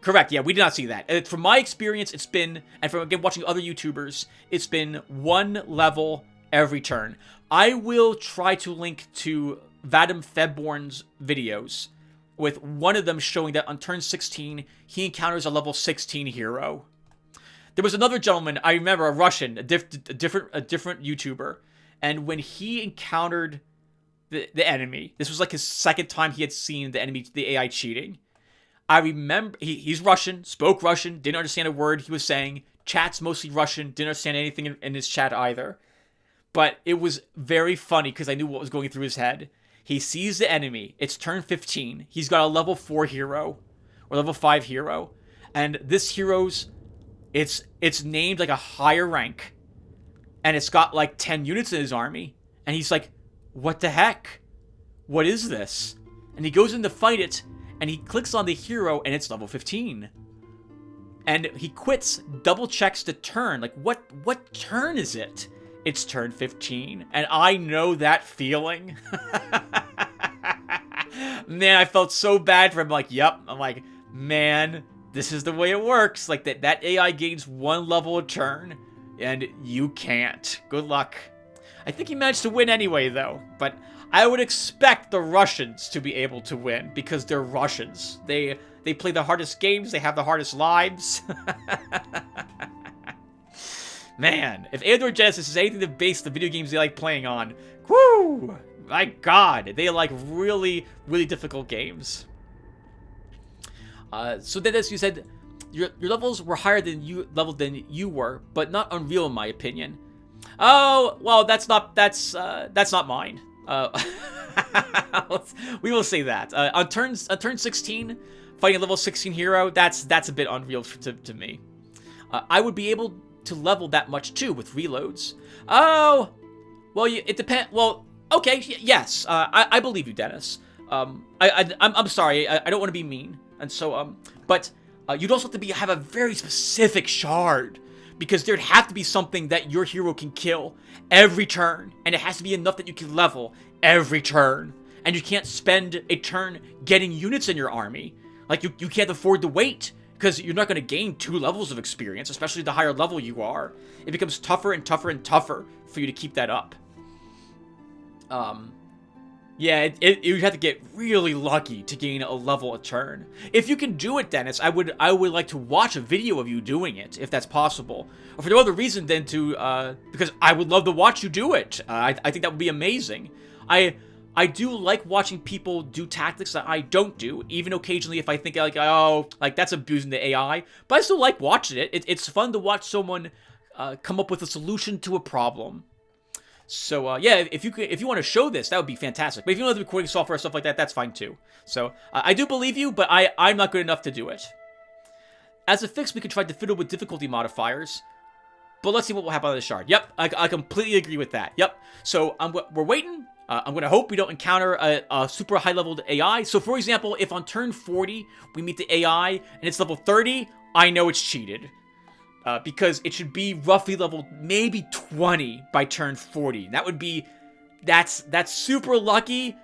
Correct, yeah, we did not see that. From my experience, it's been, and from, again, watching other YouTubers, it's been 1 level every turn. I will try to link to Vadim Febborn's videos, with one of them showing that on turn 16, he encounters a level 16 hero. There was another gentleman, I remember, a Russian, a different YouTuber, and when he encountered the enemy, this was like his second time he had seen the AI cheating. I remember, he's Russian, spoke Russian, didn't understand a word he was saying, chat's mostly Russian, didn't understand anything in his chat either. But it was very funny because I knew what was going through his head. He sees the enemy. It's turn 15. He's got a level 4 hero. Or level 5 hero. And this hero's... It's named like a higher rank. And it's got like 10 units in his army. And he's like, what the heck? What is this? And he goes in to fight it. And he clicks on the hero and it's level 15. And he quits, double checks the turn. Like, what turn is it? It's turn 15, and I know that feeling. Man, I felt so bad for him. Like, yep. I'm like, man, this is the way it works. Like, that AI gains 1 level a turn, and you can't. Good luck. I think he managed to win anyway, though. But I would expect the Russians to be able to win, because they're Russians. They play the hardest games. They have the hardest lives. Man, if Eador Genesis is anything to base the video games they like playing on, whoo! My God, they like really, really difficult games. So then, as you said, your levels were higher than you were, but not unreal in my opinion. Oh, well, that's not mine. We will say that. On turn 16, fighting a level 16 hero, that's a bit unreal to me. I would be able to level that much too with reloads. Oh, well, it depends. Well, okay, yes, I believe you, Dennis. I'm sorry, I don't want to be mean, and so but you'd also have to have a very specific shard, because there'd have to be something that your hero can kill every turn, and it has to be enough that you can level every turn, and you can't spend a turn getting units in your army. Like, you can't afford to wait, because you're not going to gain 2 levels of experience, especially the higher level you are. It becomes tougher and tougher and tougher for you to keep that up. Yeah, you'd have to get really lucky to gain a level a turn. If you can do it, Dennis, I would like to watch a video of you doing it, if that's possible. Or for no other reason than to, because I would love to watch you do it. I think that would be amazing. I do like watching people do tactics that I don't do, even occasionally if I think, like, oh, like, that's abusing the AI. But I still like watching it. It's fun to watch someone come up with a solution to a problem. So, yeah, if you want to show this, that would be fantastic. But if you don't have the recording software or stuff like that, that's fine too. So, I do believe you, but I'm not good enough to do it. As a fix, we could try to fiddle with difficulty modifiers. But let's see what will happen on the shard. Yep, I completely agree with that. Yep. So, we're waiting. I'm going to hope we don't encounter a super high-leveled AI. So, for example, if on turn 40 we meet the AI and it's level 30, I know it's cheated. Because it should be roughly level maybe 20 by turn 40. That would be... That's super lucky,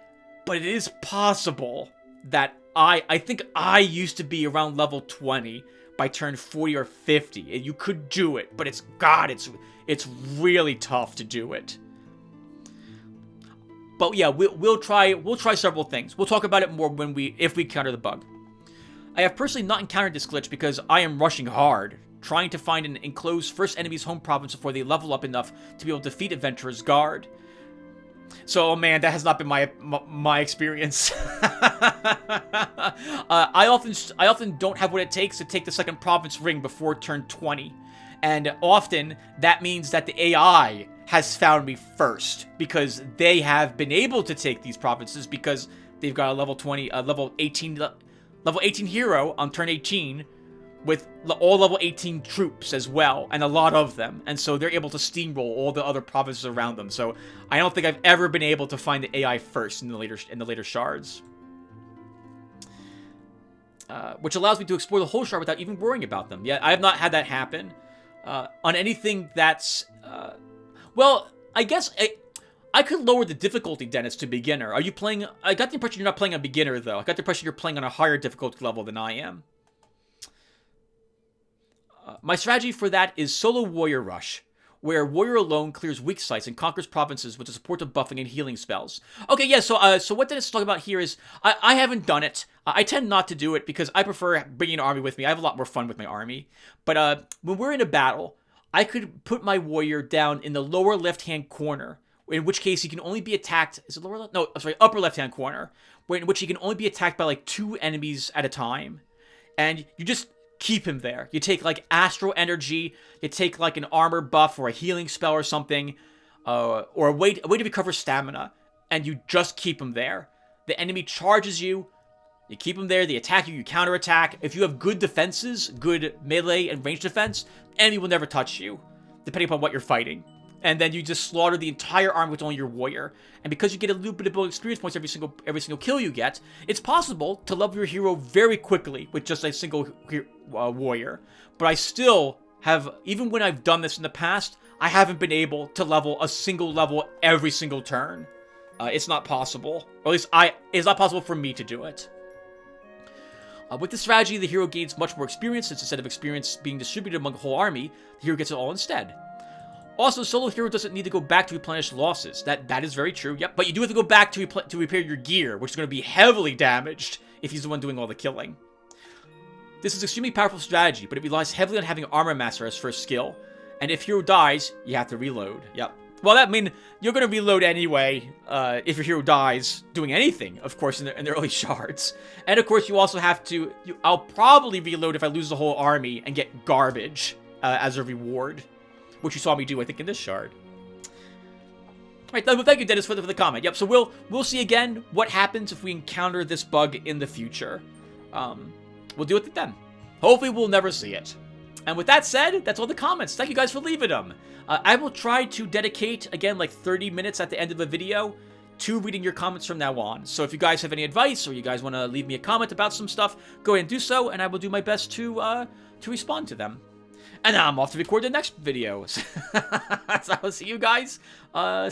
but it is possible that I think I used to be around level 20 by turn 40 or 50. And you could do it, but it's really tough to do it. But yeah, we'll try several things. We'll talk about it more if we encounter the bug. I have personally not encountered this glitch because I am rushing hard, trying to find an enclosed first enemy's home province before they level up enough to be able to defeat Adventurer's Guard. So, oh man, that has not been my experience. I often don't have what it takes to take the second province ring before turn 20. And often, that means that the AI has found me first, because they have been able to take these provinces because they've got a level 18 hero on turn 18 with all level 18 troops as well, and a lot of them, and so they're able to steamroll all the other provinces around them. So I don't think I've ever been able to find the AI first in the later shards, which allows me to explore the whole shard without even worrying about them. Yeah, I have not had that happen on anything that's well, I guess I could lower the difficulty, Dennis, to beginner. Are you playing... I got the impression you're not playing on beginner, though. I got the impression you're playing on a higher difficulty level than I am. My strategy for that is Solo Warrior Rush, where Warrior alone clears weak sites and conquers provinces with the support of buffing and healing spells. Okay, yeah, so what Dennis is talking about here is... I haven't done it. I tend not to do it because I prefer bringing an army with me. I have a lot more fun with my army. But when we're in a battle, I could put my warrior down in the lower left-hand corner, in which case he can only be attacked... Is it lower left? No, I'm sorry, upper left-hand corner, in which he can only be attacked by, like, 2 enemies at a time. And you just keep him there. You take, like, Astral Energy, you take, like, an armor buff or a healing spell or something, or a way to recover stamina, and you just keep him there. The enemy charges you, you keep them there, they attack you, you counterattack. If you have good defenses, good melee and range defense, enemy will never touch you, depending upon what you're fighting. And then you just slaughter the entire army with only your warrior. And because you get a little bit of experience points every single kill you get, it's possible to level your hero very quickly with just a single warrior. But I still have, even when I've done this in the past, I haven't been able to level a single level every single turn. It's not possible. Or at least it's not possible for me to do it. With this strategy, the hero gains much more experience, since instead of experience being distributed among the whole army, the hero gets it all instead. Also, solo hero doesn't need to go back to replenish losses. That is very true, yep. But you do have to go back to repair your gear, which is going to be heavily damaged if he's the one doing all the killing. This is an extremely powerful strategy, but it relies heavily on having Armor Master as first skill. And if hero dies, you have to reload, yep. Well, that means you're going to reload anyway if your hero dies doing anything, of course, in the early shards. And, of course, you also have to... I'll probably reload if I lose the whole army and get garbage as a reward, which you saw me do, I think, in this shard. All right, thank you, Dennis, for the comment. Yep, so we'll see again what happens if we encounter this bug in the future. We'll deal with it then. Hopefully, we'll never see it. And with that said, that's all the comments. Thank you guys for leaving them. I will try to dedicate, again, like 30 minutes at the end of a video to reading your comments from now on. So if you guys have any advice or you guys want to leave me a comment about some stuff, go ahead and do so, and I will do my best to respond to them. And now I'm off to record the next videos. So I will see you guys then.